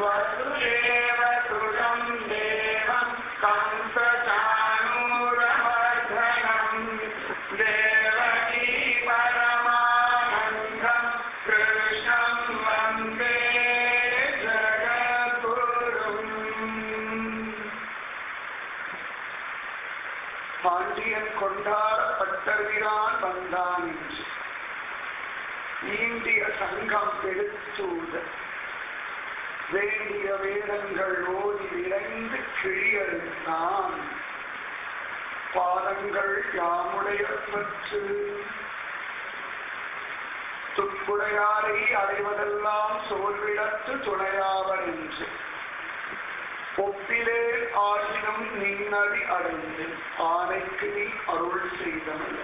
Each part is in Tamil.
वसुदेवसुतं देवं कंसचाणूरमर्दनं देवकी परमानन्दं कृष्णं वन्दे जगद्गुरुम्. பாண்டியன் கொண்டாட பட்டர்கிறான் வந்தான் என்று ஈண்டிய சங்கம் எடுத்தூத வேண்டிய வேதங்கள் ஓதி விரைந்து கிழியறுத்தான் பாதங்கள் யாமுடைய பற்று துப்புடையாரை அடைவதெல்லாம் சோர்விடத்து துணையாவர் என்று ஒப்பிலே ஆகினும் நின்னடி அடைந்து ஆனைக்கு நீ அருள் செய்தமைய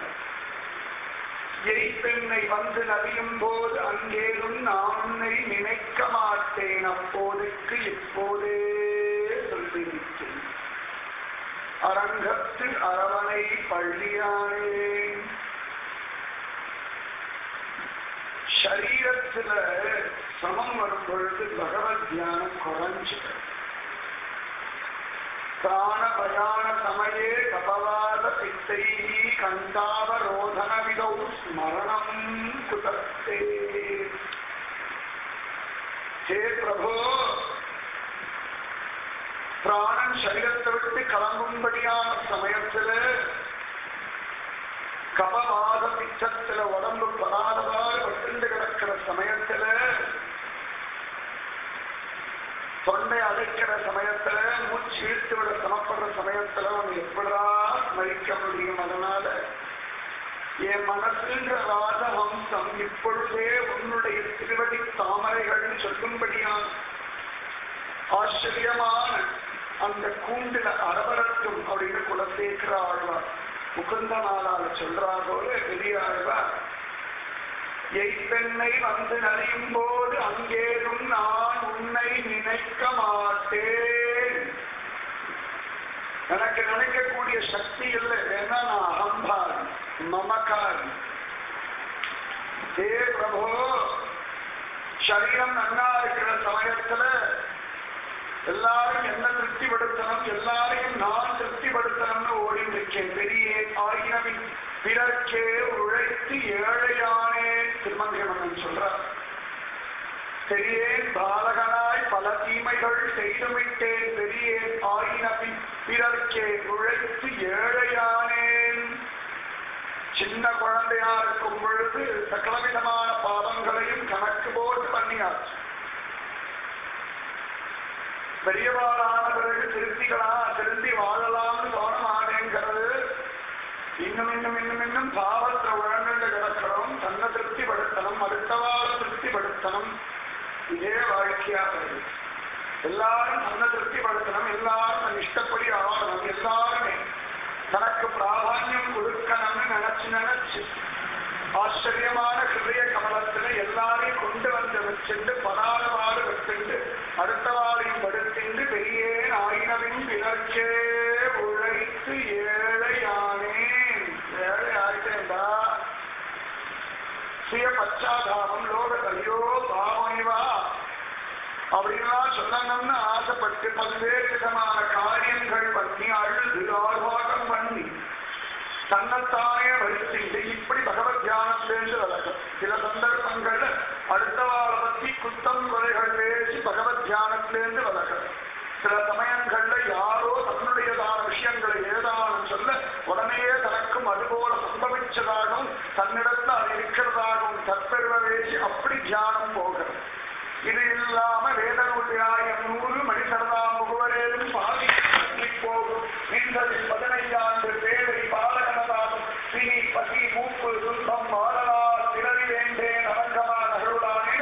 எய்ப்பெண்ணை வந்து நபியும் போது அங்கேயும் நான் உன்னை நினைக்க மாட்டேன் அப்போதைக்கு இப்போதே சொல்லிவிட்டேன் அரங்கத்து அரவணை பள்ளியானே. சரீரத்துல சமம் வரும் பொழுது பகவத் தியானம் குறைஞ்சு பிராண பயான சமயே கபவாத பித்தை கந்தாவரோதன விதௌ ஸ்மரணம் குதஸ்தே. ஹே பிரபோ, பிராணன் சரீரத்தை விட்டு கிளம்பும்படியான சமயத்துல கபவாத பிச்சத்துல உடம்பு படாதவாறு பட்டு கிடக்கிற சமயத்துல தொண்டை அடைக்கிற சமயத்துல மூச்சு இழுத்து விட சமப்படுற சமயத்துல உன்னை எப்படா ஸ்மரிக்க முடியும்? அதனால என் மனசுன்ற ராஜஹம்சம் இப்பொழுதே உன்னுடைய திருவடி தாமரைகள் சொல்லும்படியான ஆச்சரியமான அந்த கூண்டில அரவரத்தும் அப்படின்னு குலசேகர ஆழ்வார் முகுந்த நாளால சொல்றா போல பெரிய ஆழ்வார் எய்ப்பெண்ணை வந்து நலியும் போது அங்கேயும் நான் உன்னை நினைக்க மாட்டேன். எனக்கு நினைக்கக்கூடிய சக்தி இல்லை, ஏன்னா நான் அகம்பாரி மமகாரி. ஹே பிரபோ, சரீரம் நன்னா இருக்கிற சமயத்துல எல்லாரும் என்ன திருப்திப்படுத்தணும், எல்லாரையும் நான் திருப்திப்படுத்தணும்னு ஓடி இருக்கேன். பெரிய ஆயினவின் பிறர்க்கே உழைத்து ஏழையானே திருமங்கமன்னன் சொல்றார். பெரியேன் பாலகனாய் பல தீமைகள் செய்துவிட்டேன், பெரியேன் ஆயினவின் பிறர்க்கே உழைத்து ஏழையானேன். சின்ன குழந்தையா இருக்கும் பொழுது சகலவிதமான பாவங்களையும் கணக்கு போட்டு பண்ணியாச்சு. பெரியவாளான பிறகு திருந்தி வாழலாம்னு தோண மாட்டேங்கிறது. இன்னும் இன்னும் இன்னும் இன்னும் பாவத்தை உழந்து கிடக்கிறோம். தன்னை திருப்திப்படுத்தணும், அடுத்தவாழ திருப்திப்படுத்தணும். இதே வாழ்க்கையாக எல்லாரும் தன்னை திருப்திப்படுத்தணும், எல்லாரும் தன் இஷ்டப்படி ஆகணும், எல்லாருமே தனக்கு பிராதான்யம் கொடுக்கணும்னு நினைச்சு ஆச்சரியமான ஹிருதய கமலத்துல எல்லாரையும் கொண்டு வந்து வச்சுட்டு பதாரவாறு வச்சுட்டு அடுத்தவாளையும் படுத்திட்டு பெரியேன் ஆயினவின் பிறர்க்கே உழைத்து ஏழையானேன். ஏழை ஆயிட்டேன்டா. சுய பச்சாதாபம் லோகத்தையோ பாவனைவா அப்படின்லாம் சொல்லணும்னு ஆசைப்பட்டு பல்வேறு விதமான காரியங்கள் பண்ணி அழுது ஆர்வாகம் பண்ணி தன்னைத்தானே வரிசைந்து இப்படி பகவத் தியானத்திலேருந்து வளர்க்கும். சில சந்தர்ப்பங்கள்ல அடுத்தவாளை பற்றி குத்தம் குறைகள் பேசி பகவத் தியானத்திலேருந்து வளர்க்கும். சில சமயங்கள்ல யாரோ தன்னுடையதான விஷயங்களை ஏதானும் சொல்ல உடனே தனக்கும் அதுபோல சம்பவிச்சதாகவும் தன்னிடத்துல அது இருக்கிறதாகவும் தற்பெருவ பேசி அப்படி தியானம் போகிறது. இது இல்லாம வேதனுடையாயம் 100 மணிசரதாம் முகவரேதும் பாதி போகும். நின்றதில் 15 ஆண்டு வேலை பாலகனதாகும் பிணி பசி மூப்பு துன்பம் மாறலால் பிறவி வேண்டேன் அரங்கமா நகருடானே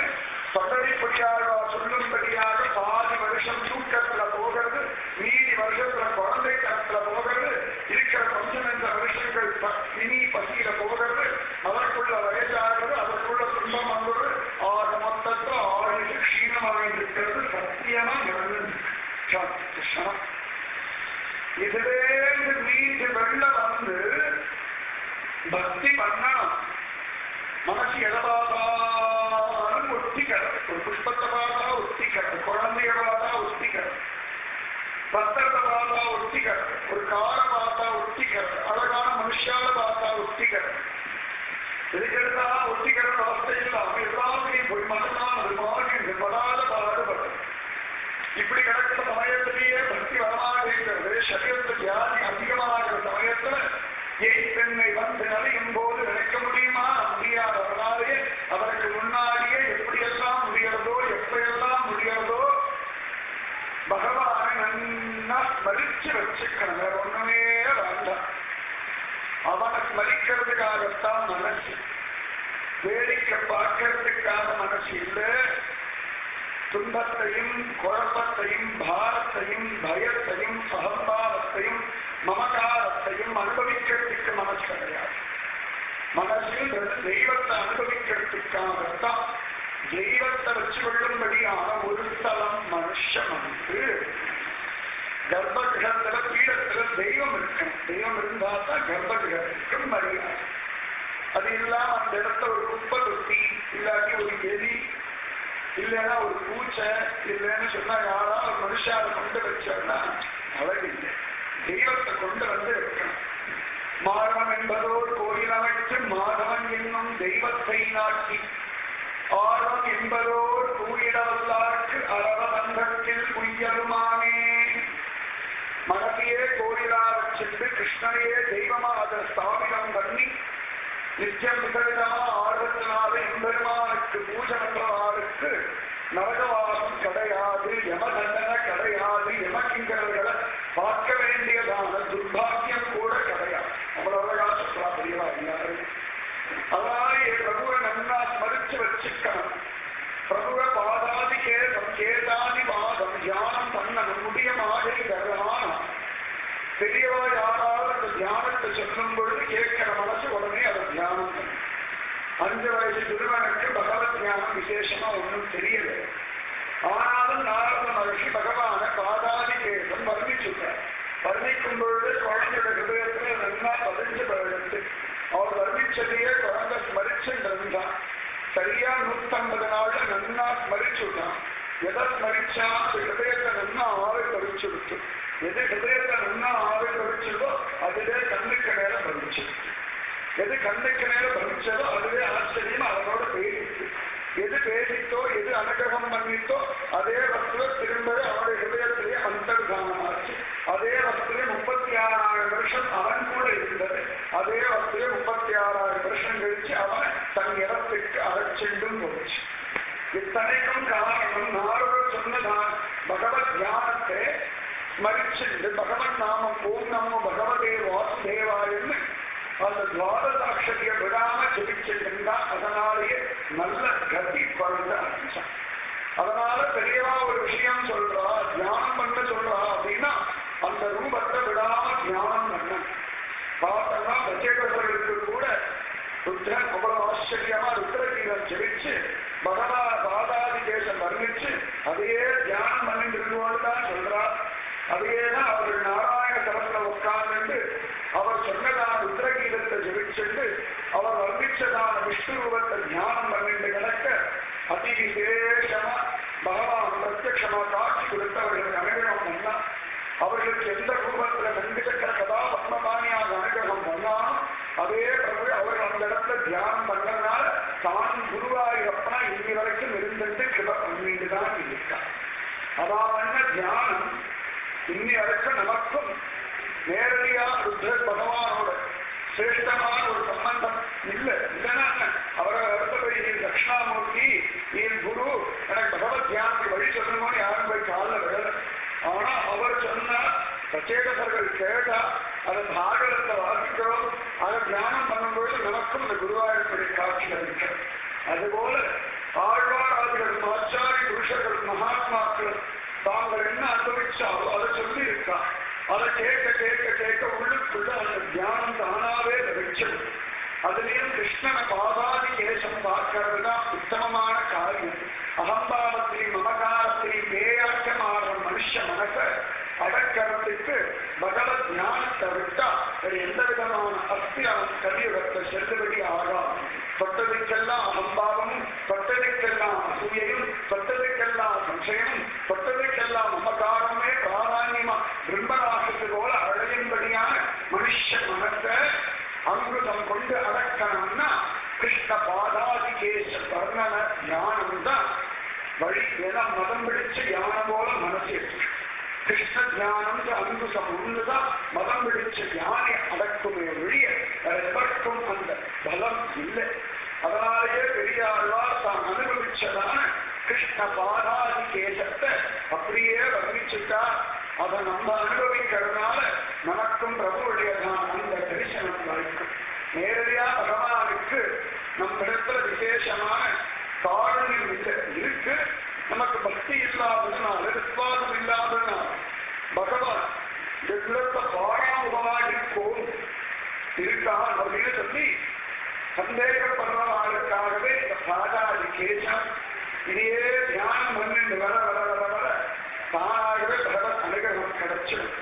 தொடரிப்படியாக சொல்லும்படியாக பாதி வருஷம் தூக்கத்துல போகிறது, மீதி வருஷத்துல குழந்தை கணத்துல போகிறது, இருக்கிற கொஞ்சம் என்ற வருஷங்கள் பிணி பசியில போகிறது, அதற்குள்ள வயசாகிறது, அதற்குள்ள துன்பம் வந்துள்ளது. ஆக மொத்தத்தில் ஆயுள் க்ஷீணமாக இருக்கிறது. சத்தியமா இதுவே மீது வெள்ள வந்து பக்தி பண்ணணும். மனசு எதை பார்த்தாலும் ஒத்திக்கிறது. ஒரு புஷ்பத்தை பார்த்தா ஒத்திக்கிறது, குழந்தைய இப்படி கிடக்கிற சமயத்திலேயே பக்தி வரமாக இருக்கிறது. சரீரத்தில் வியாதி அதிகமாகிற சமயத்துல பெண்ணை வந்து நலியும் போது நினைக்க முடியுமா? முடியாது. அதனாலே அவருக்கு முன்னாடியே எப்படியெல்லாம் முடிகிறதோ எப்படியெல்லாம் முடிகிறதோ பகவானை நன்னா ஸ்மரிச்சு வச்சுக்கணும். வேற ஒண்ணுமே வேண்டாம். அவனை ஸ்மரிக்கிறதுக்காகத்தான் மனசு, வேடிக்கை பார்க்கறதுக்காக மனசு இல்லை. துன்பத்தையும் குழப்பத்தையும் பாரத்தையும் பயத்தையும் சகம்பாவத்தையும் மமகாரத்தையும் அனுபவிக்கிறதுக்கு மனசு கிடையாது. மனசில் தெய்வத்தை அனுபவிக்கிறதுக்காகத்தான். தெய்வத்தை வச்சு கொள்ளும்படியான ஒரு ஸ்தலம் மனுஷன் வந்து கர்ப்பகிரகத்துல பீடத்துல தெய்வம் இருக்கணும். தெய்வம் இருந்தா தான் கர்ப்பகிரகத்துக்கு மரியாதை. அது இல்லாம அந்த இடத்த ஒரு குப்பை தொட்டி இல்லாட்டி ஒரு எலி இல்லைன்னா ஒரு பூச்சை இல்லைன்னு சொன்னா யாரா ஒரு மனுஷாவை கொண்டு வச்சோம்னா அழகில்லை. தெய்வத்தை கொண்டு வந்து வைக்கணும். மாதவன் என்பதோடு கோயில் அமைச்சு மாதவன் என்னும் தெய்வத்தை நாட்டி ஆழம் என்பதோடு கூயிடவல்லாருக்கு அரவபந்தத்தில் உயருமானே. மனதையே கோயிலாக சென்று கிருஷ்ணனையே தெய்வமாக ஸ்தாபிதம் பண்ணி நித்தியம் விதவிதமா ஆர்வத்தினால எம்பெருமானுக்கு பூஜை பண்றவாருக்கு நரகவாசம் கிடையாது, யமதண்டனை கிடையாது, யமகிங்கர்களை பார்க்க வேண்டியதான துர்பாகியம் கூட கிடையாது. அவ்வளவு சுற்றா தெரியவா இல்லையாரு. அதாவது பிரபுவை நன்னா ஸ்மரிச்சு வச்சுக்கணும். பிரபுவை பாதாதி கேதம் கேதாதி வாதம் தியானம் பண்ணணும். முடிய மாதிரி தரமான பெரியவா யாராவது அந்த தியானத்தை சொல்லும் பொழுது கேட்கிற மனசு உடனே அதை தியானம் பண்ணு. 5 வயசு சிறுவனுக்கு பகவத் தியானம் விசேஷமா ஒன்றும் தெரியல. ஆனாலும் நாரத மகிழ்ச்சி பகவான பாதாதி கேதம் வர்ணிச்சுட்டார். வர்ணிக்கும் பொழுது குழந்தையோட ஹிருதயத்துல நல்லா பதிஞ்சு பழகு. அவர் வர்ணிச்சதையே குழந்தை ஸ்மரிச்சுன்றான். சரியா 150 நாள்ல நன்னா ஸ்மரிச்சுட்டான். எதை ஸ்மரிச்சா ஹிருதயத்தை நன்னா ஆரோக்கிய விட்டு எது ஹிருதயத்தை நன்னா ஆரோக்கியோ அதுவே கண்ணுக்கு நேரம் பறிச்சு. எது கண்ணுக்கு நேரம் பறிச்சதோ அதுவே ஆச்சரியம் அதனோட பேசிச்சு. எது பேசித்தோ எது அனுகிரகம் பண்ணித்தோ அதே வஸ்துவ திரும்ப அவருடைய ஹிருதயத்திலேயே அந்தர்தானமாச்சு. அதே வஸ்துவே 36,000 வருஷம் அவன் கூட இருந்தது. அதே வஸ்துவே 36,000 வருஷம் கழிச்சு அவன் தன் இடத்துக்கு அகச்சென்றும் போச்சு. இத்தனைக்கும் காரணம் நாரதர் சொன்னதான் பகவத் தியானத்தை ஸ்மரிச்சுண்டு பகவன் நாமம் ஓம் நமோ பகவதே வாசுதேவாயன்னு அந்த துவாதசாட்சரிய விடாம ஜெபிச்சுருந்தா அதனாலேயே நல்ல கதி குறைந்த ஆரம்பிச்சான். அதனால பெரியவா ஒரு விஷயம் சொல்றா, தியானம் பண்ண சொல்றா அப்படின்னா அந்த ரூபத்தை விடாம தியானம் பண்ண பார்த்தோம்னா பிரத்யேகர்களுக்கு கூட ருத்ரன் அவ்வளவு ஆச்சரியமா ருத்ரகீதம் ஜெபிச்சு பகவா பாதாதி தேசம் வர்ணிச்சு அதையே தியானம் பண்ணிட்டு இருந்தோன்னு தான் சொல்றா. அதையேதான் அவர்கள் நாராயண தலத்துல உட்கார்ந்து அவர் சொன்னதான ருத்ரகீதத்தை ஜெபிச்சுட்டு அவர் வர்ணிச்சதான விஷ்ணு ரூபத்தை தியானம் பண்ணிட்டு கிடக்க அதி விசேஷமா பகவான் பிரத்யட்சமா காட்சி கொடுத்தவர்களுக்கு அனுகிரகம் பண்ணா. அவர்களுக்கு எந்த ரூபத்துல நந்தி சக்கர கதா பத்மபாணியாக அனுகிரகம் பண்ணாலும் அதே பிரபு அவர்கள் அந்த இடத்துல தியானம் பண்ணதுனால தான் குருவாயூரப்பனா இன்னி வரைக்கும் இருந்துட்டு கிருப பண்ணிட்டு தான் இருக்கார். அதான் தியானம் இன்னி வரைக்கும் நமக்கும் நேரடியா ருத்ரர் பகவானோட சிரேஷ்டமான ஒரு சம்பந்தம் இல்லை. இல்லைன்னா அவரை அடுத்த போய் நீ தட்சிணாமூர்த்தி நீ குரு எனக்கு பகவத் தியானத்தை வழி சொல்லணும்னு யாரும் போய் காலில் விழல. ஆனா அவர் சொன்னா பிரத்யேகர்கள் கேட்டா அதை பாகவத்தை வாசிக்கிறோம். அதை தியானம் பண்ணும்போது நமக்கும் இந்த குருவாயூர்படி காட்சி அளிக்கிறது. அதுபோல ஆழ்வாராதிகள் ஆச்சாரி புருஷர்கள் மகாத்மாக்கள் தாங்கள் என்ன அனுபவிச்சாலோ அதை சொல்லி இருக்கா. அதை கேட்க கேட்க கேட்க உள்ளுக்குள்ள அந்த தியானம் தானாவே லபிச்சது. அதுலயும் கிருஷ்ணனை பாதாதி கேசம் பார்க்கறது தான் உத்தமமான காரியம். அகம்பாவத்திலையும் மமகாரத்திலையும் பேயாக்கமாற மனுஷ மனசை அடக்கிறதுக்கு பகவத் ஞானத்தை விட்டா எந்த விதமான அஸ்தியாவும் கலியுகத்தை செல்லுபடி ஆகாது. தொட்டதுக்கெல்லாம் அகம்பாவமும் தொட்டதுக்கெல்லாம் அசூயையும் தொட்டதுக்கெல்லாம் சம்சயமும் தொட்டதுக்கெல்லாம் மமகாரமே பிராதான்யமா பிரம்மராசத்து போல அழையும்படியான மனுஷ மனத்தை அங்குதம் கொண்டு அடக்கணும்னா கிருஷ்ண பாதாதி கேச வர்ணன ஞானம் தான் வழி. ஏன்னா மதம் பிடிச்சு ஞானம் போல மனசு கிருஷ்ண தியானம் அங்குசம் ஒண்ணுதான் மதம் பிடிச்ச தியானி அடக்குமே ஒழிய எதற்கும் அந்த பலம் இல்லை. அதனாலேயே பெரியாழ்வார் தான் அனுபவிச்சதான கிருஷ்ண பாதாதி கேசத்தை அப்படியே வர்ணிச்சுட்டா. அதை நம்ம அனுபவிக்கிறதுனால நமக்கும் பிரபுவுடையதான் அந்த தரிசனம் வாய்க்கும். நேரடியா பகவானுக்கு நம்ம இடத்துல விசேஷமான காரணம் இருக்கு. நமக்கு பக்தி இல்லாததுனால, விசுவாசம் இல்லாததுனால பகவான் எதிர்த்த பாராமுகமா இருக்கும் இருக்கா அப்படின்னு சொல்லி சந்தேகப்படுறவாளுக்காகவே இந்த பாதாதி கேசம் இதையே தியானம் பண்ணிட்டு வர வர வர வர தானாகவே பகவத் அனுகிரகம் கிடைச்சிடும்.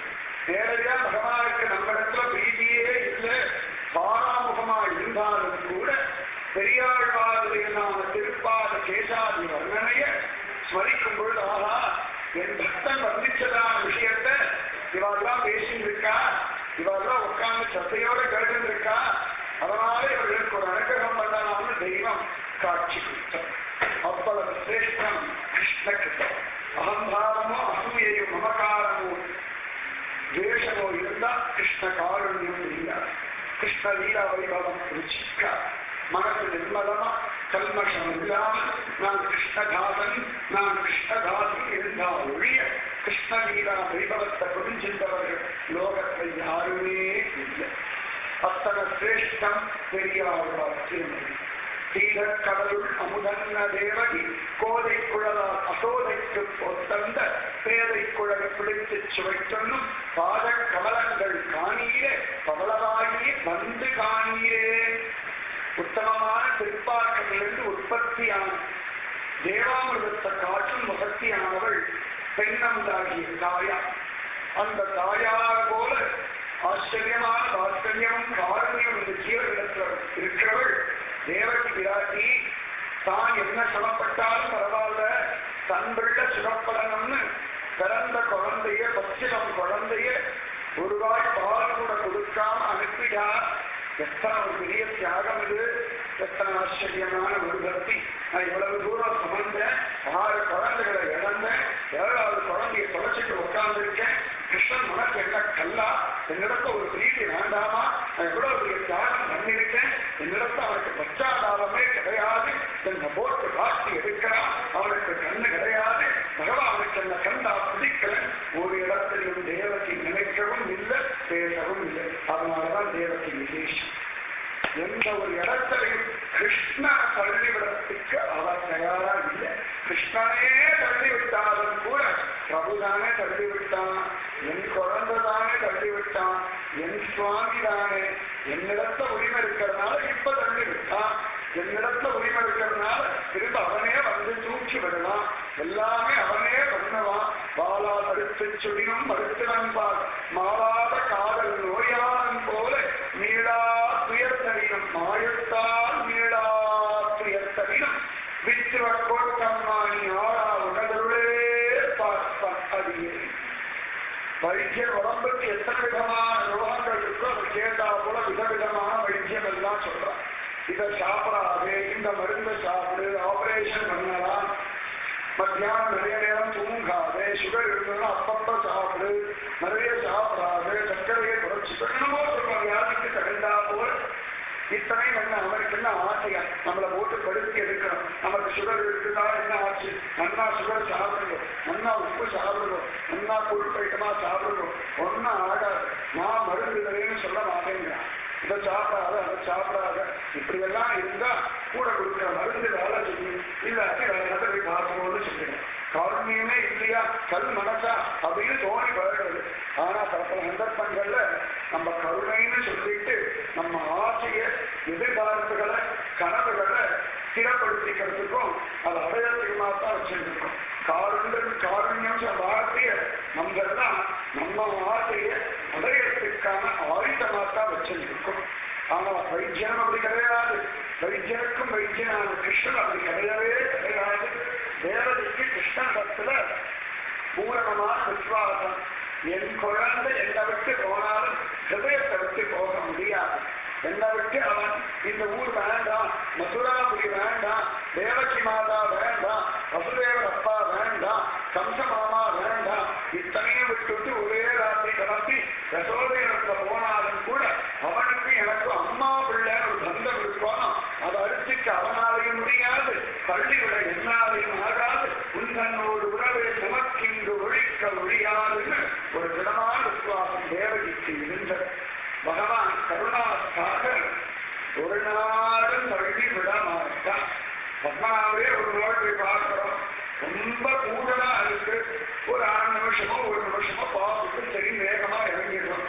நேரடியா பகவானுக்கு நம்ம இடத்துல பிரீதியே இல்லை, பாராமுகமா இருந்தாலும் கூட பெரியாழ்வாருடையதான திருப்பாத கேசாதி வர்ணனைய ஸ்மரிக்கும் பொழுது ஆகா என் பக்தன் வர்ணிச்சதான விஷயத்தை இவாள்லாம் பேசிட்டு இருக்கா, இவாள்லாம் உட்கார்ந்து சத்தையோட கேட்டு இருக்கா, அதனால இவர்களுக்கு ஒரு அனுகிரகம் பண்ணலாம்னு தெய்வம் காட்சி கொடுத்தார். அவ்வளவு சிரேஷ்டம் கிருஷ்ண கிருஷ்ணம். அகம்பாவமோ அசூயையும் மமகாரமோ துவேஷமோ இருந்தா கிருஷ்ண காருண்யம் இருந்தார். கிருஷ்ண லீலா வைபவம் ருச்சிக்கா மனசு நிர்மலமா கல்மஷம் இல்லாமல் நான் கிருஷ்ணதாசன் நான் கிருஷ்ணதாசி இருந்தால் ஒழிய கிருஷ்ண லீலா வைபவத்தை புரிஞ்சின்றவர்கள் லோகத்தை யாருமே இல்லை. அத்தனை சிரேஷ்டம் பெரியாழ்வார் திருமணி. தீரக்கடலுள் அமுதன்ன தேவகி கோதை குழலால் அசோதைக்கு பொத்தந்த பேதை குழலை பிடித்து சுவைத்தொன்னும் பாத கமலங்கள் காணீரே பவளவாகி வந்து காணீரே. உத்தமமான திருப்பார்களிலிருந்து உற்பத்தியான தேவாமிருதத்தை காற்றும் முகத்தியானவள் பெண்ணந்தாகிய தாயா. அந்த தாயார் போல ஆச்சரியமான வாத்சல்யமும் காரணியும் இந்த ஜீவனிடத்தில் இருக்கிறவள் தேவகி விராட்டி. தான் என்ன சிரமப்பட்டாலும் பரவாயில்ல, தன் பிள்ள சிரமப்படணும்னு பிறந்த குழந்தைய பச்சிடம் குழந்தைய ஒரு வாய் பால் கூட கொடுக்காம அனுப்பிடா. எத்தனை ஒரு பெரிய தியாகம் இது, எத்தனை ஆச்சரியமான ஒரு பக்தி. நான் இவ்வளவு தூரம் சுமந்தேன், 6 குழந்தைகளை இழந்தேன், 7வது குழந்தைய தொலைச்சிட்டு உட்கார்ந்துருக்கேன். கிருஷ்ணன் மனசு என்ன கல்லா, என்னிடத்த ஒரு பிரீதி வேண்டாமா, நான் எவ்வளவு பெரிய தியாகம் பண்ணிருக்கேன், என்னிடத்த அவனுக்கு பச்சாதாபமே கிடையாது, என்ன போட்டு காட்டி எடுக்கிறான், அவனுக்கு கண்ணு கிடையாது, பகவானுக்கு என்ன கண்டா பிடிக்கல. ஒரு இடத்திலும் தேவத்தை நினைக்கவும் இல்லை, பேசவும் இல்லை. அதனாலதான் தேவத்தை விசேஷம். எந்த ஒரு இடத்திலையும் கிருஷ்ண தள்ளிவிடத்துக்கு அவர் தயாரா இல்லை. கிருஷ்ணனே தள்ளிவிட்டாலும் கூட பிரபுதானே தள்ளிவிட்டான், என் குழந்தைதானே தள்ளிவிட்டான், என் சுவாமி தானே என்னிடத்த உரிமை இருக்கிறதுனால இப்ப தள்ளிவிட்டான், என்னிடத்துல உரிமை இருக்கிறதுனால திரும்ப அவனே வந்து தூக்கி விடலாம், எல்லாமே அவனே பண்ணுவான். பாலா படுத்து சுடினும் படுத்துவன்பால் மாறாத காதல் நோயாளன் போல மீளா துயர்த்தவினும் மாயத்தால் மீளா துயர்த்தவினும் வித்துவ கோட்டம்மாணி ஆளா உணர்வுளே பார்ப்பான். அடியே வைத்தியர் உடம்புக்கு எத்தனை விதமான ரோகங்கள் இருக்கோ அதை கேட்டா போல விதவிதமான வைத்தியம் எல்லாம் சொல்றான். இதை சாப்பிடாது, இந்த மருந்து சாப்பிடு, ஆபரேஷன் பண்ணலாம், மத்தியானம் நிறைய நேரம் தூங்காது, சுகர் இருந்ததுன்னா அப்பப்ப சாப்பிடு, நிறைய சாப்பிடாது, சர்க்கரையை குறைச்சி என்னமோ சொல்லுவாங்க. வியாதிக்கு தகுந்தா போல இத்தனை என்ன அவனுக்கு என்ன ஆசையா நம்மளை போட்டு படுத்தி எடுக்கணும். நமக்கு சுகர் இருக்குதா என்ன ஆச்சு, நன்னா சுகர் சாப்பிடுவோம், நன்னா உப்பு சாப்பிடுவோம், நன்னா கொழுப்பைட்டமா சாப்பிடுவோம், ஒன்னும் ஆகாது. நான் மருந்து தரேன்னு சொல்ல மாட்டேங்கிறான். இதை சாப்பிடாத அதை சாப்பிடாத இப்படி எல்லாம் இருந்தா கூட கொடுக்குற மருந்து வேலை செய்யும், இல்லாட்டி வேற இடத்துல பார்க்கணும்னு சொல்லுங்க. காரணியமே இல்லையா, கல் மனசா அப்படின்னு தோணி பழகிறது. ஆனா பல சந்தர்ப்பங்கள்ல நம்ம கருணைன்னு சொல்லிட்டு நம்ம ஆசைய எதிர்பார்ப்புகளை கனவுகளை ஸ்திரப்படுத்திக்கிறதுக்கும் அது அடையத்துக்குமா தான் வச்சிருக்கோம். காரண்யம் வார்த்தைய நம்ம தான் நம்ம ஆசைய அடையத்துக்கான ஆயுதமாத்தான் வச்சிருக்கோம். ஆனா வைத்தியனம் அப்படி கிடையாது. வைத்தியனுக்கும் வைத்தியனான கிருஷ்ணன் அப்படி கிடையவே கிடையாது. தேவதைக்கு கிருஷ்ணத்துல பூரணமான விசுவாசம். என் குழந்தை என்னை விட்டு போனாலும் ஹிருதயத்தை விட்டு போக முடியாது. என்னை விட்டு அவன் இந்த ஊர் வேண்டாம், மதுராபுரி வேண்டாம், தேவகி மாதா வேண்டாம், வசுதேவர் அப்பா வேண்டாம், கம்ச மாமா வேண்டாம், இத்தனையும் விட்டு பகவான் கருணாசாகர் ஒரு நாளும் தள்ளி விட மாட்டான். பத்மாவே ஒரு நாள் போய் பார்க்கிறோம், ரொம்ப கூடலா இருக்கு, ஒரு 6 நிமிஷமோ 1 நிமிஷமோ பார்த்துட்டு சரி வேகமா இறங்கிடுறோம்.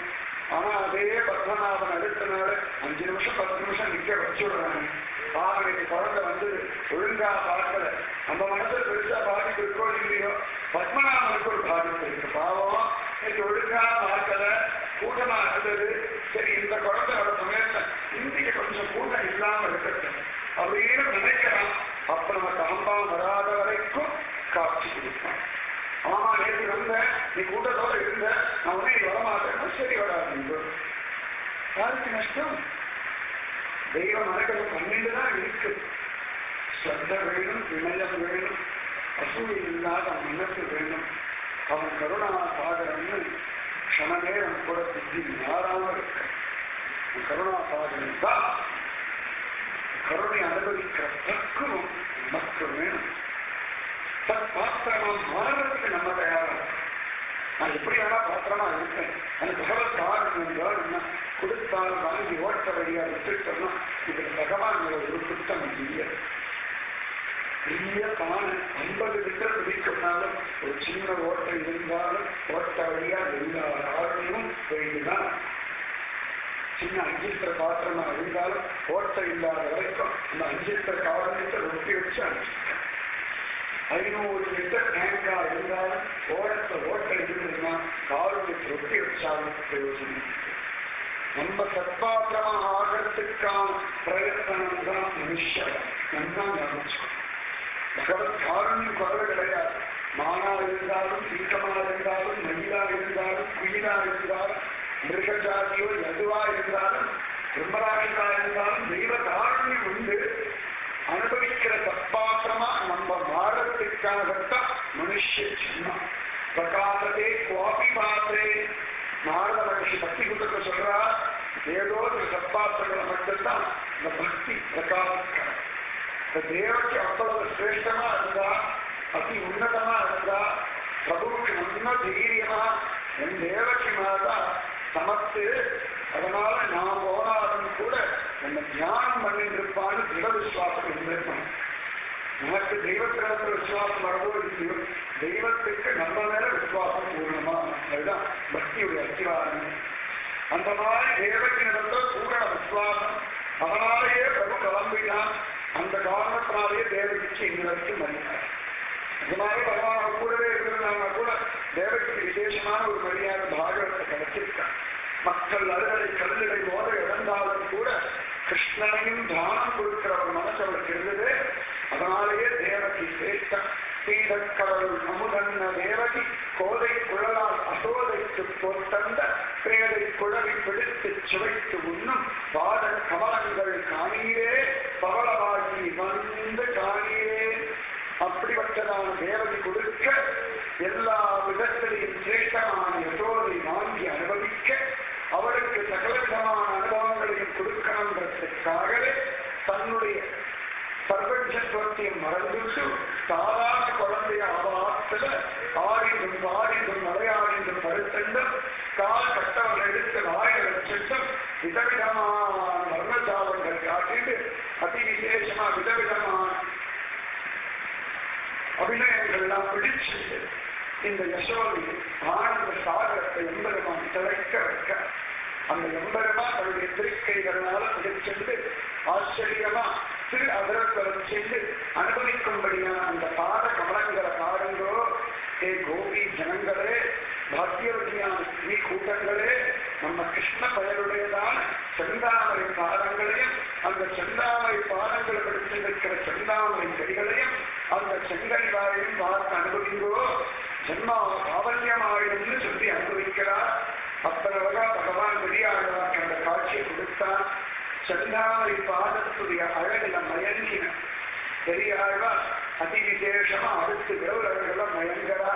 ஆனா அதே பத்மநாபன் அடுத்த நாள் 5 நிமிஷம் 10 நிமிஷம் நிக்க வச்சுடுறாங்க. பாவனைக்கு குழந்தை வந்து ஒழுங்கா பார்க்கல, நம்ம மனசுல பெருசா பாதிப்பு இருக்கோ இல்லையோ, பத்மநாபனுக்கு ஒரு பாதிப்பு இருக்கு. பாவம் இன்னைக்கு ஒழுங்கா பார்க்கல, கூட்டமா இருந்தது, சரி இந்த குழந்தை வர சமயத்தை இன்றைக்கு கொஞ்சம் கூட்டம் இல்லாம இருக்கட்டும் அப்படின்னு நினைக்கிறான். அப்ப நமக்கு அகம்பாவம் வராத வரைக்கும் காட்சி கொடுப்பான். ஆமா நேற்று வந்த, நீ கூட்டத்தோட இருந்த, நான் உடனே வரமாட்டேன்னா சரி வராது. யாருக்கு நஷ்டம்? தெய்வம் அனுகிரகம் பண்ணிட்டுதான் இருக்கு. ஸ்ரத்த வேணும், வினயம் வேணும், அசூயை இல்லாத மனசு வேணும். அவன் கருணாசாகரன்னு க்ஷண நேரம் கூட புத்தி மாறாம இருக்க. கருணாசாகரன் தான் கருணை அனுபவிக்கிற பக்குவம் நமக்கு வேணும். தன் பாத்திரமா மாறுறதுக்கு நம்ம தயாரா. நான் எப்படி வேணா பாத்திரமா இருக்கேன், அந்த பகவத் காரணம் என்றால் என்ன, கொடுத்தாலும் வாங்கி ஓட்ட வழியா விட்டுட்டோம்னா இது பகவான் ஒரு குற்றம் இல்லை. பெரிய பானை 50 லிட்டர் பிடிக்கணும்னாலும் ஒரு சின்ன ஓட்டை இருந்தாலும் ஓட்ட வழியா எல்லா காரணியும் போயிடுதான். சின்ன 5 லிட்டர் பாத்திரமா இருந்தாலும் ஓட்டை இல்லாத வரைக்கும் அந்த 5 லிட்டர் காரணத்தை ஒட்டி வச்சு அனுப்பிச்சிருக்கேன். 500 லிட்டர் டேங்கா இருந்தாலும் ஓட்டை இருந்ததுன்னா காரணத்தை ஒட்டி வச்சாலும் பிரயோஜனம். நம்ம சத்பாத்திரமா ஆகிறதுக்கான பிரயத்தனம் தான் மனுஷன். நல்லா ஞாபகம். பகவத் காரணியும் குறவு கிடையாது. மானா இருந்தாலும், சீக்கமா இருந்தாலும், மயிலா இருந்தாலும், குயிலா இருந்தாலும், மிருகஜாதியோ எதுவா இருந்தாலும், பிரம்மராஜா இருந்தாலும் தெய்வ காரணியம் உண்டு. அனுபவிக்கிற சத்பாத்திரமா நம்ம மாறத்துக்காகத்தான் மனுஷ சின்னம். பிரகாசத்தே கோபி பாத்திரே. நாரத மகிழ்ச்சி பக்தி குற்றத்தை சொல்றா, ஏதோ ஒரு சத்பாத்திரங்களை மட்டும்தான் இந்த பக்தி பிரகாசிக்க. இந்த தேவக்கு அவ்வளவு சிரேஷ்டமா இருந்தா, அதி உன்னதமா இருந்தா, பிரபுவுக்கு நல்ல தைரியமா என் தேவக்கு மாதா சமத்து, அதனால நான் போனாலும் கூட என்ன தியானம் பண்ணிட்டு இருப்பான்னு திட விசுவாசம் இருந்திருக்கணும். நமக்கு தெய்வத்திடத்துல விசுவாசம் வரவோ இல்லையோ, தெய்வத்துக்கு நம்ம மேல விசுவாசம் பூர்ணமா. அதுதான் பக்தியுடைய அத்திவாரம். அந்த மாதிரி தேவக்கு நடந்த பூரண விசுவாசம். அதனாலேயே பிரபு கிளம்பினான். அந்த காரணத்தினாலேயே தேவகிக்கு இங்க வரைக்கும் மதித்தார். அது மாதிரி பகவான கூடவே இருந்திருந்தாங்க கூட தேவகிக்கு விசேஷமான ஒரு மரியாதை பாகவத்தை கிடைச்சிருக்காங்க. மக்கள் அறுவடை கல்லுகளை மோத இழந்தாலும் கூட கிருஷ்ணனையும் தானம் கொடுக்கிற ஒரு மனசு அவளுக்கு இருந்தது. அதனாலேயே தேவகி சிரேஷ்டம். சீதக்கடவுள் அமுதன்ன தேவகி கோதை குழலால் அசோதைக்கு போர்த்தந்த பேதை குழவி பிடித்து சுவைத்து உண்ணும் பாத கமலங்கள் காணீரே பவளவாகி வந்து காணீரே. அப்படிப்பட்டதான தேவகி கொடுக்க எல்லா விதத்திலையும் சிரேஷ்டமான யசோதை வாங்கி அனுபவிக்க, அவளுக்கு சகலவிதமான அனுபவங்களையும் கொடுக்கணுங்கிறதுக்காகவே தன்னுடைய சர்வஜத்துவத்தை மறந்துட்டு சாதாரண குழந்தைய அவாத்துல ஆறிந்தும் பாரிந்தும் மலையாடிந்தும் பருத்தண்டும் கால் கட்டவர்கள் எடுத்து வாயில் வச்சுட்டும் விதவிதமான வர்ணஜாலங்கள் காட்டிட்டு அதி விசேஷமா விதவிதமான அபிநயங்கள்லாம் பிடிச்சு இந்த யசோதை ஆனந்த சாகரத்தை எம்பெருமான் திளைக்க வைக்க, அந்த எம்பெருமான் தன்னுடைய திருக்கைகளால பிடிச்சென்று ஆச்சரியமா திரு அதிரத்தரம் செய்து அனுபவிக்கும்படியான அந்த பாத கமலங்களை பாருங்கோ. ஏ கோபி ஜனங்களே, பாக்கியவதியான ஸ்ரீ கூட்டங்களே, நம்ம கிருஷ்ண பெயருடையதான செந்தாமரை பாதங்களையும் அந்த செந்தாமரை பாதங்களை பிடிச்சிருக்கிற செந்தாமரை கைகளையும் அந்த செங்கை வாயையும் பார்த்து அனுபவிங்கோ. ஜென்மா காவல்யமாயிடும்னு சொல்லி அனுபவிக்கிறார். அப்பறவகா பகவான் வெளியாடுவார். அந்த காட்சியை கொடுத்தார். செந்தாமரை பாதத்துடைய அழகில மயங்கின பெரியாழ்வா அதி விசேஷமா அடுத்து விரவுகள மயங்கரா.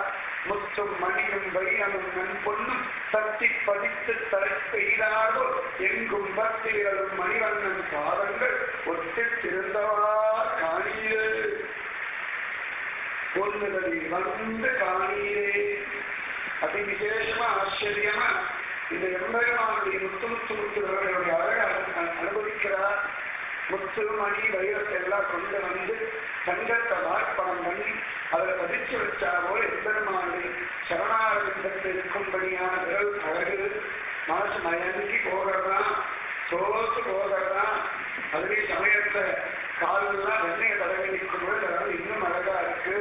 முத்தும் மணியும் வைரமும் நன்பொன்னும் தத்தி பதித்து தரைப்பெய்தாரோ எங்கும் பக்திகளும் மணிவண்ணன் பாதங்கள் ஒத்திருந்தவா காணியே பொன்னுகளில் வந்து காணியே. அதி விசேஷமா ஆச்சரியமா இந்த எம்பெருமானுடைய முத்து முத்து முத்துகளுடைய அழகை அனுபவிக்கிறார். முத்து மணி வைரத்தை எல்லாம் கொண்டு வந்து தங்கத்தை வார்ப்பணம் பண்ணி அதில் பதிச்சு வச்சா போல எம்பெருமானுடைய சரணாரவிந்தத்தில் இருக்கும்படியான விரல் அழகு மனசு மயங்கி போகிறதான், தோத்து போகிறதான். அதுவே சமயத்தை காலெல்லாம் எண்ணெயை தடவை நிற்கும்போது அதாவது இன்னும் அழகா இருக்கு.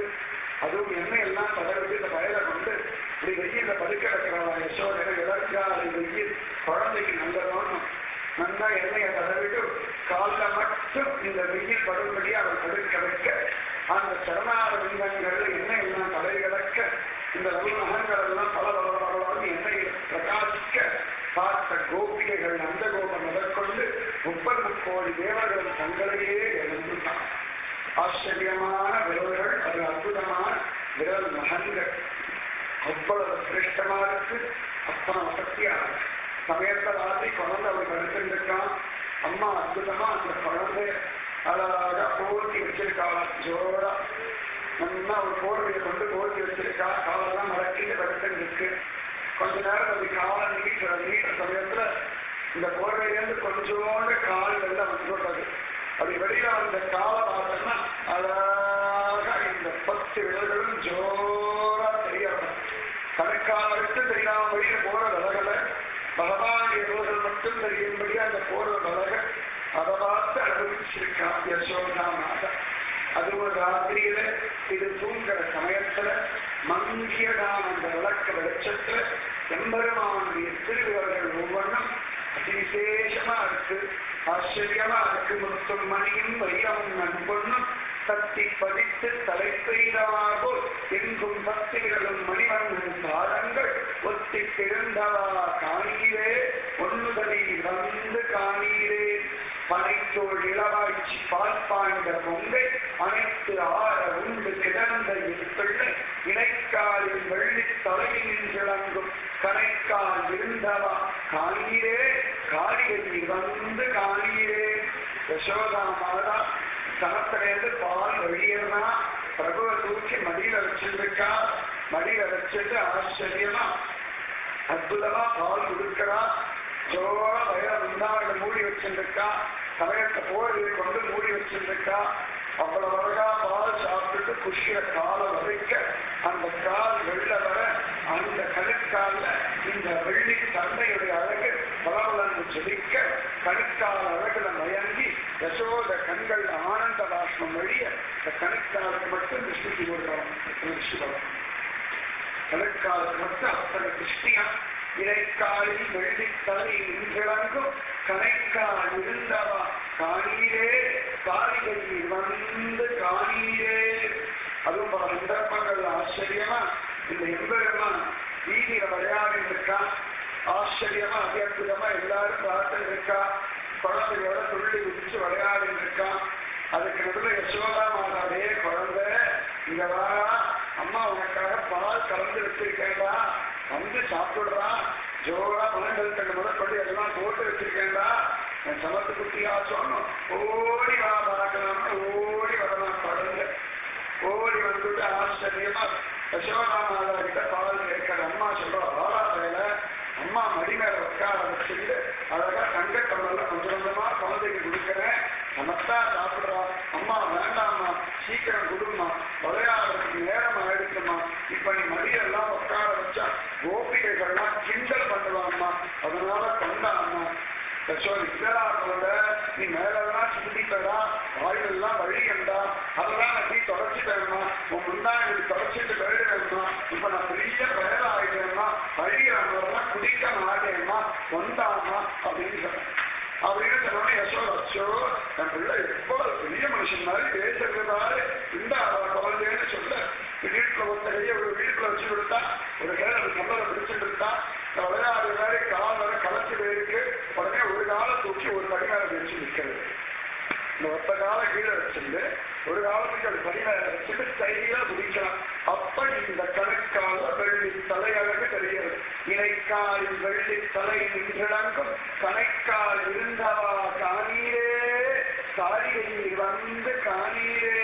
அதுவும் எண்ணெய் எல்லாம் தடவிட்டு இந்த வயலை கொண்டு இப்படி வெயில படுக்க வைக்கிறவா யசோதனை எதற்கா அது வெயில் குழந்தைக்கு நல்லதோன்னு நல்லா எண்ணெயை தடவிட்டு காலில் மட்டும் இந்த வெயில் படும்படி அவர் படுக்க வைக்க அந்த சரணார விந்தங்கள் எண்ணெய் எல்லாம் தடை கிடக்க இந்த நகங்கள் எல்லாம் பல பலவாக எண்ணெயில் பிரகாசிக்க பார்த்த கோபிகைகள் அந்த கோபம் முதற்கொண்டு 30 கோடி தேவர்கள் தங்களையே எழுந்துட்டான். ஆச்சரியமான விரல்கள், அது அற்புதமான விரல் நகங்கள், அவ்வளவு சிரேஷ்டமா இருக்கு, அத்தனை சக்தியா இருக்கு. சமயத்தை ராத்திரி குழந்தை அவள் படுத்திருக்கான். அம்மா அற்புதமா அந்த குழந்தை அழகா போர்த்தி வச்சிருக்காளாம். ஜோரா நல்லா ஒரு போர்வையை கொண்டு போர்த்தி வச்சிருக்கா. காலெல்லாம் மடக்கிட்டு படுத்திருக்கு. கொஞ்ச நேரம் அது காலை நீட்ட சமயத்துல இந்த போர்வையிலேருந்து கொஞ்சோண்டு கால் வெள்ளம் வந்துள்ளது. அப்படி வெளியில அந்த காலை பார்த்தோம்னா அழகா இந்த 10 விரல்களும் ஜோரா தெரியாது. கணக்காலருக்கு தெரியாம வெளியில போற விலகல பகவானுடைய ரோர்கள் மட்டும் தெரியும்படி அந்த போற விலக அதை பார்த்து அனுபவிச்சிருக்கான் யசோதா மாதா. அது ஒரு ராத்திரியில இது தூங்குற சமயத்துல மங்கியதான அந்த விளக்க வெளிச்சத்துல எம்பெருமானுடைய திருவிழர்கள் ஒவ்வொன்றும் அதிவிசேஷமா இருக்கு, ஆச்சரியமா இருக்கு. முத்தும் மணியும் வைரமும் நண்பொன்னும் தத்தி பதித்து தலை பெய்தவாகோ எங்கும் பக்திகளும் மணிவண்ணன் தாரங்கள் ஒத்தி பிறந்தவா காணீரே ஒன்னுதலி வந்து காணீரே பனைத்தோள் இளவாய்ச்சி பால் பாய்ந்த பொங்கை அனைத்து ஆற உண்டு கிடந்த பிள்ளை இணைக்காலில் வெள்ளி தலையில் விளங்கும் கனைக்கால் இருந்தவா காணீரே காளிகை வந்து காணீரே. யசோதா மாதா சனத்திலேருந்து பால் வெளியேறா பிரபுவை தூக்கி மடியில வச்சிருக்கா. மடியில வச்சுட்டு ஆச்சரியமா அற்புதமா பால் கொடுக்கிறா. ஜோர வயல வந்தாங்க மூடி வச்சிருக்கா. சமயத்தை போர்வையை கொண்டு மூடி வச்சிருக்கா. அவ்வளவு அழகா பால் சாப்பிட்டு குஷிய காலை வதைக்க அந்த கால் வெள்ள வர அந்த கணுக்கால இந்த வெள்ளி தந்தையுடைய அழகு பலவலந்து ஜெபிக்க கணுக்கால அழகுல மயங்கி யசோத கண்கள் ஆனந்த பாஷ்மம் வழிய கணுக்காலுக்கு மட்டும் திருஷ்டி கொடுக்கலாம். கணுக்காலுக்கு மட்டும் அத்தனை திருஷ்டியா இறைக்காலில் வெள்ளி தலை நின்றங்கும் கனைக்கால் இருந்தவா காணீரே காளிகையில் வந்து காணீரே. அதுவும் பல சந்தர்ப்பங்கள் ஆச்சரியமா இந்த எம்பெருமான் வீதியில விளையாடி இருக்கா. ஆச்சரியமா அத்தியற்புதமா எல்லாரும் பார்த்து இருக்கா. குழந்தையோட துள்ளி குதிச்சு விளையாடி இருக்கா. அதுக்கு நடுவில் யசோதா மாதாவே குழந்தை இங்க வாரா, அம்மா உனக்காக பால் கலந்து வச்சிருக்கேன்டா, வந்து சாப்பிடுறா. ஜோரா 12 முதற்கொண்டு எல்லாம் போட்டு வச்சிருக்கேன்டா, என் சமத்து குட்டியா சொன்னோம். ஓடி வா பார்க்கலாம்னு ஓடி வரலாம். குழந்தை ஓடி வந்துட்டு ஆச்சரியமா யசோதா மாதா கிட்ட பால் கேட்கிற அம்மா சொல்றா, வாரா வேலை அம்மா மடி மேல உட்கார வச்சுட்டு அழகா தங்கக்கடல கொஞ்சம் கொஞ்சமா குழந்தைக்கு கொடுக்குறேன், சமத்தா சாப்பிடுறா. அம்மா வேண்டாம்மா சீக்கிரம் கொடுமா, விளையாடுறதுக்கு நேரம் ஆயிடுச்சுமா, இப்ப நீ மடியெல்லாம் உட்கார வச்சா கோபிகைகள்லாம் கிண்டல் பண்ணுவாம்மா, அதனால கொண்டாம்மா. நீ மேலெல்லாம் சிந்திப்படா, வாயிலெல்லாம் வழிகண்டா, அதெல்லாம் நான் நீ தொலைச்சிட்டேம்மா, உன் முன்னா எனக்கு தொலைச்சிட்டு போயிடுவேம்மா, இப்ப நான் பெரிய வேலை ஆயிட்டேம்மா, வழிகிறவங்கெல்லாம் குடிக்க மாட்டேம்மா, கொண்டாமா அப்படின்னு சொன்னேன். அப்படின்னு சொன்னோட யசோதா அச்சோ என் பிள்ளை எவ்வளவு பெரிய மனுஷன் மாதிரி பேசுறதுனால இந்த குழந்தைன்னு சொல்ல வீட்டுல ஒருத்த கையை ஒரு வீட்டுல வச்சு கொடுத்தா, ஒரு கையில அந்த கம்பளை பிடிச்சிட்டு இருந்தா, விளையாடு மாதிரி கால் வர களைச்சு போயிருக்கு. உடனே ஒரு காலை தூக்கி ஒரு படி மேல வச்சு நிற்கிறது. இந்த ஒத்த காலை கீழே வச்சிருந்து ஒரு காலத்துக்கு அது படி மேல வச்சுட்டு ஸ்டைலா குதிக்கலாம். அப்ப இந்த கணுக்கால வெள்ளி தலையழகு தெரிகிறது. இணைக்காலில் வெள்ளி தலை நின்றடங்கும் கணைக்கால் இருந்தவா காணீரே காரிகையில் வந்து காணீரே.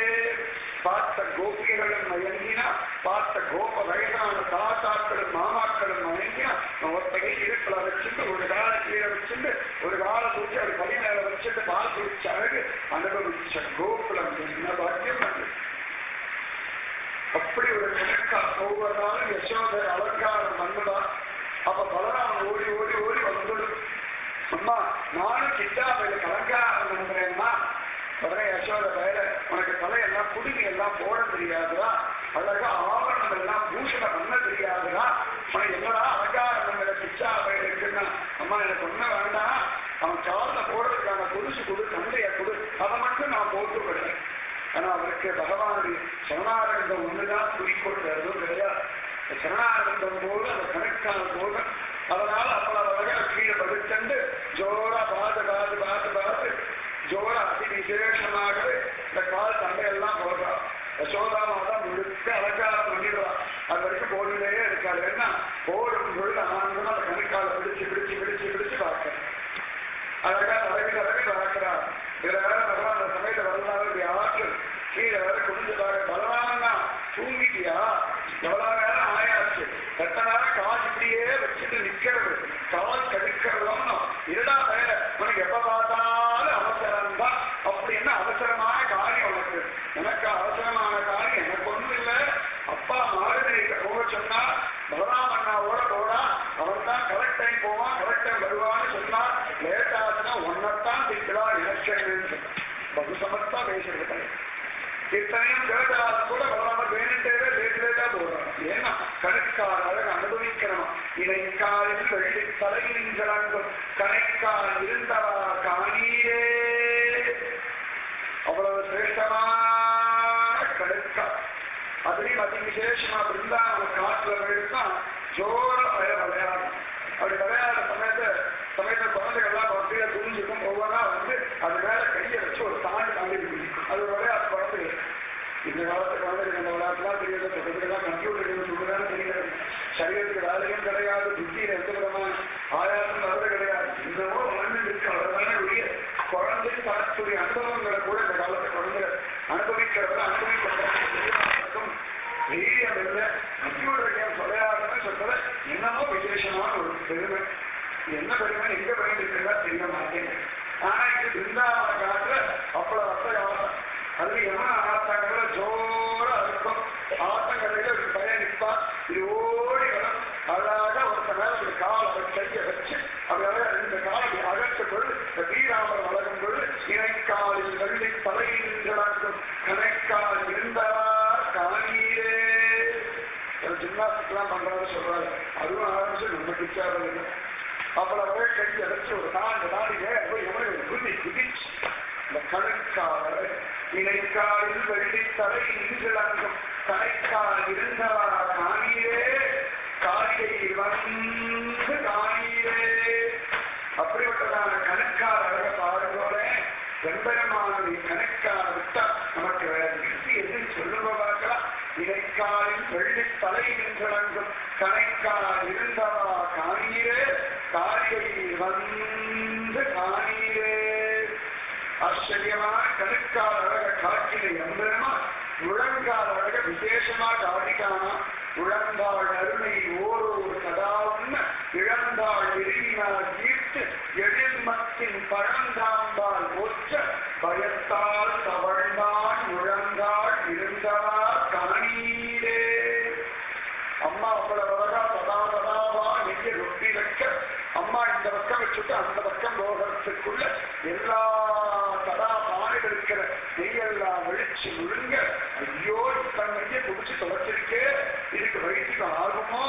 பார்த்த கோபிகைகளும் மயங்கினா, பார்த்த கோப வயதான தாத்தாக்களும் மாமாக்களும் மயங்கினா, ஒத்தையை இருப்பில் வச்சு தூக்கி அது கை மேல வச்சுட்டு பால் குடிச்ச அழகு அனுபவிச்ச கோகுலம் என்ன பாக்கியம் அது. அப்படி ஒரு கணக்கா ஒவ்வொரு நாளும் யசோதர் அலங்காரம் பண்ணுதா. அப்ப பலராமன் ஓடி ஓடி ஓடி வந்துடும். அம்மா நானும் கிட்டாபையில அலங்காரம் பண்றேன்னா உடனே யசோத வேற உனக்கு தலையெல்லாம் குடுமி எல்லாம் போட தெரியாதுடா, அழகா ஆவரணம் எல்லாம் பூஷணம் பண்ண தெரியாதுடா, உனக்கு என்னடா அலங்காரம் பண்ண கிட்டாபையில இருக்குன்னா அம்மா எனக்கு ஒண்ணு வேண்டாம், அவன் காலில போடுறதுக்கான குடிசு கொடு தந்தைய கொடு அதை மட்டும் நான் போட்டு விடுறேன். ஆனா அவருக்கு பகவானுடைய சரணாரந்தம் ஒண்ணுதான் குறிக்கோள் எதுவும் கிடையாது. சரணாரந்தம் போது அந்த கணக்கான போது அதனால அவ்வளவு கீழே படுத்தண்டு ஜோரா பார்த்து பார்த்து பார்த்து பார்த்து ஜோரா அதி விசேஷமாகவே இந்த கால் தண்டையெல்லாம் போடுறா. யசோதாமாதான் முழுக்க அலங்காரம் பண்ணிடுவா. அது வரைக்கும் போடுதே இருக்காது. ஏன்னா போடும் பொழுது ஆனந்தமா அந்த கணக்கால பிடிச்சு பிடிச்சு பிடிச்சு பிடிச்சு பார்க்க அழகா தடவி தடவி பார்க்கிறார். இதுல வேற பகவான் அந்த சமயத்தை வந்தாலும் யாருக்கு கீழே வேற குடிஞ்சுட்டாரு. பகவானா தூங்கிட்டியா, எவ்வளவு நேரம் ஆயாச்சு, எத்தனை நேரம் கால் இப்படியே வச்சுட்டு நிக்கிறது, கால் கடிக்கிறதும் இருடா வேற உனக்கு எப்ப பார்த்தாலும் அவசரம் தான். அப்படின்னு அவசரமான காரியம் உனக்கு, எனக்கு அவசரமான காரியம் எனக்கு ஒண்ணும் இல்லை. அப்பா மாறுதிரிக்க போக சொன்னா பலராமண்ணாவோட போடா, அவன் தான் கரெக்ட் டைம் போவான் கரெக்ட் டைம் வருவான்னு சொன்னா லேட் ஆச்சுன்னா ஒன்னத்தான் திக்கிறா இலட்சணம் பகு சமத்தா பேசுறது. இத்தனையும் கேட்டால் கூட பலராமர் வேணுட்டேவே லேட் லேட்டா போடுறான். ஏன்னா கணக்காக அனுபவிக்கிறோம். இணைக்காலில் வெள்ளி தலையின்களும் கணைக்கால் இருந்தவா காணீரே. அவ்வளவு சிரேஷ்டமான கணக்கா. அதுலயும் அதி விசேஷமா பிருந்தாவன காட்டுல போயிருந்தான் ஜோர விளையாடும். அப்படி விளையாடுற சமயத்தை குழந்தைகள்லாம் கீழே துணிஞ்சுக்கும். ஒவ்வொன்றா வந்து அது மேல கையை வச்சு ஒரு தாண்டி தாண்டி பிடிக்கும். அது விளையாட்டு குழந்தைகள். இந்த காலத்து குழந்தைகள் இந்த விளையாட்டுலாம் தெரியாது, சொல்றதுக்கெல்லாம் கம்ப்யூட்டர் சொல்றதானே தெரியாது. சரீரத்துக்கு வேலையும் கிடையாது, புத்தியில எந்த விதமான ஆயாசம் வரது கிடையாது. இன்னமோ மண்ணு இருக்கு அவ்வளவுதானே உரிய குழந்தை தரக்கூடிய அனுபவங்களை கூட இந்த காலத்து குழந்தைகள் அனுபவிக்கிறத அனுபவிக்கிறதுக்கும் தைரியம் இல்லை. கம்ப்யூட்டர் கேம் விளையாடுறதுன்னு சொல்றத என்னமோ விசேஷமான ஒரு பெருமை. என்ன பெருமை எங்க பயந்துக்கிறதா தெரிய மாட்டேங்க. ஆனா இது பிருந்தாவன காலத்துல அவ்வளவு ரத்த காலம். அது என்ன ஆட்டங்கள ஜோரா இருக்கும். ஆட்டங்கரையில ஒரு பையன் நிற்பா, இது ஓடி வரும். அழகாக ஒருத்த மேல ஒரு காலை கையை வச்சு அப்படியாக இந்த காலை அகற்ற பொழுது ஸ்ரீராமர் வளரும் பொழுது இணைக்காலில் வெள்ளி தலையின்றாக்கும் கணைக்கால் இருந்தார் காணீரே. ஜிம்னாஸ்டிக்லாம் பண்றாரு சொல்றாரு. அதுவும் ஆரம்பிச்சு நம்ம பிச்சாரு. அவ்வளவு கையை வச்சு ஒரு தாண்டி குதி குதிச்சு இந்த கணக்கால இணைக்காலில் வெள்ளி தலை இன்றும் கணைக்கால் இருந்தவா காணீரே காரியை வந்து காணீரே. அப்படிப்பட்டதான கணக்கால் அழக பாருங்களோட வெம்பரமானது கணக்கால் விட்டா நமக்கு வேற திருப்தி எதுன்னு சொல்லுங்க பார்க்கலாம். இணைக்காலில் வெள்ளி தலை நின்றடங்கும் கணைக்கால் இருந்தவா காணீரே காரியை வந்து காணீரே. ஆச்சரியமான கணக்கால் அழக காட்சியில எம்பரமா முழங்கால் அழக விசேஷமா காட்டிக்கானா. உழந்தாள் அருமை ஓரோரு கதாவுன்னு இழந்தாள் விரும்பினால் ஈர்த்து எழில்மத்தின் பழந்தாம்பால் ஒற்ற பயத்தால் தவழ்ந்தாள் முழங்காள் இருந்தவா காணீரே. அம்மா அவ்வளவு அழகா பதாபதாவா நெய்ய ரொட்டி வைக்க அம்மா இந்த பக்கம் வச்சுட்டு அந்த பக்கம் போகிறதுக்குள்ள எல்லா கதா பானைகள் இருக்கிற நெய்யெல்லாம் வெளிச்சு முழுங்க ஐயோ இப்ப நெய்ய குடிச்சு தொலைச்சிருக்கே, இதுக்கு வயிற்றுக்கு ஆகுமோ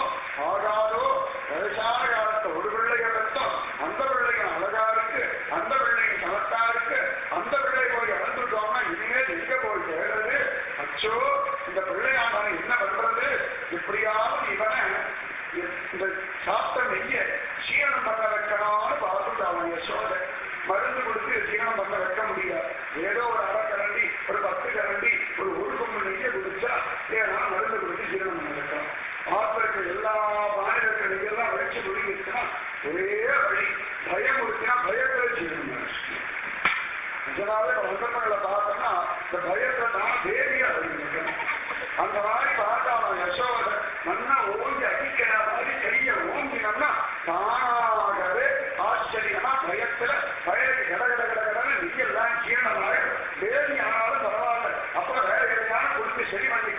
ஆகாதோ. வயசான காலத்தை ஒரு பிள்ளைகள் ரத்தம், அந்த பிள்ளைகள் அழகா இருக்கு, அந்த பிள்ளைங்க சமத்தா இருக்கு, அந்த பிள்ளை போய் இழந்துட்டோம்னா இனிமேல் எங்க போய் சேர்றது. அச்சோ இந்த பிள்ளையான என்ன பண்றது, இப்படியாவது இவனை இந்த சாப்பிட்ட நெய்ய சீரணம் பண்ண வைக்கணும்னு பார்த்துட்டு அவன் யசோத மருந்து கொடுத்து சீரணம் பண்ண வைக்க முடியாது. ஏதோ ஒரு அரை கரண்டி ஒரு 10 கரண்டி ஒரு கொம்பு நெய்ய குடிச்சா ஏன்னா மருந்து கொடுத்து சீரணம் பண்ண வைக்கலாம். ஆத்திரக்கு எல்லா மாநிலத்தில் நெய்யெல்லாம் வச்சு முடிஞ்சிருச்சுன்னா ஒரே வழி பயம் கொடுத்தா பயத்துல சீரணம் பண்ண. இதனால சந்தர்ப்பங்களை பார்த்தோம்னா இந்த பயத்தை தான் தேவியா வைக்கணும். அந்த மாதிரி பார்த்தா அவன் யசோத மண்ணா ஓங்கி அடிக்கிற மாதிரி கையை ஓங்கினோம்னா தானாகவே ஆச்சரியமா பயத்துல பய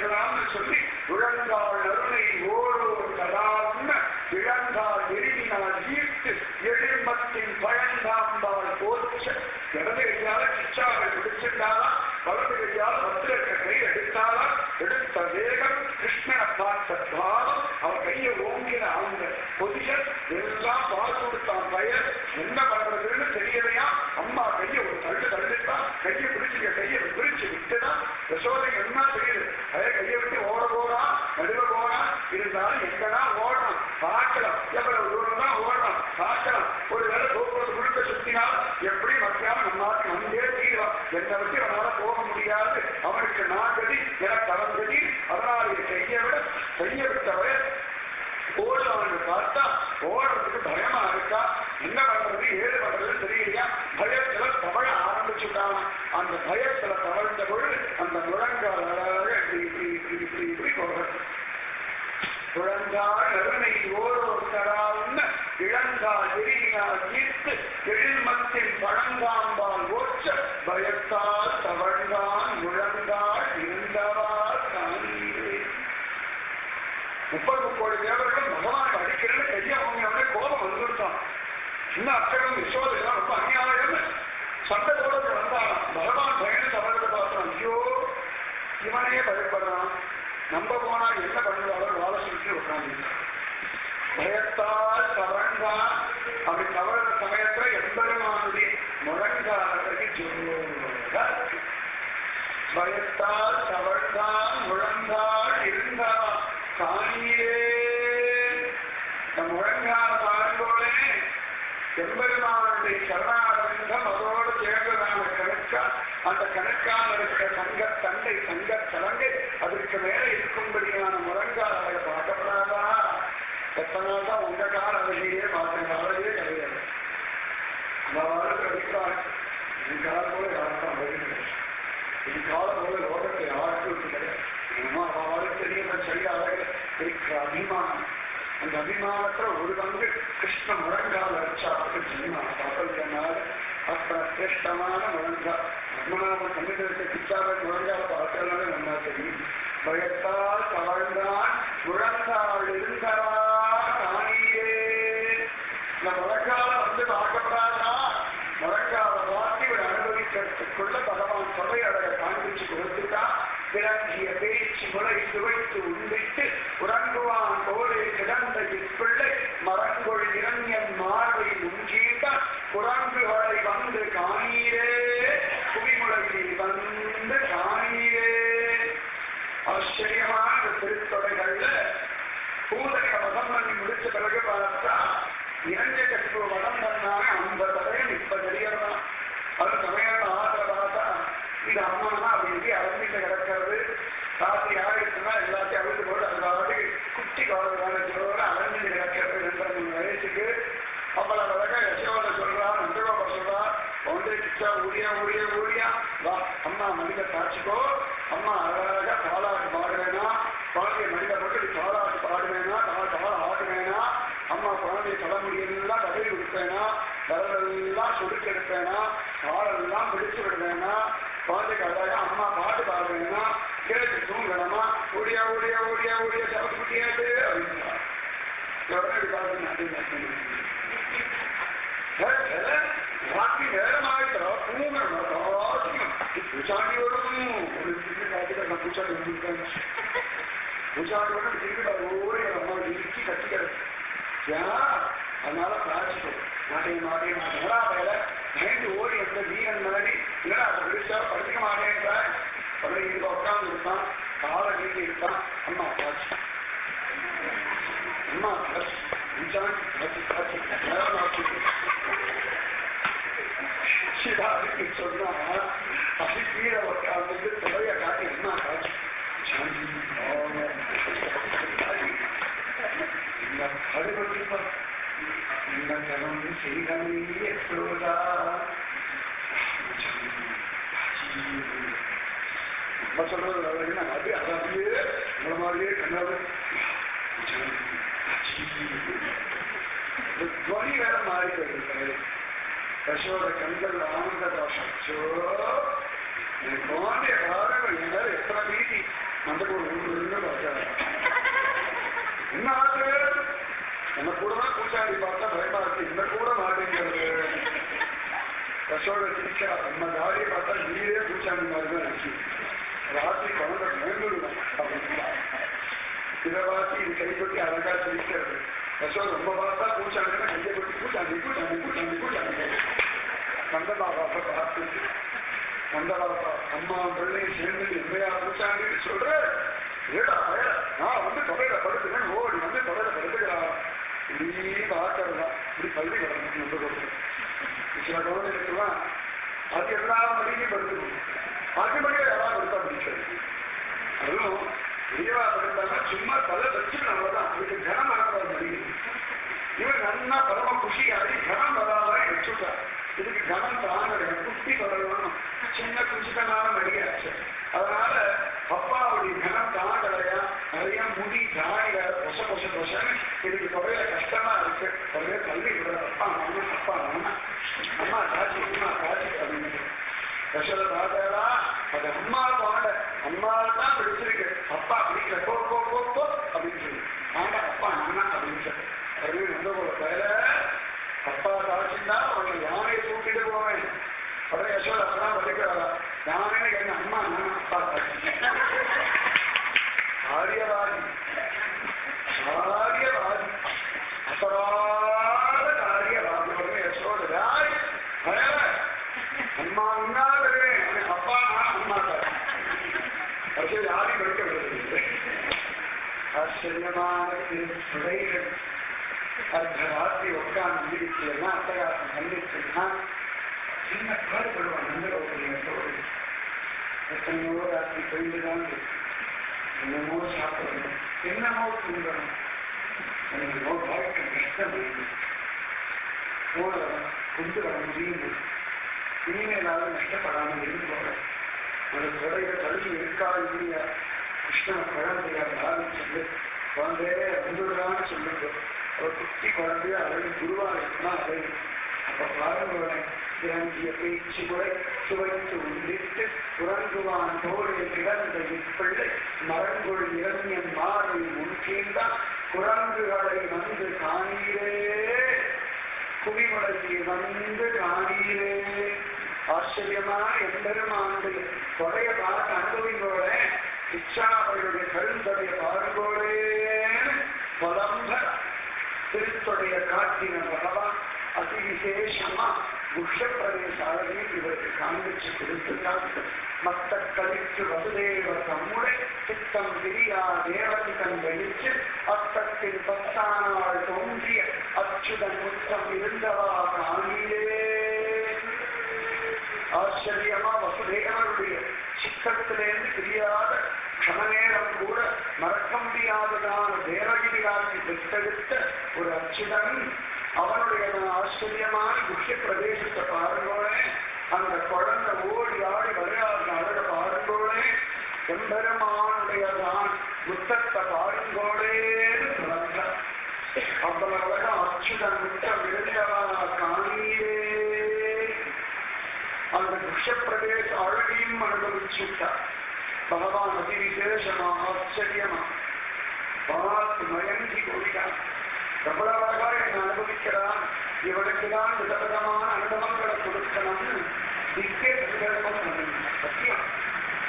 வைக்கலாம்னு சொல்லி உழந்தாள் அருணை ஓரோர் கதான்ன இழந்தாள் எரிவினால் ஈர்த்து எழில்மத்தின் பயந்தாம்பாள் போச்ச இடது கையால கிச்சாவை பிடிச்சிருந்தாலா வலது கையால் பத்திரக்க கை எடுத்தாலா எடுத்த வேகம் கிருஷ்ணனை பார்த்த பாவம் அவன் கையை ஓங்கின அவங்க பொசிஷன் எல்லாம் பார்த்து கொடுத்தான் பையன் என்ன பண்றதுன்னு தெரியலையா அம்மா கையை ஒரு தள்ளிட்டா கையை பிடிச்சிக்க கையை பிரிச்சு விட்டுனா யசோதை என்ன தெரியுது அதே கையை விட்டு ஓட போறா நடுவ போறா இருந்தாலும் எங்கன்னா ஓடணும் பார்க்கலாம் எவ்வளவு தூரம் தான் ஓடணும் பார்க்கலாம் ஒரு வேலை போக்குவரத்து முழுக்க சுத்தினால் எப்படி மத்தியானம் நம்மாட்டு வந்தே தீருவான் என்னை விட்டு அவனால போக முடியாது அவனுக்கு நான் கதி எனக்கு அவன் கதி அதனால கையை விட்டவன் ஓடுவான்னு பார்த்தா ஓடுறதுக்கு பயமா இருக்கா என்ன பண்றது ஏது பண்றதுன்னு தெரியலையா பயத்துல தவழ ஆரம்பிச்சுட்டான் அந்த பயத்துல தவழ்ந்த பொழுது அந்த முழங்கால் இப்படி போடுறது குழந்தாள் அருணை ஓரோர் தராவுன்ன இழந்தாள் எரியினால் ஈர்த்து எழில்மத்தின் பழங்காம்பால் ஓச்ச பயத்தால் தவழ்ந்தான் முழங்காள் இருந்தவால் தானீரே 30 கோடி தேவர்கள் பகவான் அடிக்கிறேன்னு கையை அவங்க கோபம் வந்துருக்கான் சின்ன அக்கறம் யசோதையெல்லாம் ரொம்ப அநியாயம்னு சண்டை கோடத்தை வந்தாலும் பகவான் பயணம் தவறதை பார்த்தான் ஐயோ இவனே பயப்படுறான் நம்ப போனா என்ன பண்ணுவாரோ வாழ சொல்லி உட்காந்து பயத்தால் தவழ்ந்தான் அப்படி தவறுற சமயத்துல எம்பெருமானுடைய முழங்காலத்துக்கு சொல்லுங்க பயத்தால் தவழ்ந்தான் முழங்கால் இருந்தான் காணியே நம் முழங்கால பாருங்கோலே எம்பெருமானுடைய சரணாரங்கம் அதோடு சேர்ந்ததான கணக்கா அந்த கணக்கான இருக்கிற தண்டை சங்க சலங்கை அதற்கு மேல இருக்கும்படியான முழங்கால பார்க்கப்படாதா எத்தனை தான் உங்க கால அழகையே பார்க்க அழகே கிடையாது அவ்வாறு கவித்தாள் என் கால போல யாருக்கும் அழகு கிடையாது என் கால போல லோகத்தை யாருக்கும் கிடையாது அவ்வாறு தெரிய செய்ய அழகு இருக்கிற அபிமானம் அந்த அபிமானத்துல ஒரு பங்கு கிருஷ்ண முழங்கால் அடிச்சாக்கு ஜென்மா சாப்பிட்டனால அத்தனை சிரேஷ்டமான முழங்கால் பத்மநாபன் சங்கீதத்தை பிச்சாவை முழங்கால பார்க்கறதுனால நல்லா தெரியும் பயத்தால் தவழ்ந்தான் முழங்கால் இருந்தவா காணியே இந்த முழங்கால வந்து பார்க்கப்படாதா முழங்கால வாட்டி ஒரு அனுபவிக்கிறதுக்குள்ள பகவான் தொலை அழக காண்பிச்சு கொடுத்துட்டா விளங்கிய பேச்சு முளை சுவைத்து உண்டிட்டு உறங்குவான் போலே கிடந்த இப்பிள்ளை மரங்கொள் இரண்யன் மார்பை முங்கீட்டான் குரங்குகளை வந்து காணீரே குவிமுளையில் வந்து காணீரே ஆச்சரியமான திருத்தொடைகள்ல பூதக வதம் பண்ணி முடிச்ச பிறகு பார்த்தா இரண்டு கட்டு வதம் பண்ணாங்க 50 தடையும் 30 தெரியறதான் அது சமயத்தை ஆற்ற பார்த்தா இது அம்மானா அப்படி அரம்பிட்டு கிடக்கிறது ராத்திரி ஆயிடுச்சுன்னா எல்லாத்தையும் அவிழ்த்து போட்டு அதுக்காக குட்டி காலத்துல அரம்பிட்டு கிடக்கிறது 2-3 வயசுக்கு அவ்வளவு அழகா யசோதை சொல்றா நந்தகோபா சொல்றா ஒன்றே கிச்சா ஊழியா வா அம்மா மனித காட்சிக்கோ அம்மா அழகா காலாட்டு பாடுவேனா குழந்தைய மனித போட்டு காலாட்டு பாடுவேனா கால ஆடுவேனா அம்மா குழந்தைய தலைமுடியெல்லாம் கதறி கொடுப்பேனா விரலெல்லாம் சுருக்கெடுப்பேனா காலெல்லாம் பிடிச்சு விடுவேனா குழந்தைக்கு அழகா அம்மா பாட்டு பாடுவேனா கேட்டு தூங்கணுமா ஊழியா சவக்குட்டியாட்டு அப்படின்னா எவ்வளவு பாடுங்க ராத்திரி நேரமாயிட்டா தூங்கணும் பூச்சாண்டி வரும் ஒரு காட்டுக்க பூச்சாண்டி வந்துருக்கேன் பூச்சாண்டி வரும் திருப்பி ஓடி அம்மா இடிச்சு கட்டிக்கிறது ஏன் அதனால பிரார்த்திக்கும் மாட்டேன் என்னடா வேலை நைட்டு ஓடி வந்த வீரன் மாதிரி இல்லடா அதை விழிச்சா படிக்க மாட்டேன்றான் அப்படி இங்க உட்கார்ந்து இருப்பான் காலை நீட்டி இருப்பான் அம்மா காட்சி அம்மா காட்சி பூச்சாண்டி காட்சி சிதாவுக்கு சொன்னா அப்படி கீழே உட்கார்ந்து தொலைய காட்டி அம்மா காட்சி அடுபட்டிருப்பான் இந்த கலந்து செய்தமையே சோதா நம்ம சொல்றது அது அப்படியே நம்மள மாதிரியே கண்ணாது துவனி வேற மாறி போயிருக்காரு யசோத கண்கள் ஆனந்த பாஷோ குழந்தைய காரணம் என்னால எத்தனை மீதி அந்த ஒரு பார்த்தாரு என்ன ஆகுது நம்ம கூட தான் பூச்சாண்டி பார்த்தா பயமா இருக்கு இந்த கூட மாட்டேங்கிறது யசோட சிரிச்சா நம்ம தாடியை பார்த்தா நீரே பூச்சாண்டி மாதிரி தான் இருக்கு ராத்திரி குழந்தை மேம்படுவோம் அப்படின்னு சிலவாசி இது கைப்பற்றி அழகா சிரிக்கிறது யசோட ரொம்ப பார்த்தா பூச்சாண்டினா கையை பற்றி பூச்சாண்டி பூச்சாண்டி பூச்சாண்டி பூச்சாண்டி நந்தபாபாவை பார்த்து நந்தபாபா அம்மா பிள்ளையும் சேர்ந்து எந்தையா பூச்சாண்டின்னு சொல்ற ஏடா நான் வந்து தொகையில படுத்துக்கேன் ஓடி வந்து தொகையில படுத்துக்கிறா நீ பார்க்கறதா இப்படி பள்ளி கிடந்து நம்ப கொடுத்து சில குழந்தைகளுக்குலாம் அது எல்லா மதியும் படுத்துக்கணும் பாக்கியபடியே யாராவது படுத்தா பிடிச்சது அதுவும் பெரியவா படுத்தாங்கன்னா சும்மா தலை வச்சுக்கணும் அவ்வளவுதான் அதுக்கு கனம் ஆனவர் மடியும் இவன் நன்னா பரம குஷி ஆகி கனம் வராதான் வச்சுட்டா இதுக்கு கனம் தாங்க குட்டி வரணும் சின்ன குச்சிக்கனால மடியாச்சு அதனால அப்பாவுடைய கனம் தாங்கலையா நிறைய முடி தாடில பொச பொச பொசன்னு இதுக்கு தொகையில கஷ்டமா இருக்கு தொகையை தள்ளி விடுற அப்பா நானா அம்மா காட்சி அப்படின்னு யசோத பார்த்தாடா அது அம்மா வாட அம்மாவை தான் பிடிச்சிருக்கு அப்பா பிடிக்கல போ போ போ போ அப்படின்னு சொல்லி ஆண்டா அப்பா நானா அப்படின்னு சொல்லி அப்படின்னு வந்து போல பயில அப்பா காட்சின்னா அவனை யானையை தூக்கிட்டு போவேன் அப்படியே யசோத அப்பதான் படிக்கிறாரா யானை என்ன அம்மா நானா அப்பா காட்சி ஆரியவாதி ஆரியவாதி அபராத காரியவாதி யசோத ராய் அம்மா உண்ணாதேன் அப்பா நான் அம்மா அது யாரையும் படிக்க விடுறது ஆச்சரியமான சுடைகள் அர்த்தராத்திரி உட்கார்ந்து இருக்கலாம் அட்டகாசம் கண்டிச்சுன்னா சின்ன பாடுபடுவான் நந்தகோபுரியத்தோடு எத்தனையோ ராத்திரி போயிட்டுதான் என்னமோ சாப்பிடணும் என்னமோ தூங்கணும் என்னமோ வாழ்க்கை கஷ்டம் போனவன் கொண்டு வர முடியும் இனிமேலாவது நஷ்டப்படாமல் இருந்து போற அந்த குறைய கல்வி இருக்காது இல்லையா கிருஷ்ண குழந்தையா ஆரம்பிச்சது குழந்தையே வந்துடுறான்னு சொல்லுங்க ஒரு குட்டி குழந்தைய அழகு குருவா இருக்குன்னா அழகு அப்ப பாருங்க இறங்கிய பேச்சு முறை சுவைத்து உண்டிட்டு உறங்குவான் தோழி கிடந்த இப்பிள்ளை மரங்குள் இறங்கியன் மாறி முன்கீழ்ந்தான் குரங்குகளை வந்து காணீரே குவிமுறைக்கு வந்து காணீரே ஆச்சரியமான எம்பெருமானுடைய தொடைய பார்த்து அனுபவிங்களோட இச்சாவையுடைய கருந்தடைய பாருங்கோடேன்னு புலம்ப திருத்தொடைய காட்டின பகவான் அதி விசேஷமா புஷ்யப்பிரதேசாலையும் இவருக்கு காண்பிச்சு கொடுத்துட்டாங்க மத்த கழித்து வசுதேவ தம்முடை சித்தம் பிரியா தேவதிதன் வெளிச்சு அத்தத்தின் பத்தானாள் தோன்றிய அச்சுதன் முத்தம் இருந்தவா காணிலே ஆச்சரியமா வசுதேவருடைய சித்தத்திலேருந்து பிரியாத கணநேரம் கூட மறக்க முடியாததான தேவகிரியாக்கி பெற்றெடுத்த ஒரு அச்சுதன் அவனுடைய ஆச்சரியமான முக்கிய பிரதேசத்தை பாருங்களே அந்த குழந்தை ஓடி ஆடி விளையாடுற அழக பாருங்களே எம்பெருமானுடையதான் முத்தத்தை பாருங்களேன்னு சொல்லுங்க அவ்வளவு அழகா அச்சுதன் முத்தம் இருந்தவனா காணியே அந்த முக்கிய பிரதேச அழகையும் அனுபவிச்சுட்டார் பகவான் அதி விசேஷமா ஆச்சரியமா பார்த்து மயங்கி கொள்கிறான் எவ்வளவு அழகா என்னை அனுபவிக்கிறான் இவனுக்குதான் விதவிதமான அனுபவங்களை கொடுக்கணும்னு திக்கே சங்கல்பம் சத்தியம்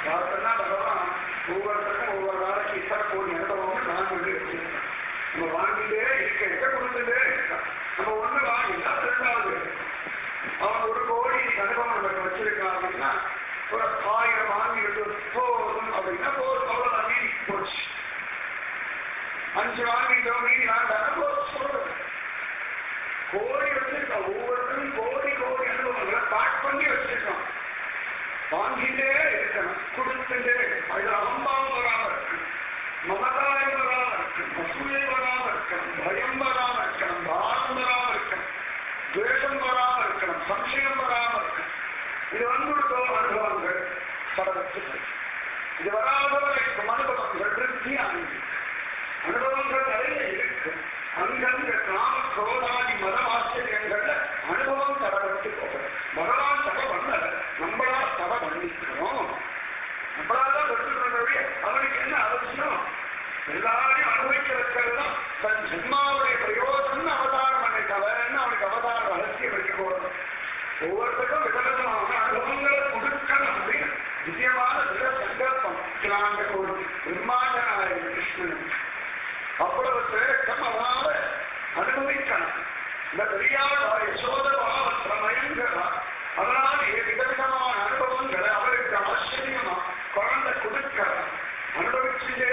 பார்த்தா பகவான் ஒவ்வொருத்தருக்கும் ஒவ்வொரு நாளைக்கு இத்தனை கோடி அனுபவம்னு நான் வந்து வச்சிருக்கேன் நம்ம வாங்கிட்டே இருக்க எங்க கொடுத்துட்டே இருக்கான் நம்ம ஒண்ணு வாங்கிட்டா ரெண்டாவது அவன் ஒரு கோடி அனுபவம் நமக்கு வச்சிருக்கான் அப்படின்னா ஒரு 1000 வாங்கிட்டு போதும் அப்படின்னா போதும் அவ்வளவுதான் மீறி போச்சு 5 வாங்கிட்டோம் மீறி வேண்டாம் சொல்றது கோடி வச்சிருக்கோம் ஒவ்வொருத்தரும் கோடி கோடி அனுபவங்களை பேக் பண்ணி வச்சிருக்கோம் வாங்கிட்டே இருக்கணும் கொடுத்துட்டே அதுல அம்பாவும் வராம இருக்கு மமதாயம் வராம இருக்கு மசூலை வராம இருக்கு ஒவ்வொருத்தருக்கும் விதவிதமான அனுபவங்களை கொடுக்கணும் அப்படின்னு நிச்சயமான சில சங்கல்பம் கிளாண்ட ஒரு பிரம்மாண்டனாய கிருஷ்ணன் அவ்வளவு சிரேஷ்டம் அதனால அனுபவிக்கணும். இந்த பெரியாள் யசோதபாவற்ற மயங்கரா அதனால விதவிதமான அனுபவங்களை அவருக்கு ஆச்சரியமா குழந்தை கொடுக்கிறார். அனுபவிச்சுட்டே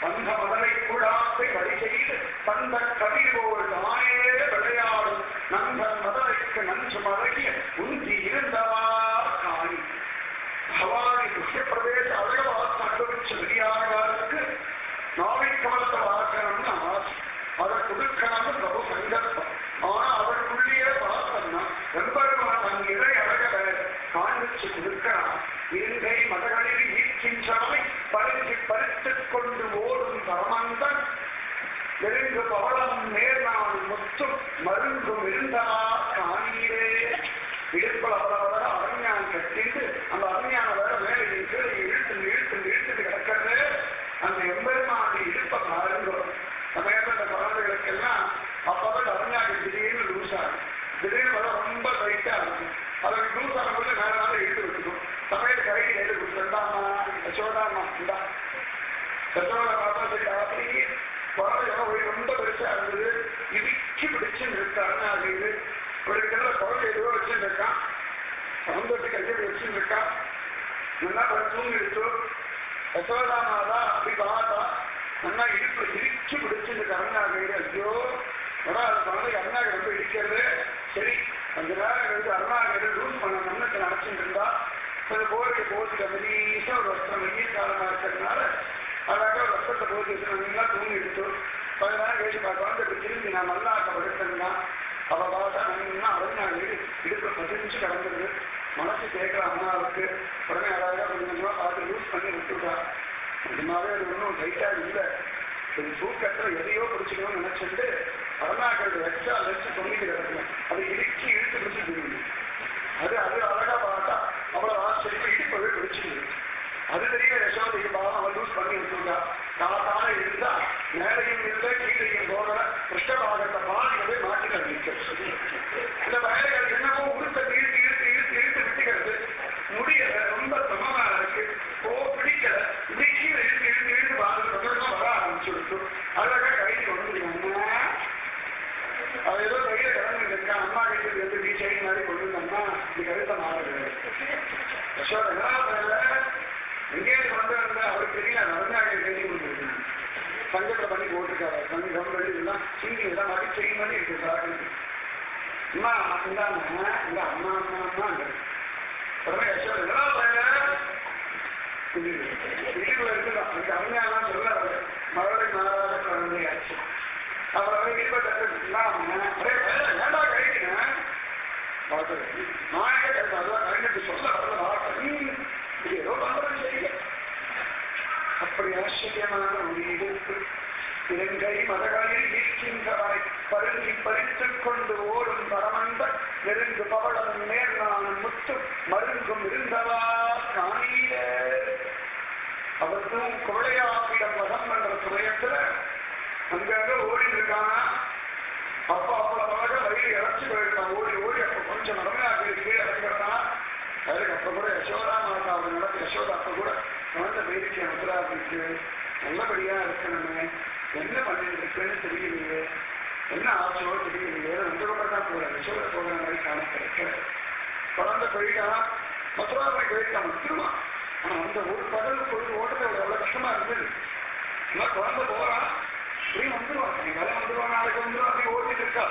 அந்த மதலை கூடாத்தை வழி செய்து தந்த கவிவோடு தானே விளையாடும் நந்தன் மதலைக்கு நஞ்சு மதகிய உந்தி இருந்தவா காணி பவானி துஷ்ய பிரதேச அழகவாசம் அனுபவிச்ச பெரியாருக்கு நாவை கமலத்தை வாக்கணும்னு ஆசை. அதை கொடுக்கணும்னு பிரபு சங்கல்பம். ஆனா அவருக்குள்ளேயே பார்த்தோம்னா வெம்பெருமான் தன் இறை அழகை காண்பிச்சு கொடுக்கிறான். இங்கை மதகளில் ஈர்க்கின்றவை பறித்து பறித்துக் கொண்டு ஓடும் பரமந்தன் நெருங்கு பவளம் நேர்நாள் முத்தும் மருங்கும் இருந்தா காணீரே. இடுப்பில் அவ்வளவு அரண்யான் கட்டிட்டு அந்த அரண்யான வேற மேலே இழுத்து கிடக்கிறது. அந்த எம்பெருமான இடுப்பை பாருங்க. சமயத்தில் அந்த குழந்தைகளுக்கெல்லாம் அப்பதான் அரண்யாக்கு திடீர்னு லூஸ் ஆகும். திடீர்னு வர ரொம்ப டைட்டா இருக்கும். அதற்கு லூஸ் ஆகும்போது வேற நாள் இழுத்து விட்டுக்கும். சமயத்து கைக்கு கைது கொடுத்துருந்தாமா யசோதாமா இந்தா யசோதா பார்த்தா சரி அப்படியே குழந்தை ரொம்ப பெருசா இருந்தது. இடிச்சு பிடிச்சு இருக்காருன்னு அது ஒரு கிட்ட குழந்தை எதுவோ வச்சுட்டு இருக்கான். சந்தோஷ கையில் வச்சுட்டு இருக்கான். நல்லா தூங்கி எடுத்து யசோதாமாதான் அப்படி பார்த்தா நல்லா இடிச்சு பிடிச்சு அருணாகிரி ஐயோ வடா அது குழந்தை அருணாகிரி ரொம்ப இடிக்கிறது. சரி அந்த நேரம் எடுத்து அருணாகிரி லூஸ் பண்ண மண்ணத்தை நினைச்சுட்டு இருந்தா கொஞ்சம் போர்க்கு போட்டுக்க மெலீசா ஒரு வஸ்திரம் வெயில் காலமா இருக்கிறதுனால அழகாக ஒரு வஸ்திரத்தை போட்டு வச்சுருந்தீங்களா தூங்கி எடுத்து கொஞ்ச நேரம் கழிச்சு குழந்தை இப்படி திரும்பி நான் நல்லா படுத்தேன்னா அவ பார்த்தா நல்லா அருணாகிரி இடுப்பு பதிஞ்சு கிடந்துருது. மனசு கேட்கிற அம்மாவுக்கு உடனே அழகாக கொஞ்சம் கொஞ்சமா பார்த்து யூஸ் பண்ணி விட்டுட்டா. நிஜமாவே அது ஒன்றும் டைட்டா இல்லை. ஒரு தூக்கத்தில் எதையோ பிடிச்சிக்கணும்னு நினைச்சிட்டு அருணாக்கள் எக்ஸ்ட்ரா வச்சு தொங்கிட்டு கிடக்கல. அதை இடிச்சு இழுத்து பிடிச்சு தெரியுது. அது அழகா பார்த்தா அவ்வளவு ஆச்சரியமா இடிப்பவே பிடிச்சிருக்கு. அது தெரியல யசோதைக்கு பாவம் அவன் லூஸ் பண்ணி வச்சுருக்கா. காத்தால இருந்தா மேலையும் இல்லை கீழையும் போகல கிருஷ்ணபாகத்தை பாதிக்கவே மாட்டில நிற்கிறது. இந்த வயல்கள் என்னமோ உருத்த இழுத்து விட்டுக்கிறது முடியல. ரொம்ப சமமா இருக்கு. பிடிக்கல. இப்படி கீழே இழுத்து பாருங்க வர ஆரம்பிச்சு அழகா கைக்கு கொண்டு அவ ஏதோ கையில கிடந்து இருக்கான். அம்மா கைக்கு வந்து நீ செயின் மாதிரி கொண்டு வந்தோம்னா இது கருத்தை மாறுது. யசோதா எங்கேயும் கொண்டு வந்த அவருக்கு தெரியல. நவநாயகை கை கொண்டு சங்கத்தை பண்ணி போட்டிருக்காரு. சங்கம் வெளி இதெல்லாம் சீனி எல்லாம் மாதிரி செயின் பண்ணி இருக்கு சார். அம்மா இந்தாங்க இந்த அம்மா உடனே யசோதா வீட்டுக்குள்ள இருக்குதான். அதுக்கு அருமையாலாம் சொல்ல மகளை நாளாக குழந்தையாச்சு. அப்புறம் ஏண்டா கழிக்கிறேன் நான் அதுதான் கழிட்டு சொல்ல இது ஏதோ பண்றது செய்ய. அப்படி ஆச்சரியமான ஒரு இடுப்பு இலங்கை மதகளில் ஈர்க்கின்றவரை பருங்கி பறித்துக் கொண்டு ஓடும் பரமந்த நெருங்கு பவளம் நேர்நாள் முத்து மருங்கும் இருந்தவா காணீர. அவருக்கும் குவளையாப்பிடம் வதம் பண்ற சமயத்துல அங்கங்க ஓடி இருக்கானா. அப்ப அவ்வளவு வயிறு இறச்சி போயிருக்கான். ஓடி அப்ப கொஞ்சம் நடமையாக கீழே இறக்கிறான். அதுக்கு அப்ப கூட யசோதா மாதா அவர் நடந்த யசோதா அப்ப கூட குழந்தை பயிற்சி அனுப்புறாருக்கு நல்லபடியா இருக்கணுமே. என்ன பண்ணிட்டு இருக்குன்னு தெரியலையே, என்ன ஆச்சோ தெரியலையே. ரெண்டு கூட தான் போற யசோதா போகிற மாதிரி காண கிடைக்க குழந்தை போயிட்டா மதுராவை போயிட்டா வந்துருவான். ஆனா அந்த ஒரு பகல் பொழுது ஓட்டுறது எவ்வளவு கஷ்டமா இருந்தது. குழந்தை போறான் இப்படி வந்துருவான். நீ வேலை வந்துருவான் நாளைக்கு வந்துருவான் அப்படி ஓட்டிட்டு இருக்கா.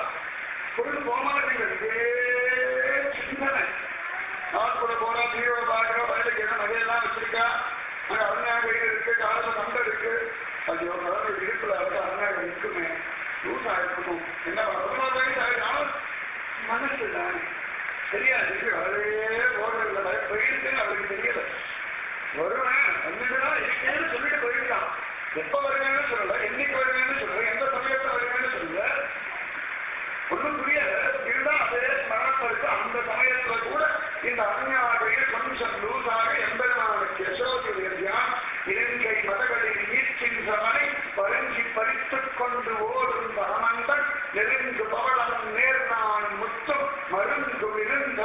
பொழுது போமாட்டீங்க. இதே சிந்தனை நாள் கூட போறா தீயோட பாக்குறா. வயலுக்கு என்ன நகையெல்லாம் வச்சிருக்கா. அங்க அருணாக இருக்கு. காலத்துல சண்டை இருக்கு. அது ஒரு கடவுள் இடுப்புல இருக்கு. அருணாக இருக்குமே லூசா இருக்கணும். என்ன பண்ண மனசு தானே தெரியாது. வரவே போடுறதுல போயிருக்குன்னு அவருக்கு தெரியல. வருவேன் வந்துட்டுதான் இருக்கேன்னு சொல்லிட்டு போயிருக்கான். எப்ப வருவேன்னு சொல்லல, என்னைக்கு வருவேன்னு சொல்லல, எந்த சமயத்துல வருவேன்னு சொல்லல. ஒன்றும் புரியல. இதுதான் அதே ஸ்மரணத்தை இருக்கு. அந்த சமயத்துல கூட இந்த அருணாவையில் கொஞ்சம் லூசாக எம்பெருமானுக்கு யசோதையுடைய தியானம் இலங்கை மதகளில் ஈர்க்கின்றவனை பருங்கி பறித்துக் கொண்டு ஓடும் பரமந்தன் நெருங்கு பவளம் நேர்நாள் முத்தும் மருந்து இருந்த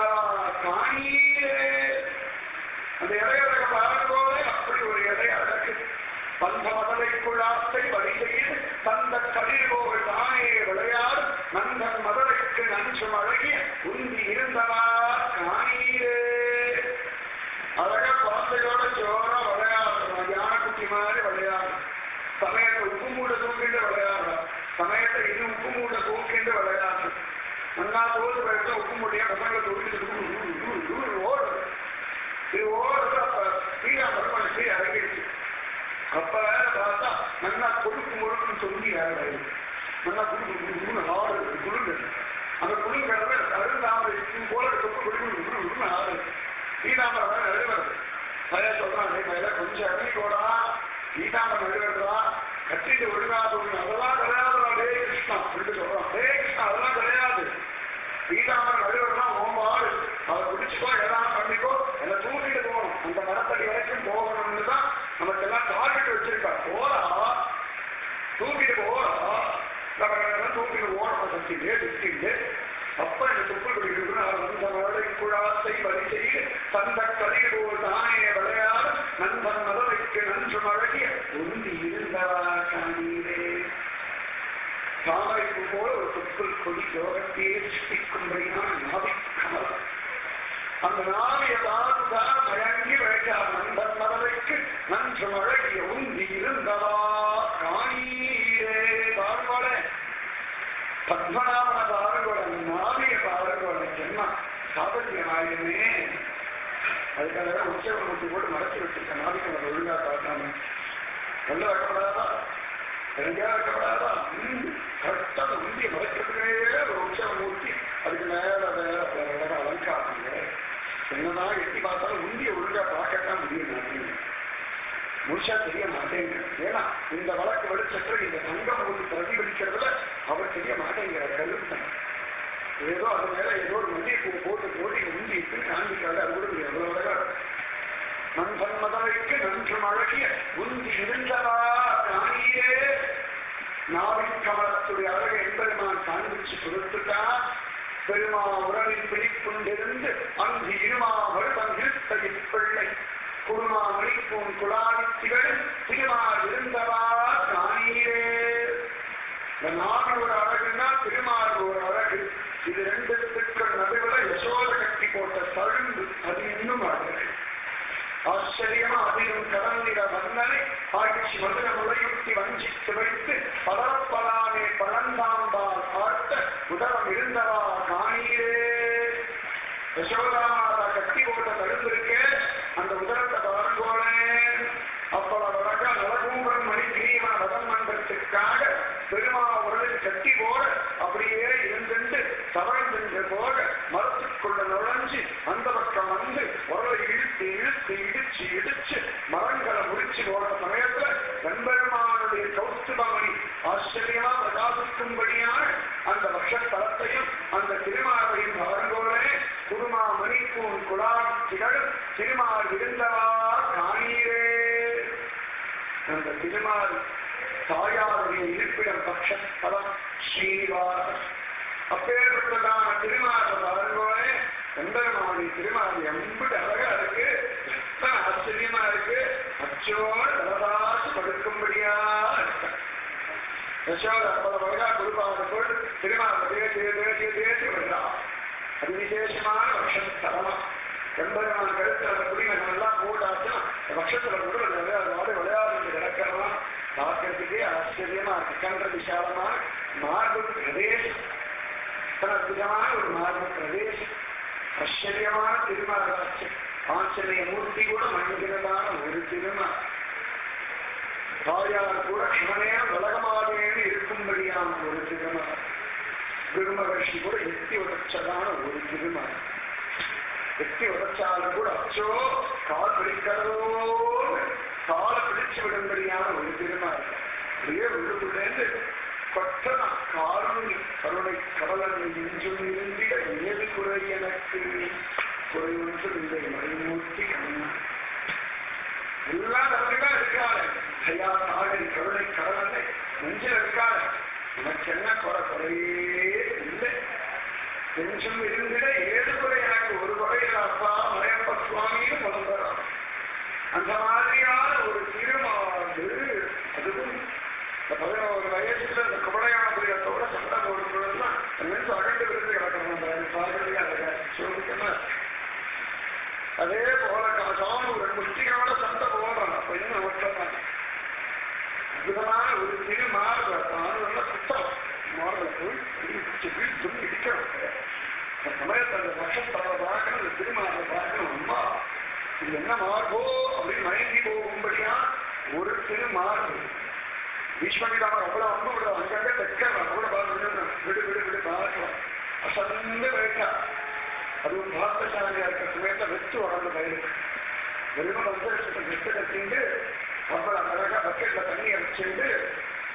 நன்றும் அழகிய உந்தி இருந்தவா காணீரே. அழகா குழந்தையோட ஜோரா விளையாடுறோம், யானைக்குட்டி மாதிரி விளையாடுறோம். சமயத்தை உப்பு மூட தூக்கிட்டு விளையாடுறோம், சமயத்தை இது உப்பு மூட தூக்கிட்டு விளையாடுறோம். நல்லா தோது வயசுல உப்பு மூட்டையா பசங்களை தூக்கிட்டு ஓடுது. இது ஓடுறது. அப்ப ஸ்ரீராமர் மனுஷன் இறங்கிடுச்சு. அப்ப பார்த்தா நல்லா கொழுப்பு முழுக்குன்னு சொல்லி வேறு நல்லா குடுக்குன்னு ஆடுறது குடுங்க. அந்த குடுங்கிறத அருந்தாமரை போல சொப்பு குடுக்குன்னு ஆடுது. ஸ்ரீராமர் நடுவது பய சொல்றான், பயில கொஞ்சம் இறங்கிக்கோடா, ஸ்ரீராமர் நடுவா கட்டிட்டு ஒழுங்காது அதெல்லாம் கிடையாதுடா டே கிருஷ்ணா அப்படின்னு சொல்றான். டே கிருஷ்ணா அதெல்லாம் கிடையாது, ஸ்ரீராமர் நடுவர்னா ஓம்பாடு, அதை பிடிச்சிக்கோ எல்லாம் பண்ணிக்கோ, என்னை தூக்கிட்டு போகணும், அந்த மரத்தடி வரைக்கும் போகணும்னு தான் நமக்கு எல்லாம் டார்கெட் வச்சிருக்கா. போறா தூக்கிட்டு போறா, தூக்கிட்டு ஓடணும் சக்தியிலே சுத்திட்டு. அப்ப இந்த துப்பு குடிக்கிறது அந்த மழை குழாத்தை வழி செய்து தந்த கலியோர் தானே விளையாடு நண்பன் மதவைக்கு நன்று அழகிய உந்தி இருந்தவா காணீரே. தாமரைக்கு போல ஒரு துப்புள் கொடி யோகத்தையே சிப்பிக்கும்படியான நாவிக்கமல். அந்த நாவிய தான் மயங்கி வைக்கார் நண்பன் மதவைக்கு நன்று அழகிய உந்தி இருந்தவா காணீரே. பார்வல பத்மநாபன பாருங்கோட நாவிய பாருங்கோட ஜென்ம சாபல்யமாயுமே. அதுக்காக உற்சவமூர்த்தி போட்டு மறைச்சு வச்சிருக்க நாவிக்கு நம்ம ஒழுங்கா பார்க்காம நல்ல வைக்கப்படாதா, எங்கேயா வைக்கப்படாதா, கரெக்டா உந்திய மறைக்கிறதுலே ஒரு உற்சவமூர்த்தி. அதுக்கு மேல வேற அலங்காரங்க என்னதான் எட்டி பார்த்தாலும் உந்திய ஒழுங்கா பார்க்கத்தான் முடியும். முழுசா தெரிய மாட்டேங்க. ஏன்னா இந்த வழக்கு வெளிச்சத்துல இந்த தங்கம் ஒரு பிரதிபலிக்கிறதுல அவர் தெரிய மாட்டேங்கிற கருத்தம். ஏதோ அது மேல ஏதோ ஒரு மல்லிகை போட்டு போட்டு உந்தி காண்பிக்காது. அது கூட எவ்வளவு அழகா நண்பன் மதவைக்கு நன்று அழகிய உந்தி இருந்தவா காணியே. நாவின் கமலத்துடைய அழகை என்பெருமான் காண்பிச்சு கொடுத்துட்டா. பெருமா உறவின் பிடிப்புண்டிருந்து அங்கு இருமா வருடம் இருத்த இப்பிள்ளை குருமா மணிப்பூன் குலாவித்திகள் திருமா இருந்தவா காணீரே. நாடு ஒரு அழகுன்னா திருமாறு ஒரு அழகு. இது ரெண்டுத்துக்கு நடுவில் யசோத கட்டி போட்ட தழும்பு, அது இன்னும் அழகு. ஆச்சரியமா அதிலும் கடந்திர வந்தனை ஆட்சி மதுர முறையுத்தி வஞ்சித்து வைத்து பலப்பலானே பழந்தாம்பால் பார்த்த உதரம் இருந்தவா காணீரே. யசோதாமாதா கட்டி போட்ட தழும்பு இருக்கே, அந்த உதரத்தை பாருங்கோனே. அவ்வளவு அழகா நலகூபன் மணிகிரீவன வதம் மன்றத்துக்காக பெருமா உடலில் கட்டி போட அப்படியே இருந்துட்டு தவழ்ந்து போக மரத்துக்குள்ள நுழைஞ்சு அந்த பக்கம் வந்து உடலை இழுத்து இழுத்து இடிச்சு இடிச்சு மரங்களை முடிச்சு போற சமயத்துல வெண்பெருமானுடைய கௌஸ்துபமணி ஆச்சரியமா பிரகாசிக்கும்படியான அந்த வட்சத்தலத்தையும் அந்த திருமாவையும் அவர்களே குருமா மணிப்பூன் குலாத்திகள் திருமால் இருந்தவா காணீரே. அந்த திருமால் தாயாருடைய இருப்பிடம் பட்சத்தலம் ஸ்ரீவாசம். அப்பேற்பட்டதான திருமால் அவர்களே வெண்பெருமானுடைய திருமால் எம்பிட்டு அழகா இருக்கு, எத்தனை ஆச்சரியமா இருக்கு. அச்சோடு தலதாசி படுக்கும்படியா இருக்கு. யசோதா அவ்வளவு அழகா கொடுப்பாங்க திருமால் தேசி வருதா. அது விசேஷமான வட்சத்தலமா. வெண்பெருமான் கருத்து அந்த குடிமகன் எல்லாம் போட்டாச்சுன்னா வட்சத்துல கூட விளையாடு கிடக்கலாம். பார்க்கறதுக்கே ஆச்சரியமா இருக்கு. கண்ட விசாலமான மார்பு பிரதேசம், அற்புதமான ஒரு மார்பு பிரதேசம், ஆச்சரியமான திருமாலாட்சி. ஆச்சரிய மூர்த்தி கூட மனிதனான ஒரு திருமால். தாயார் கூட சிவனேன உலகமாதேன்னு இருக்கும்படியான ஒரு திருமால். திருமகர்ஷி கூட எத்தி உதச்சதான ஒரு திருமால். எத்தி உதச்சாலும் கூட அச்சோ கால் பிடிக்கிறதோ காலை பிடிச்சு விடும்படியான ஒரு திருமால். அப்படியே உள்ளுக்குள்ளேந்து கொட்டனா காருணி கருணை கடலனை நெஞ்சும் இருந்திட ஏது குறை எனக்கு குறை ஒன்று இல்லை மறைமூர்த்தி கண்ணா. எல்லாம் நமக்குதான் இருக்காரு. ஐயா காகரி கருணை கடலனை நெஞ்சில் இருக்காரு. எனக்கு என்ன குறையே இல்லை. நெஞ்சும் இருந்திட ஏது குறை எனக்கு ஒரு குறையில் அப்பா மலையப்ப சுவாமின்னு முதல்வரான். அந்த மாதிரியான ஒரு திருமாடு. அதுவும் 11 வயசுல இந்த குபடையான புரியத்தோட சண்டை போடுறதுலாம் நினைச்சு அகண்டு விருந்து கிடக்கணும். அதே போல சாணூர் முஷ்டிகளோட சண்டை போடுறான். அப்ப என்ன ஒற்றான் அற்புதமான ஒரு திருமாறு தானூர்ல குத்தம் மாறுல போய் துணி இடிக்கணும். அந்த சமயத்தை அந்த நட்சத்திரத்தை பார்க்கணும், அந்த திருமாவை பார்க்கணும். அம்மா இது என்ன மார்போ அப்படின்னு மயங்கி போகும்படியா ஒரு திருமாறு. ஈஸ்வரிதாம அவ்வளவு அன்பு விடுவோம். அங்கங்க தெக்கலாம் கூட பார்த்து விடு விடு விடு பார்க்கலாம். அசந்து வைக்கா அதுவும் பார்த்தசாலியா இருக்கிற சமயத்தை வெச்சு உடம்பு பயிருக்கு வெறும் வந்து வெட்டு கட்டிட்டு அப்புறம் அழகா பக்கெட்ல தண்ணி அரைச்சிட்டு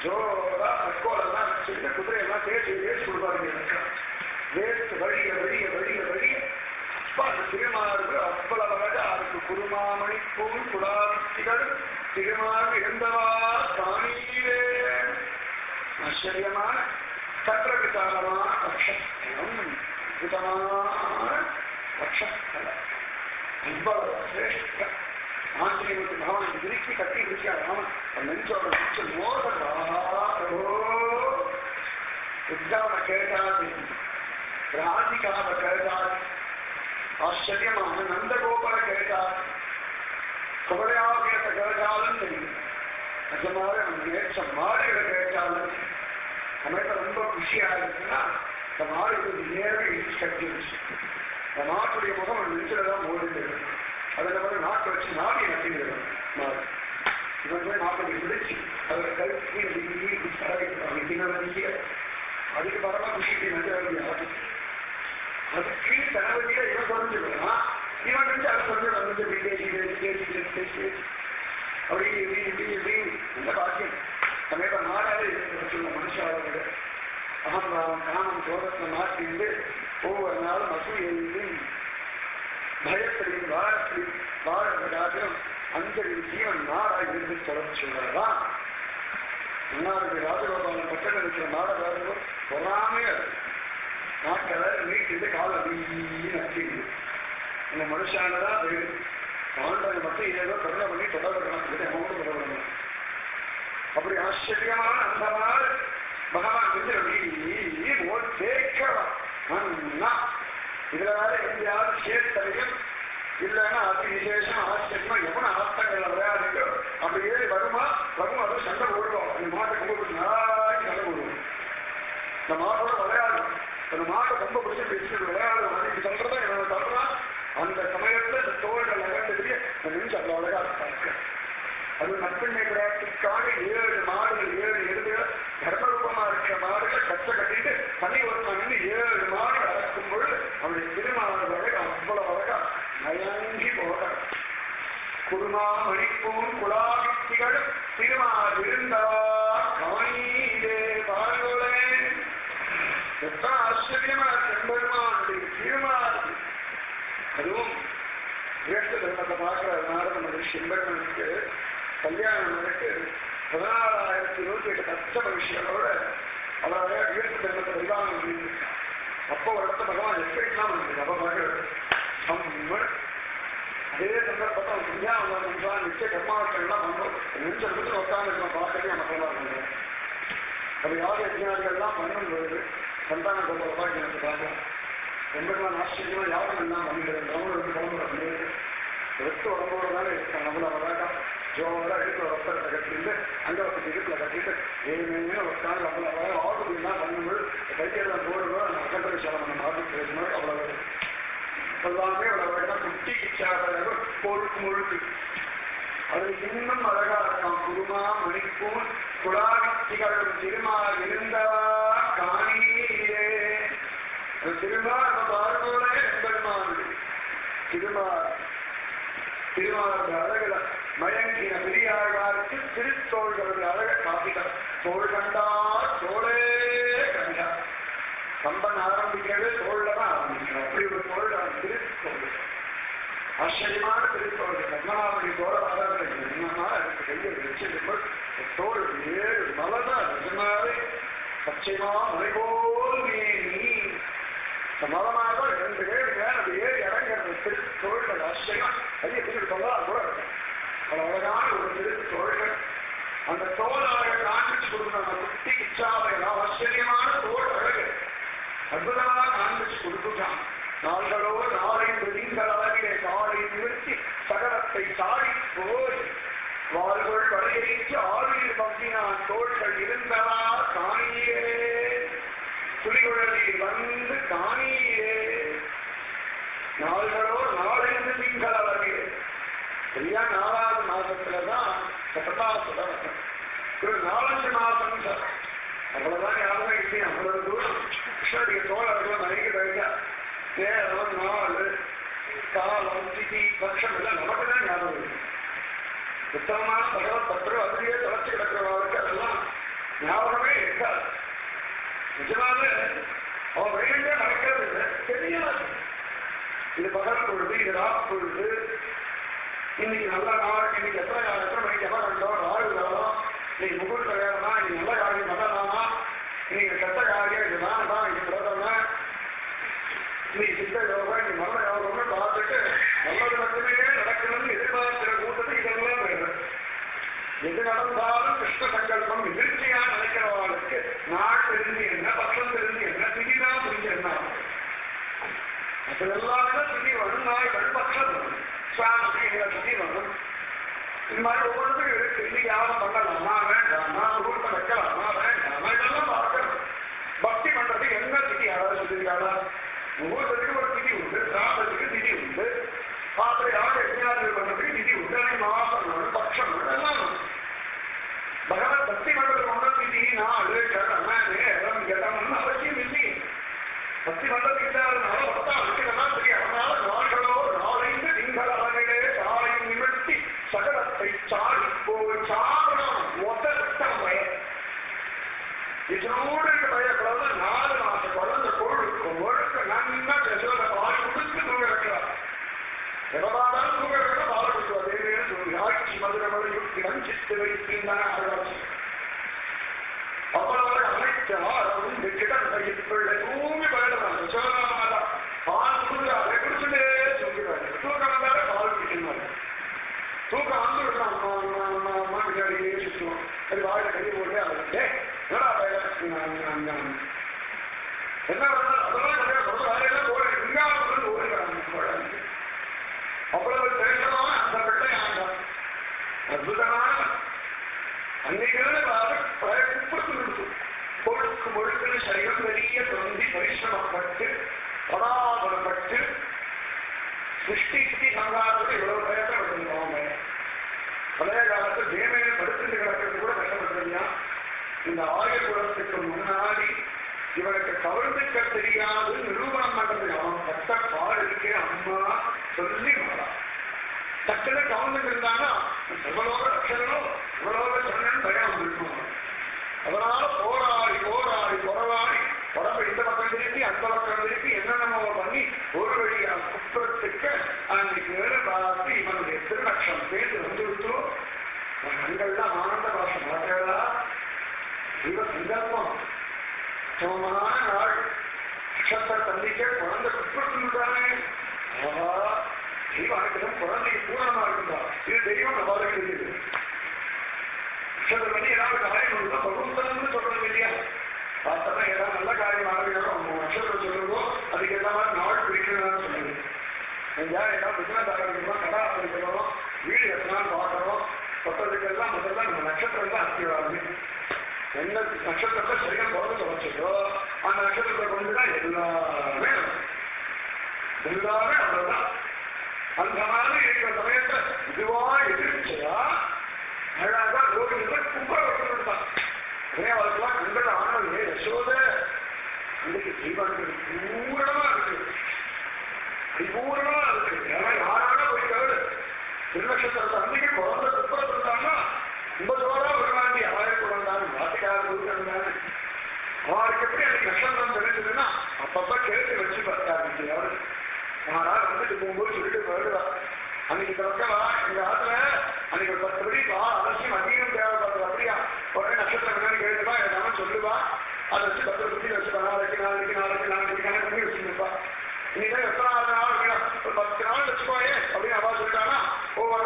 ஜோரா தக்கோலெல்லாம் அரைச்சிட்டு குதிரையெல்லாம் தேய்ச்சி தேய்ச்சி கொடுப்பாருங்க. வேஸ்ட் வழிய வழிய வழிய வழிய அப்பா அந்த திருமாறு அவ்வளவு அழகா அதுக்கு குருமாமணி போல் குடாத்திகள் திருமாறு இருந்தவா காணீரே. ஆச்சரியமான சக்கர விசாலமான ரக்ஷஸ்தலம், அற்புதமான ரக்ஷஸ்தலம், அவ்வளவு சிரேஷ்ட ஆஞ்சநேயனுக்கு ராமனை விரிச்சு கட்டி விரிச்சா ராமன் நெஞ்சோட நெஞ்சு மோதரோ உத்தாவ கேட்டாது ராதிகாவ கேட்டாது ஆச்சரியமான நந்தகோபுர கேட்டாது குவளையாவியத்தை கேட்டாலும் தெரியும். நிஜமாக நம்ம நேற்ற மாடுகளை கேட்டாலும் சமயத்தை ரொம்ப குஷியா இருக்குன்னா இந்த மாடுகளுக்கு நேரம் இடிச்சு கட்டி வச்சு இந்த நாட்டுடைய முகம் அந்த நெஞ்சில்தான் ஓடிட்டு இருக்கு. அதில் வந்து நாட்டை வச்சு நாடி நட்டிடுறோம். மாடு இவன் போய் நாட்டை பிடிச்சி அதில் கல்வி அதுக்கு பரவா குஷிக்கு நஞ்சவதி ஆகுது. அதுக்கு தனவதியில இவன் குறைஞ்சிடுறான். இவன் வந்து அதை கொஞ்சம் வந்து பேசி அப்படி இந்த பாக்கியம் சமயத்தை மாறாது சொல்ல மனுஷாவது அகம்பாவம் காமம் சோதத்தை மாற்றிண்டு ஒவ்வொரு நாளும் அசூயையும் பயத்திலையும் வாழத்திலையும் வாழ்வதற்காக அஞ்சலின் ஜீவன் நாடாக இருந்து தொடர்ந்து சொல்றதான். முன்னாடி ராஜகோபாலன் பக்கத்தில் இருக்கிற நாடகாரர்கள் பொறாமே நாட்டை நீட்டிட்டு கால வீண் அச்சிடுது. இந்த மனுஷானதான் வேறு ஆண்டவன் மட்டும் ஏதோ கருணை பண்ணி தொடர்பு அமௌண்ட் தொடர்பு. அப்படி ஆச்சரியமான அந்த நாள் பகவான் சேர்க்கலாம். இதுல வேற எங்கேயாவது சேர்த்தலையும் இல்லைன்னா அதி விசேஷம் ஆச்சரியமா எவன ஆத்தங்கள் விளையாடுங்க அப்படியே வருமா வரும். அதுவும் சண்டை போடுவோம். அந்த மாட்டை கும்பிட்டு நாளைக்கு சண்டை போடுவோம். இந்த மாட்டோட விளையாடும். அந்த மாட்டை ரொம்ப பிடிச்சி பேசிட்டு விளையாடுவோம். அன்னைக்கு சொல்றதா என்னோட சொல்றான். அந்த சமயத்துல இந்த தோள்கள் நகர்ந்ததுக்கு அந்த நெஞ்சு அவ்வளோ அழகா இருப்பாங்க. அது நற்பெண்ணை பிராட்டிக்காக 7 மாடுகள் 7 எருதுகள் தர்மரூபமா இருக்கிற மாடுகள் கச்ச கட்டிட்டு தனி ஒரு மணி 7 மாடு அடக்கும் பொழுது அவருடைய திருமாவளவு அழகா அவ்வளவு அழகா நயங்கி போக குருமா மணிப்பூன் குலாவித்திகள் திருமாவிருந்தவா காணீரே பாருங்களே. எத்தனை ஆச்சரியமா செம்பெருமானுடைய திருமாறு. அதுவும் உயர்த்த தர்மத்தை பார்க்கிற நாரத மகிழ்ச்சி செம்பெருமனுக்கு கல்யாணம் நடக்கு 16,028 கஷ்ட மகிழ்ச்சிகளோட அவராக உயர்த்த தர்மத்தை பரிவாரம் பண்ணியிருக்காங்க. அப்போ ஒரு இடத்த பகவான் எஸ்பெக்ட்லாம் பண்ணிருக்கு. அப்போ பார்க்கறது அதே சந்தர்ப்பத்தை அவன் செஞ்சா அவன் நிச்சய கர்மாக்கள்லாம் பண்ணும். நெஞ்ச நிமிஷம் உட்காந்து பார்க்கறதே மக்கள்லாம் பண்ணுவோம். அப்போ யார் யஜ்ஞாதிகள்லாம் பண்ணும்போது சந்தான கோபுரமாக எனக்கு பார்க்கலாம். எம்பெல்லாம் ஆச்சரியமா யாரும் எல்லாம் பண்ணிடுறேன். கிளம்புறது கிளம்புறது வெட்டு உடம்போடுதானே இருக்கான். நம்மள வராக்கா ஜோவா எடுத்து ரத்தத்தை கட்டிட்டு அங்கே வசதி இடுப்புல கட்டிட்டு ஏழுமே உட்காந்து நம்மள வர ஆடுலாம் பண்ணும்போது கையெல்லாம் போடுவோம். அந்த அகன்ற விஷயம் நம்ம ஆர்டர் பேசும்போது அவ்வளவு எல்லாமே அவ்வளவு குட்டி கிச்சாக பொழுக்கு முழுக்கு அது இன்னும் அழகா இருக்கான். குருமா மணிப்பூன் குலாவித்திகளும் திருமா இருந்தவா காணீரே. திருமா நம்ம பார்வோனே எம்பெருமானது திருமாவளவு அழகுல மயங்கின பெரியாழ்வாருக்கு திருத்தோள்களுடைய அழக காப்பிட்டார். தோல் கண்டார் தோளே கண்டார். கம்பன் ஆரம்பிக்கிறது தோல்லதான் ஆரம்பிக்கிறார். அப்படி ஒரு தோல் திருத்தோள் ஆச்சரியமான திருத்தோள். பத்மநாபனுடைய தோழ ஆராதனை என்னன்னா அதுக்கு கையை வச்சிருக்கும்போது தோல் 7 மலைதான் நிஜமாவே சச்சயமா மலைபோல் மேனி மலமாக 2 பேர் மேல அது ஏறி இறங்கிறது திருத்தோள்கள் ஆச்சரியம். கையை பிடிச்சிட்டு சொல்லலாம் கூட இருக்கும். அது அழகான ஒரு திருத்தோள்கள். அந்த தோல் அழகை காண்பிச்சு கொடுக்கணும். அந்த குட்டி கிச்சாவையெல்லாம் ஆச்சரியமான தோல் அழகு அற்புதமாக காண்பிச்சு கொடுத்துட்டான். நாள்களோ 4 திங்கள் அழகிலே காலையும் சகலத்தை சாடி போய் வாழ்கள் வரையறைக்கு ஆளுநர் பங்கினான் தோள்கள் இருந்தவா காணியே புலிகுழலில் வந்து காணியே நாள்களோ நாளைந்து திங்கள் அவர்களே சரியா 4வது மாசத்துலதான் சட்டாசுரம் ஒரு 4 மாசம் சார் அவ்வளவுதான் யாருமே இல்லையா அவ்வளவு தூரம் கிருஷ்ணனுடைய தோழர்கள் மனைவி வைக்க நேரம் நாள் காலம் திதி பட்சம் எல்லாம் நமக்குதான் ஞாபகம் இருக்கு உத்தமமான பகவத் பத்திரம் அதுலயே தொலைச்சு கிடக்கிறவர்களுக்கு அதெல்லாம் ஞாபகமே இருக்காது நிஜமாக அவன் வேண்டே நடக்கிறது இல்லை தெரியாது இது பகல் பொழுது இது ராத் பொழுது இன்னைக்கு நல்ல நாள் இன்னைக்கு எத்தனை மணிக்கு எவ்வளோ கண்டோம் ராகு காலம் இன்னைக்கு முகூர்த்த வேலைனா இன்னைக்கு நல்ல காரியம் பண்ணலாமா இன்னைக்கு கெட்ட காரியம் இது வேண்டாம் இன்னைக்கு பிரதம இன்னைக்கு சித்த யோகம் இன்னைக்கு நல்ல யோகம்னு பார்த்துட்டு நல்லது மட்டுமே நடக்கணும்னு எதிர்பார்க்கிற கூட்டத்துக்கு இதெல்லாம் வேணும் எது நடந்தாலும் கிருஷ்ண சங்கல்பம் எதிர்ச்சியா நினைக்கிறவர்களுக்கு நாள் தெரிஞ்சு என்ன பட்சம் தெரிஞ்சு என்ன திதிதான் புரிஞ்சு என்ன அதெல்லாம் திதி வரும் நாய் பட்சம் சுவாமி திதி வரும் இது மாதிரி ஒவ்வொருத்தரும் இருக்கு இன்னைக்கு யாரும் பண்ணலாமா வேண்டாமா முகூர்த்தம் வைக்கலாமா வேண்டாமா இதெல்லாம் பார்க்கணும் பக்தி பண்றதுக்கு என்ன திதி யாராவது சொல்லியிருக்காளா முகூர்த்தத்துக்கு ஒரு திதி உண்டு சாப்பிட்றதுக்கு திதி உண்டு பாத்திரை யாரும் யஜ்ஞாதிகள் பண்றதுக்கு திதி உண்டு அன்னைக்கு மாசம் பட்சம் எல்லாம் பகவத் பக்தி பண்றதுக்கு ஒன்றும் திதி நாள் கிழமை நேரம் இடம்னு அவசியம் இல்லை பக்தி பண்றதுக்கு இல்லாதனால பக்தான் வைக்கிறதெல்லாம் தெரியும் அதனால நாள்களோ நாளைந்து திங்கள் அவர்களே சாலையும் நிமிர்த்தி சகலத்தை சாடி போய் சாரணம் ஒத்தம் வயல் இதனோடு பயப்படாத 4 மாச குழந்தை கோழுக்கும் ஒழுக்க நன்னா பேசுவத பால் கொடுத்து தூங்க வைக்கிறார் எவ்வளவுதான் தூங்க வைக்க பால் கொடுத்து அதே சொல்லி ஆட்சி மதுரமலை யுக்திடம் சித்து வைத்திருந்தான ஆராய்ச்சி அவ்வளவு அமைச்சாரும் கிடந்த தூங்கி பயணம் சிவகாமாதா பால் கொடுத்து அதை குடிச்சுட்டே சொல்கிறார் தூக்கம் வந்தாலே பால் குடிக்கிறார் தூக்கம் வந்து பின்னாடியே சுற்றுவோம் அது வாயில கை போட்டு அதை என்ன அதெல்லாம் கிடையாது வேலையெல்லாம் போட எங்காவது ஓடுகிறாங்க அவ்வளவு சேஷமான அந்த பெட்டை ஆண்டான் அற்புதமான அன்னைக்கு பொழுக்கு முழுக்கு சரீரம் பெரிய தொந்தி பரிசிரமப்பட்டு பராபரப்பட்டு சிருஷ்டிக்கு சங்காரத்துக்கு இவ்வளவு பயத்தை விட்டுருவாங்க பழைய காலத்தில் தேவையை படுத்துட்டு கிடக்கிறது கூட கஷ்டப்படுறதுயா இந்த ஆயுர்குலத்துக்கு முன்னாடி இவனுக்கு கவர்ந்துக்க தெரியாது நிரூபணம் பண்றது அவன் கட்ட பால் இருக்கே அம்மா சொல்லி மாறான் டக்குன்னு கவர்ந்துட்டு இருந்தாங்கன்னா எவ்வளவு லட்சங்களும் இவ்வளவு சொன்னேன்னு பயம் இருக்கும் அதனால போராடி போராடி போராடி உடம்பு இந்த பக்கம் திருப்பி அந்த பக்கம் திருப்பி என்னென்னமோ பண்ணி ஒரு வழியா குற்றத்துக்கு அன்னைக்கு பார்த்து இவனுடைய திருநக்ஷம் பேர் வந்து விட்டோம் கண்கள்லாம் ஆனந்த பாஷம் மாற்றா இவ சங்கல்பம் சமமான நாள் நட்சத்திர தந்திக்க குழந்தை குற்றத்துதானே ஆவா தெய்வானுக்கு குழந்தைக்கு பூரணமா இருக்குதா இது தெய்வம் நபாலுக்கு தெரியுது நட்சத்திரம் பண்ணி ஏதாவது காரியம் பகுத்தம்னு சொல்றது இல்லையா பார்த்தா ஏதாவது நல்ல காரியம் ஆரம்பிக்கிறோம் நட்சத்திரம் சொல்லுவோம் அதுக்கு எந்த மாதிரி நாள் பிடிக்கணும்னு சொல்லுது ஏதாவது பிசினஸ் ஆரம்பிக்கிறோம் கடை ஆரம்பிக்கிறோம் வீடு எத்தனாலும் பார்க்கறோம் பக்கத்துக்கெல்லாம் முதல்ல நம்ம நட்சத்திரம் தான் அத்தியவாங்க என்ன நட்சத்திரத்தை சரியா பிறந்து வச்சதோ அந்த நட்சத்திரத்தை கொண்டுதான் எல்லாமே அவ்வளவுதான் அந்த மாதிரி இருக்கிற சமயத்தை இதுவா எதிர்ச்சியா அழகா ரோகிகள் கும்பர வச்சுருந்தான் அவருக்கெல்லாம் கண்கள் ஆனது யசோத இன்னைக்கு தீபாவளி பூரணமா இருக்கு பரிபூர்ணமா இருக்கு ஏன்னா யாரால போயிட்டாரு திருநட்சத்திரத்தை அன்னைக்கு குழந்தை குப்பரை இருந்தாங்கன்னா ரொம்ப ஜோரா வருவாண்டி அவருக்கு வந்தாங்க வாட்டிக்கார கொடுத்தாங்க அவருக்கு எப்படி அன்னைக்கு நட்சத்திரம் தெரிஞ்சதுன்னா அப்பப்ப கேட்டு வச்சு பார்த்தாரு அவரு யாராவது வந்துட்டு போகும்போது சொல்லிட்டு வருவா அன்னைக்கு திறக்கவா எங்க ஆத்துல அன்னைக்கு ஒரு 10 மணி அவசியம் அதிகம் தேவைப்படுறது அப்படியா உடனே நட்சத்திரம் என்னன்னு கேட்டுப்பா ஏதாவது சொல்லுவா அதை வச்சு 10 சுத்தி வச்சுப்பா நாளைக்கு கணக்கு பண்ணி வச்சுருப்பா இன்னைக்கு எத்தனாவது நாள் ஒரு 10 நாள் வச்சுக்கோயே அப்படின்னு அவா சொல்லிட்டானா ஒவ்வொரு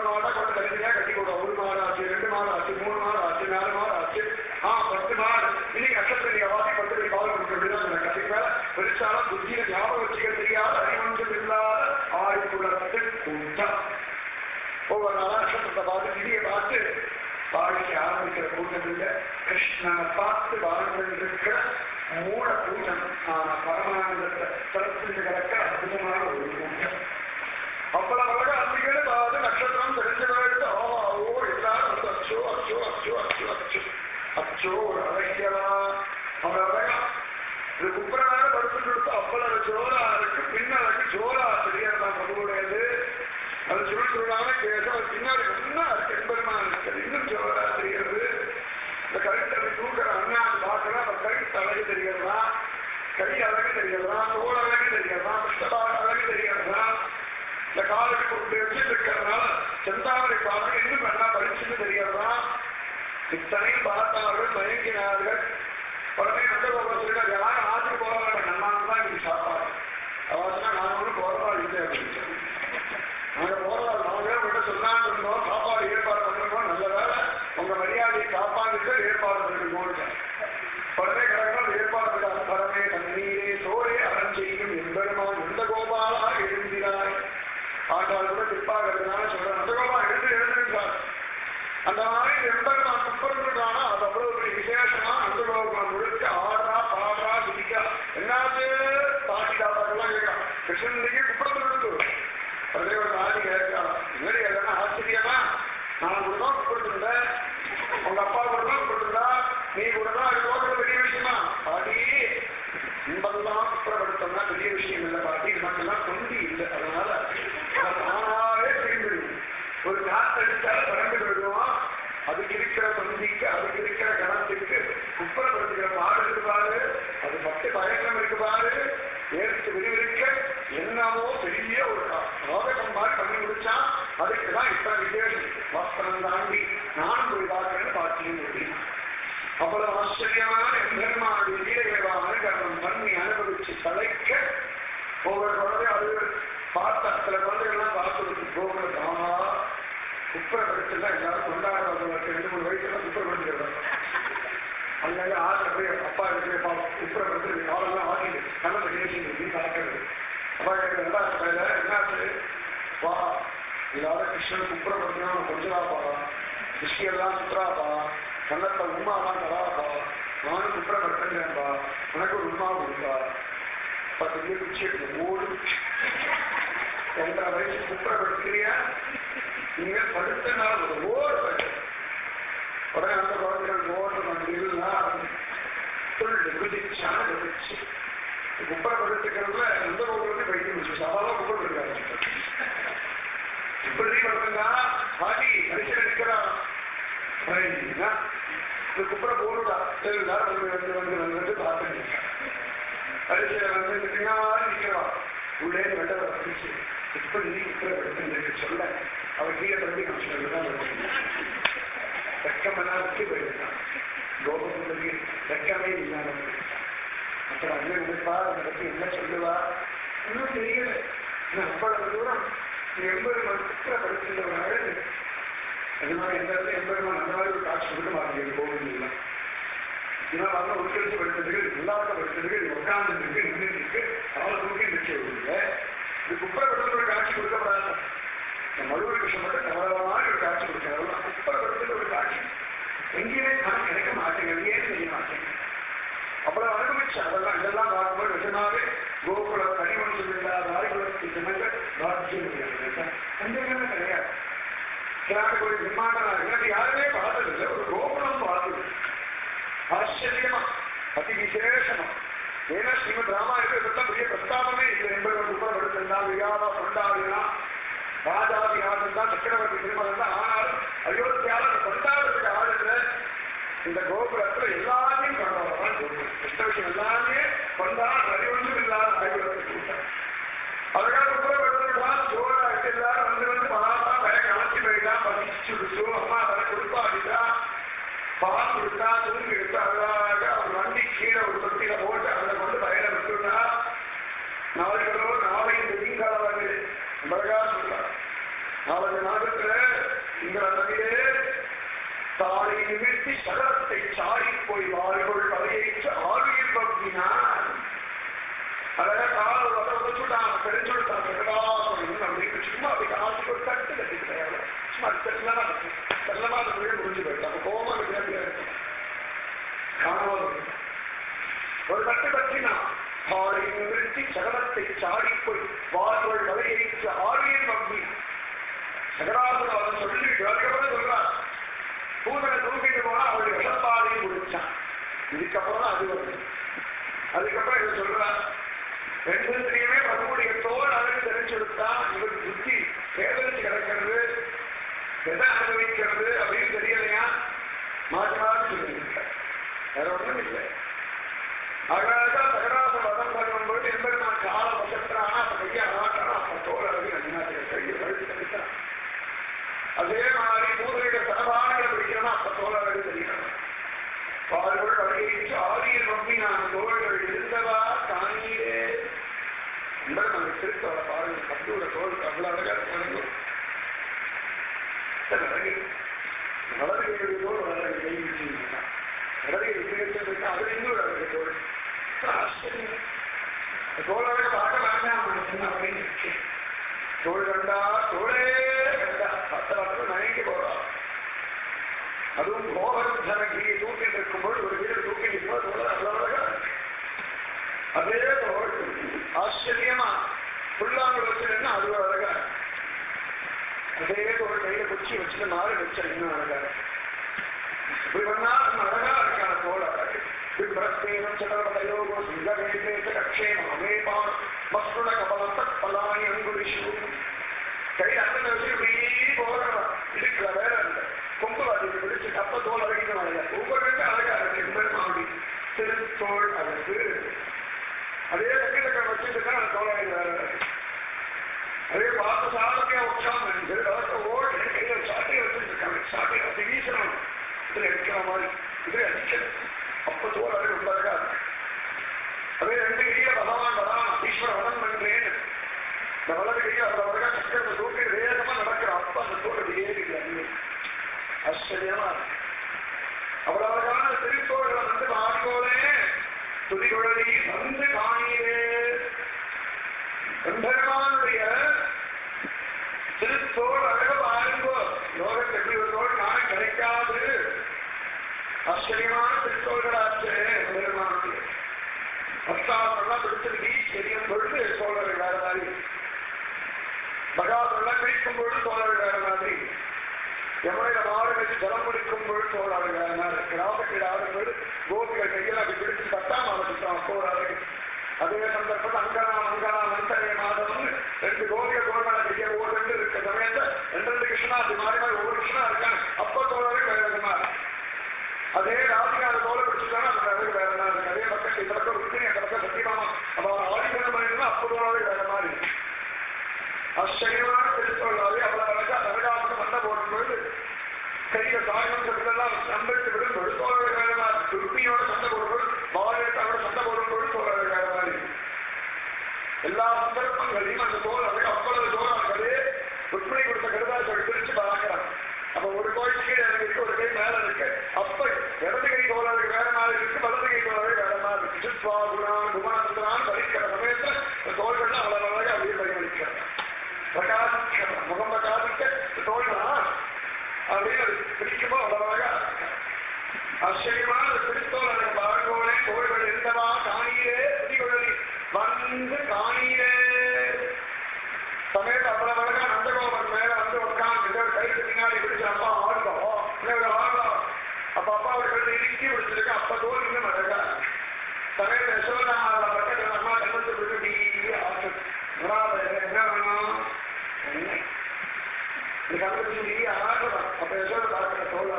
நாளா கொண்டு தனித்தனியா கட்டி கொடுவோம் 1 மாதம் ஆச்சு 2 மாதம் ஆச்சு 3 மாதம் ஆச்சு 4 மாதம் ஆச்சு 10 நாள் இன்னைக்கு நட்சத்திரம் அவாசி 10 மணி பால் கொடுத்துருதான் கண்டிப்பா பெருசாலும் புத்தியில ஞாபகம் வச்சுக்க தெரியாத அறிவஞ்சம் இல்லாத ஆய்வுலகத்தில் கூட்டம் வாழ்கிற கூட்டம் இல்லை. கிருஷ்ணனை பார்த்து வாழ்ந்திருக்கிற மூல கூட்டம் பரமானந்தத்தை தரத்தில் கிடக்கிற அற்புதமான ஒரு கூட்டம். அவ்வளவு அன்பிகள் அதாவது நட்சத்திரம் தெரிஞ்சவர்கள் ஓ எல்லாரும் வந்து அச்சோ அச்சோ அச்சோ அச்சோ அச்சோ அச்சோ ஒரு அழகியலா அவ்வளவு இது குப்பராக படுத்து கொடுத்து அவ்வளவு ஜோரா இருக்கு. பின்னழகு ஜோரா தெரியாதான் பிரபுடையது. அது சுருளான கேச பின்னாடி என்ன இருக்கு என்பதுமா இருக்கு. இன்னும் ஜோரா தெரியாது. இந்த கருத்தவை தூக்கிற அண்ணா பார்க்கற அந்த கருத்து அழகு தெரியறதா, கை அழகு தெரியறதா, தோல் அழகு தெரியறதா, புஷ்டபாக அழகு தெரியறதா, இந்த காலுக்கு கொண்டு வச்சுட்டு இருக்கிறதுனால செந்தாமரை பாடம் இன்னும் நல்லா பரிசுன்னு தெரியறதா. இத்தனையும் பார்த்தார்கள், மயங்கினார்கள். உடனே நந்தகோபுரத்தில் யாரும் ஆற்றுக்கு போறாங்க, நம்மால் தான் இன்னைக்கு சாப்பாடு. அவசனா நான் ஒன்றும் போறதா இல்லை அப்படின்னு சொல்லி நாங்க போறதா நாங்களே உங்கள்கிட்ட சொல்லான்னு இருந்தோம். சாப்பாடு ஏற்பாடு பண்ணிருக்கோம். நல்ல வேலை உங்க மரியாதையை காப்பாந்துட்டு ஏற்பாடு பண்ணிருக்கோம். உடனே கிடக்கணும் ஏற்பாடு பரமே தண்ணீரே சோழே அறம் செய்யும் எம்பெருமான் எந்த கோபாலா எழுந்திராய். ஆட்டால் கூட திருப்பாக இருக்கிறான்னு சொல்றேன். நந்தகோபா எழுந்திருக்கார். அந்த மாதிரி எம்பெருமான் குப்பருக்கானா அது அவ்வளவு ஒரு விசேஷமா நந்தகோபுரம் முழுக்க ஆடுறா பாடுறா சிரிக்கா என்னாச்சு பாட்டி தாத்தாக்கெல்லாம் கேட்கலாம். கிருஷ்ணனுக்கு குப்பரத்தில் இருக்கு. அதே ஒரு நாடி கேட்கலாம். முன்னாடி எதனா ஆச்சரியமா நான் கூட தான் குப்பரத்துல உங்க அப்பா கூட தான் குப்பரத்துலா நீ கூட தான் அது போகிறது பெரிய விஷயமா பாட்டி இன்பெல்லாம் குப்பரப்படுத்தோம்னா பெரிய விஷயம் இல்லை பாட்டி. நமக்கெல்லாம் தொந்தி இல்லை. அதனால நானாவே திரும்பிடுவோம். ஒரு காத்தடிச்சால பறந்து விடுவோம். அதுக்கு இருக்கிற தொந்திக்கு அதுக்கு இருக்கிற கணத்துக்கு குப்பரப்படுத்துகிற பாடு இருக்கு பாரு. அது பட்டு பயங்கரம் இருக்கு பாரு. ஏற்று விரிவிரிக்க என்னவோ பெரிய ஒரு நாடகம் மாதிரி பண்ணி முடிச்சா அதுக்குதான் இத்தனை விசேஷம். வாஸ்தவம் தாண்டி நானும் போய் பார்க்கிறேன்னு பார்த்தியும் முடியும். அவ்வளவு ஆச்சரியமான பெருமானுடைய வீரவான கர்மம் பண்ணி அனுபவிச்சு தலைக்க ஒவ்வொரு குழந்தை அது பார்த்த சில குழந்தைகள்லாம் பார்த்து கோகுல தாமா குப்பரப்படுத்தல எல்லாரும் கொண்டாடுறவங்களுக்கு 2-3 வயசுல குப்பரப்படுத்துகிறாங்க. அங்கங்க ஆசை போய் அப்பா இருக்கிற குப்பரப்படுத்து காலெல்லாம் ஆகிடு நல்ல நிகழ்ச்சி பார்க்கறது. அப்பா கேட்கறா என்னாச்சு வா எல்லாரும் கிருஷ்ணன் குப்பரப்படுத்தினா கொஞ்சம் பாப்பா கிருஷ்ணியெல்லாம் சுற்றுறாப்பா கண்ணத்தை உண்மாதான் தராப்பா நானும் குப்பரப்படுத்துறேன்பா உனக்கு ஒரு உண்மா கொடுப்பா. அப்பா தெரிய குச்சி ஓடு 2.5 வயசு குப்பரப்படுத்துறியா நீங்க படுத்த நாள் ஒரு ஓடு உடனே அந்த குழந்தைகள் ஓடுறதுலாம் குதிச்சான குதிச்சு குப்பரப்படுத்துக்கிறதுல எந்த கோபுரத்தையும் பயிற்சி முடிச்சு சவாலாக குப்பரப்படுத்தாங்க. இப்படி பார்த்தா பாட்டி கடைசியில் நிற்கிறான். இந்த குப்பரை போடுடா எல்லாரும் வந்து பார்த்து கடைசியில் வந்து பின்னாடி நிற்கிறான். உள்ளே வெள்ள வந்துச்சு. இப்படி நீ குப்பரப்படுத்து சொல்ல அவர் கீழே பற்றி நான் வெக்கமெல்லாம் விட்டு போயிருக்கான். கோபுரத்துக்கு வெக்கமே இல்லாம அப்புறம் அங்கே நினைப்பா அதை பற்றி என்ன சொல்லுவா இன்னும் தெரியல. அவ்வளவு தூரம் 80 குப்பரப்படுத்துகிறவனாக அதனால எந்த இடத்துல 80 அந்த மாதிரி ஒரு காட்சி கொடுக்க மாட்டேங்குது கோவில் இல்லை. இதனால் அவங்க உட்கழிச்சு படுத்ததுகள் எல்லாத்த படுத்ததுகள் உட்கார்ந்து இருக்கு நின்று இருக்கு அவளை தூக்கி நிற்க இல்லை. இது குப்பரப்படுத்த ஒரு காட்சி கொடுக்கப்படாது. மழுவ கிருஷ்ணன் மட்டும் கவலமான ஒரு காட்சி கொடுக்கிறாங்க. குப்பரப்படுத்த ஒரு காட்சி எங்கேயுமே நான் கிடைக்க மாட்டேங்கிறது. ஏன் செய்ய மாட்டேங்க அவ்வளவு அனுபவிச்சு அதெல்லாம் இதெல்லாம் பார்க்கும்போது நிஜமாவே கோகுல கனிமணி இல்லாத ஆய்வுகளுக்கு ஜனங்கள் பாதிச்சு சந்தேகமே கிடையாது. கிராம விமானம் யாருமே பார்த்ததில்லை. ஒரு கோகுலம் பார்த்தது ஆச்சரியமா அதி விசேஷமா. ஏன்னா ஸ்ரீமத் ராமாயணத்தான் பெரிய பிரஸ்தாபமே இல்லை. என்பது குப்பரப்படுத்தா வியாபா கொண்டாடினா ராஜாதி ஆளுநர் தான் சக்கரவர்த்தி திருமணம் தான். ஆனாலும் அயோத்தியாவில் கொண்டாடுறதுக்கு ஆளுநர் இந்த கோபுரத்துல எல்லாத்தையும் கொண்டாடுறான். கிருஷ்ண விஷயம் எல்லாமே கொண்டாட அறிவொன்றும் இல்லாத ஆய்வுகளுக்கு கூட்டம். அதுக்காக குப்பரப்படுத்தா ஜோராட்டு எல்லாரும் வந்து பார்த்தா வேற கலச்சி போயிட்டா பதிச்சு விடுச்சு. அம்மா அதை கொடுப்பாடிட்டா பால் கொடுத்தா தூங்கி எடுத்து அழகாக அவர் வண்டி கீழே ஒரு தொட்டியில போட்டு அதை கொண்டு வயலை விட்டுட்டா. நாளைகளோ நாளை இந்த நீங்காவது அழகா சொல்றார். நாளைய நாகத்துல இந்த அளவிலே தாளை நிமிர்த்தி சகலத்தை சாடி போய் வாழ்கள் வலையேற்று ஆளுயிர் பக்தினான். அழகா கால வச்சுட்டான் தெரிஞ்சுட்டான் சகலாசனம் அப்படின்னு சும்மா அப்படி காசு ஒரு தட்டு கட்டிக்கிட்டாங்க. சும்மா செல்லமா செல்லமா முடிஞ்சு போயிட்டாங்க. கோபம் தட்டு தட்டினான். காலை நிறுத்தி சகலத்தை சாடிப்போய் வாழ்வள் வலையைக்கு ஆரியன் நம்பி சகராசுரன் அவன் சொல்லிட்டு அதுக்கப்புறம் சொல்றான், பூதனை தூக்கிட்டு போனா அவருடைய விஷப்பாதையும் குடிச்சான். இதுக்கப்புறம் அது வருது. அதுக்கப்புறம் இதை சொல்றான், ரெண்டுத்தையுமே நம்முடைய தோல் அழகு தெரிஞ்செடுத்தா இவருக்கு புத்தி சேதரிச்சு கிடக்கிறது, எதை அனுபவிக்கிறது அப்படின்னு தெரியலையா, மாற்றி மாற்றி சொல்லியிருக்க. வேற ஒன்றும் இல்லை. அழகா சகராச வதம் பண்ணும்போது என்பது நான் கால வசத்துறானா அப்ப கையை அழகானா அப்ப தோல் அழகு அண்ணாத்திர கையை வழுத்து தடுக்கிறான். அதே மாதிரி பூதையிட சடபாடுகளை பிடிக்கிறனா அப்ப தோல் அழகு தெரியணும். பால்கள் வழியிட்டு ஆரியர் நம்பி நான் தோள்கள் இருந்தவா தானீரே என்பது நம்ம திருத்தோட பாருங்க. கத்தோட தோல் அவ்வளவு அழகா இருக்காங்க. வளர்ந்து தோல் வளர்ந்து கைவிட்டான். வளர்ந்து விட்டு அது இன்னொரு அழகு தோல். ஆச்சரியம். தோழரை பார்க்க வேண்டாம் அப்படின்னு தோல் கண்டா தோளே கண்டா பத்தவர்கள் நயங்கி போறா. அதுவும் கோபர்தனகிரியை தூக்கிட்டு இருக்கும்போது ஒரு வீடு தூக்கிட்டு இருக்கும்போது தோழர் அவ்வளவு அதே தோல் ஆச்சரியமா புல்லாங்க வச்சுன்னா அது அழகா. அதே தோல் கையில குச்சி வச்சுட்டு நாலு வச்சா இன்னும் அழகா. இப்படி பண்ணா அழகா இருக்கான தோல் அழகு. விப்ரஸ்தேனம் சகலபதயோகோ சிங்கவேதேச கக்ஷேம அமேபான் மஸ்ருண கபலம் தற்பலானி அங்குலிஷு. கையில் அந்த விஷயம் இப்படி போகிறவன் இருக்கிற வேற இல்லை. கொம்பு அதிக பிடிச்சு அப்ப தோல் அழகின அழகா. ஒவ்வொரு அழகா இருக்கு எம்பெருமானுடைய திருத்தோல் அழகு. அதே தக்கிலக்க வச்சுட்டு அந்த தோல் அழகு வேற இருக்கு. அதே பார்த்து சாரதியா உற்சாகம் ஓடி கையில சாட்டையை வச்சுட்டு இருக்காங்க. சாட்டையை அப்படி வீசணும், இதுல எடுக்கிற மாதிரி இதுல அடிக்கணும். அப்ப தோல் அழகு ரொம்ப அழகா இருக்கு. அதே ரெண்டு கையில பகவான் வரான் ஈஸ்வர வதம் பண்றேன்னு இந்த வலது கையில அவ்வளவு அழகா சக்கரத்தை தூக்கி வேகமா நடக்கிற அப்ப அந்த தோல் ஏறிக்கிறாங்க. ஆச்சரியமா இருக்கு. அவ்வளவு அழகான திருத்தோள்களை வந்து ஆடியோலே துதிகுழலி வந்து காணீரே. எம்பெருமானுடைய திருத்தோள் அழக பாருங்கோ. லோகத்தில் எப்படி ஒரு தோல் நானும் கிடைக்காது. ஆச்சரியமான திருத்தோள்களாச்சு எம்பெருமானுடைய. பத்தாவதெல்லாம் பிடிச்சது வீச்சு எரியும் பொழுது தோழர்கள் வேற மாதிரி, பகாவதெல்லாம் பிடிக்கும் பொழுது தோழர்கள் வேற மாதிரி, எவரையில மாடு வச்சு ஜலம் பிடிக்கும் பொழுது தோழர்கள் வேற மாதிரி, கிராமத்தில் ஆடும்போது கோபிகள் கையில் அப்படி பிடிச்சு தட்டாம ஆரம்பிச்சோம் அப்போ ஒரு அழகு. அதே சந்தர்ப்பத்தில் அங்கனா மங்கனா மந்தரே மாதவன் ரெண்டு கோபிக தோழமான கையை ஒவ்வொரு இருக்க சமயத்தை ரெண்டு கிருஷ்ணா அது மாறி மாதிரி ஒவ்வொரு கிருஷ்ணா இருக்காங்க. அப்போ தோழர்கள் வேற விதமா இருக்கு. அதே ராதிகா அந்த தோலை பிடிச்சிருக்காங்க அந்த அழகு வேற மாதிரி இருக்கு. அதே பக்கம் இந்த பக்கம் விட்டு அந்த பக்கம் சத்தியமாமா அப்ப அவர் ஆதிக்கம் பண்ணிருந்தா அப்போதாவே வேற மாதிரி. ஆச்சரியமான திருத்தோளாவே அவ்வளவு அழகா நரகாசனம் சண்டை போடும்பொழுது கையில சாயம் சட்டெல்லாம் நம்பிட்டு விடும் பொழுது தோழர்கள் வேற மாதிரி. துர்பியோட சண்டை போடும்போது பாரதத்தோட சண்டை போடும்போது தோழர்கள் வேற மாதிரி. எல்லா சந்தர்ப்பங்களையும் அந்த தோல் அழகு அவ்வளவு தோழர்களே ருக்மிணி கொடுத்த கருதாசோடு பிரிச்சு பார்க்கிறான். அப்ப ஒரு கோயில் கீழே இருக்கு, ஒரு கை மேல இருக்கு. அப்ப இடது கை தோழர்கள் வேற மாதிரி இருக்கு, வலது கை தோழர்கள் வேற மாதிரி இருக்கு. சுத்வாகுணான் குமாரத்தான் பறிக்கிற சமயத்துல தோள்கள்லாம் அவ்வளவு அழகாக அப்படியே பரிமளிக்கிறார். பிரகாசிக்க முகம் பிரகாசிக்க தோல்களாம் அப்படின்னு பிடிக்குமோ அவ்வளவு அழகா இருக்கு. ஆச்சரியமான திருத்தோழனை வாழ்வோனே தோள்கள் இருந்தவா காணீரே புதிகுழலி வந்து காணீரே. சமயத்தை அவ்வளவு அழகா நந்தகோபன் மேல வந்து உட்காந்து கைக்கு பின்னாடி பிடிச்சு அப்பா ஆடுவோம் ஆடுவோம். அப்ப அப்பா அவர்கள் இறுக்கி பிடிச்சிருக்கு. அப்ப தோல் இன்னும் அழகா சமயத்தை யசோதா பக்கத்தில் அம்மா கண்ணத்து விட்டு ஆசை என்ன வேணும் எண்ணெய் இந்த கண்ணத்து ஆடுறான். அப்ப யசோத பார்க்கிற தோல்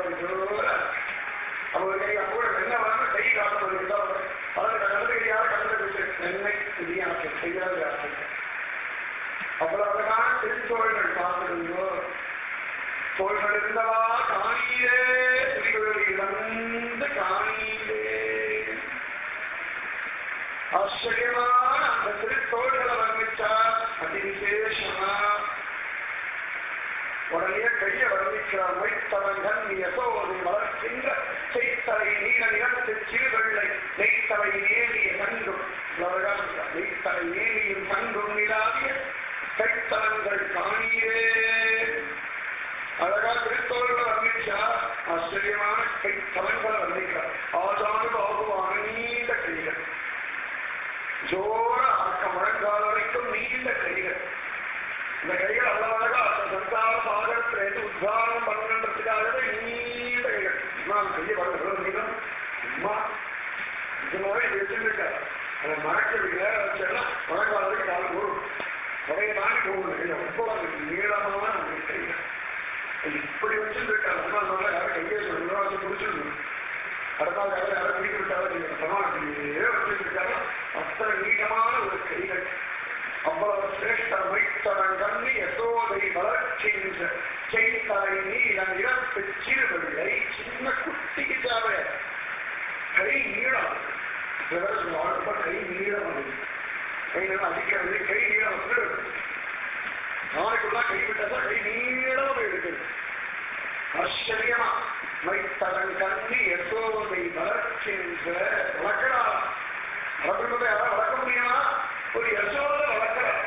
அவங்க கை அப்போ என்ன வேணும் கை காட்டுறது பலருக்கு கலந்து கையால் கலந்து எண்ணெய் ஆசை செய்யாது ஆசை. அவ்வளவு அழகான திருத்தோள்கள் பார்த்திருந்தோ. தோள்கள் இருந்தவா காணீரே புதிகுழலி வந்து காணீரே. ஆச்சரியமான அந்த திருத்தோள்களை வர்ணிச்சா அதி விசேஷமா. உடனே கையை வர்ணிக்கிறார். வைத்தவங்கள் யசோதை வளர்க்கின்ற செய்தலை நீல நிறத்து சிறுவெள்ளை நெய்த்தலை நேரிய தங்கும் நெய்த்தலை நேரியும் தங்கும் நிலாவிய கைத்தலங்கள் காணீரே. அழகா திருத்தோள்களை வர்ணிச்சா ஆச்சரியமான கைத்தலங்களை வர்ணிக்கிறார். ஆஜானு பாகுவான நீண்ட கைகள் ஜோர அக்க முழங்கால் வரைக்கும் நீண்ட கைகள். இந்த கைகள் அவ்வளவாக சந்தார சாகரத்திலிருந்து உத்தாரணம் பண்ணுன்றதுக்காகவே நீண்ட கைகள். நான் கையை வளர்க்கிற நீளம் சும்மா இது மாதிரி வச்சிருக்காரு. அதை மறக்கவில்லை வச்செல்லாம் முழங்கால் வரைக்கும் கால் போடும். நிறைய நாள் போகுது. ரொம்ப நீளமான கைகள் இப்படி வச்சிருக்காரு. அதனால யாரும் கையை சொல்லுவாங்க பிடிச்சிருந்தோம். அடுத்தால் யாரும் பிடிக்க விட்டாலும் சமாளியே வச்சிருக்காரு. அத்தனை நீளமான ஒரு கைகள். அவ்வளவு சிரேஷ்ட வைத்தரங்கண்ணி யசோதை வளர்ச்சின்ற செய்தாய் நீளம் இறப்பு சிறுவர்களை சின்ன குட்டிக்கு தேவை கை நீளம். ரொம்ப கை நீளம் அதிக்கிறது. கை நீளம் நாளைக்குள்ள கை விட்டா கை நீளம் இருக்குது. ஆச்சரியமா வைத்தரங்கண்ணி யசோதை வளர்ச்சின்ற வளர்க்கிறா. வளர்க்கிறது யாராவது வளர்க்க முடியுமா? ஒரு யசோதை வளர்க்கிறார்.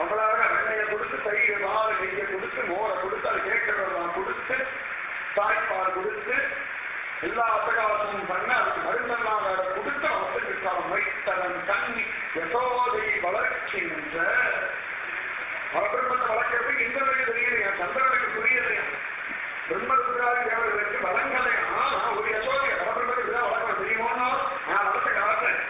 அவளாக வெண்ணையை கொடுத்து தயிர் பால் நெய்யை கொடுத்து மோரை கொடுத்து அது கேட்கிறதெல்லாம் கொடுத்து தாய்ப்பால் கொடுத்து எல்லா அசகாசமும் பண்ண அதுக்கு மருந்தெல்லாம் வேற கொடுத்து வளர்த்துக்கிட்டான். வைத்தரன் கண்ணி யசோதை வளர்ச்சி என்ற பிரம்மத்தை வளர்க்கறதுக்கு இந்த வழி தெரியலையா? சந்திரனுக்கு புரியலையா? பிரம்மத்துக்காக தேவர்களுக்கு வளங்கலையா? ஒரு யசோதைய பரபிரம்மத்துக்கு தான் வளர்க்க தெரியுமோன்னா நான் வளர்த்த காலத்தேன்.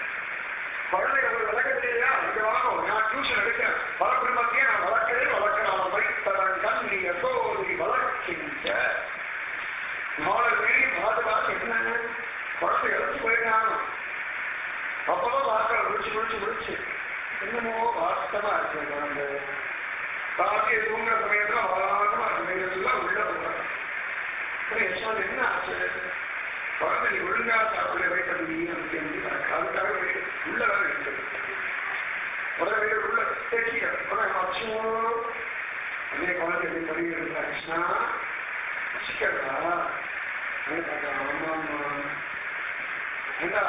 குழந்தைகள் வளர்க்க தெரியலையா? இங்க வாங்கும். நான் டியூஷன் எடுக்கிறேன். பரபிரம்மத்தையே நான் வளர்க்கலாம். வைத்தரன் கண்ணி யசோதை வளர்க்கின்ற நாளே பாதுகாத்து என்ன குழந்தை இழந்து போயிருக்காங்க. அப்பதான் வாக்கள் முடிச்சு என்னமோ வாஸ்தமா இருக்கு. அந்த ராத்திரி தூங்குற சமயத்துல வாதமா எல்லாம் உள்ள போறாங்க. யசோதை என்ன ஆச்சு? குழந்தை ஒழுங்கா சாப்பிட வைக்கிறது அதுக்காக உள்ள வேற இருக்குது. உடனே உள்ள தேய்ச்சிக்கோ அதே குழந்தை பரிகிறா கிருஷ்ணா சிக்கிறதா ஆமா ஏண்டா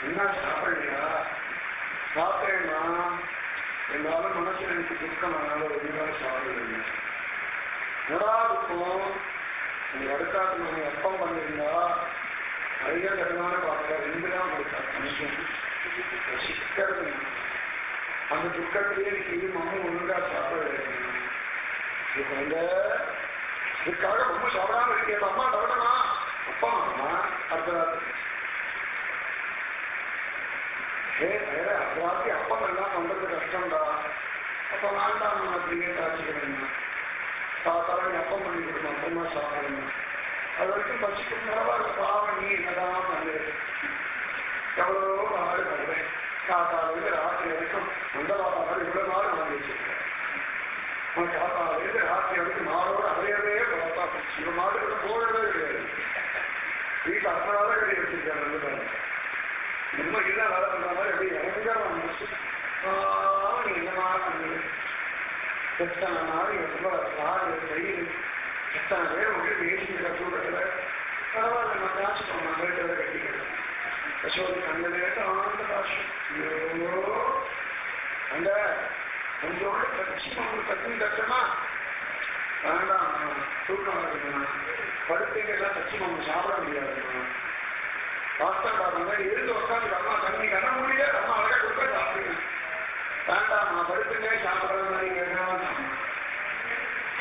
என்ன சாப்பிடலையா? சாப்பிட்டேன்னா எல்லாரும் மனசுல எனக்கு துக்கமானால ஒழுங்காக சாப்பிடுறீங்க. நடாதுக்கும் நீ அடுத்தாத்து நம்ம அப்பம் பண்ணிருந்தா நிறைய கருமான பார்க்க 2 தான் கொடுத்தா சிக்கிறது. அந்த துக்கத்திலேயே இது மம்மு ஒழுங்கா சாப்பிட இதுக்காக ரொம்ப சாப்பிடாம இருக்கேன். அம்மா தவிரமா அப்பா அம்மா அடுத்ததாத்து அதாத்தி அப்பம் எல்லாம் பண்றது கஷ்டம்டா. அப்ப வேண்டாம் அப்படியே காய்ச்சிக்கிறேன். சாதாரண அப்பம் பண்ணி கொடுக்கணும். அப்புறமா சாப்பிடணும். அது வரைக்கும் பசிக்கும் பரவாயில்ல. பாவம் நீ என்னதான் பண்ணு. எவ்வளோ நாடு பண்ணுறேன். காத்தாவிலிருந்து ராத்திரி வரைக்கும் அந்த பாப்பாடு இவ்வளவு நாள் வாங்கி வச்சிருக்கேன். காத்தாவிலிருந்து ராத்திரி வரைக்கும் நாளோட அதையவே பார்த்தா இந்த மாடு போடவே கிடையாது. வீட்டில் அத்தனால கட்டி வச்சிருக்கேன். நம்ம இதுதான் வேலை பண்ற மாதிரி எப்படி இறங்கலாம். நீ என்னமா பண்ணு எத்தனை நாள் எவ்வளோ காடு கையில் எத்தனை பேர் உங்களுக்கு பேசிக்கிற சூழல பரவாயில்ல. நம்ம காசு போனோம் வேட்டதை கட்டிக்கிறேன். யசோதை கண்ணிலே ஆனந்த காசு அந்த கொஞ்சோட கட்சி உங்களுக்கு கட்டி கட்டமா வேண்டாம். தூக்கம் இருக்குமா படுத்தைக்கெல்லாம் கட்சி நம்ம சாப்பிட முடியாதுமா. வாஸ்தம் பாருங்க இருந்து உட்காந்து அம்மா தண்ணி கண்ண முடியல. அம்மா அழகா கொடுக்க சாப்பிடுங்க. வேண்டாம் படுத்துங்க சாப்பிட்ற மாதிரி கேட்கலாம்.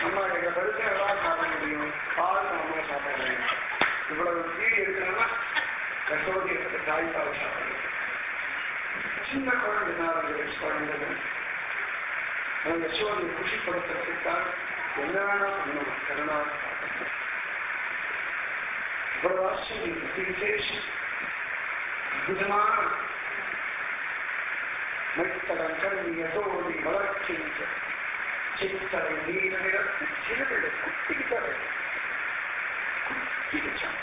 அம்மா எங்க படுத்து எல்லாம் சாப்பிட முடியும். பால் அம்மா சாப்பிடுறேன். இவ்வளவு கீழ் இருக்குன்னா யசோதை தாய்ப்பால் சாப்பிடுறேன். சின்ன குழந்தைகள் யசோதையை குஷிப்படுத்துறதுக்காக என்ன வேணா பண்ணுவோம். கருணா இவ்வளவு ஆச்சரியம் விசேஷம் அற்புதமான மைத்தரங்கண்ணி யசோதை வளர்க்கின்ற சித்தரை நீல நிறத்து சிறுவிட குட்டிக்கிட்டவை குட்டிக்கிச்சான்.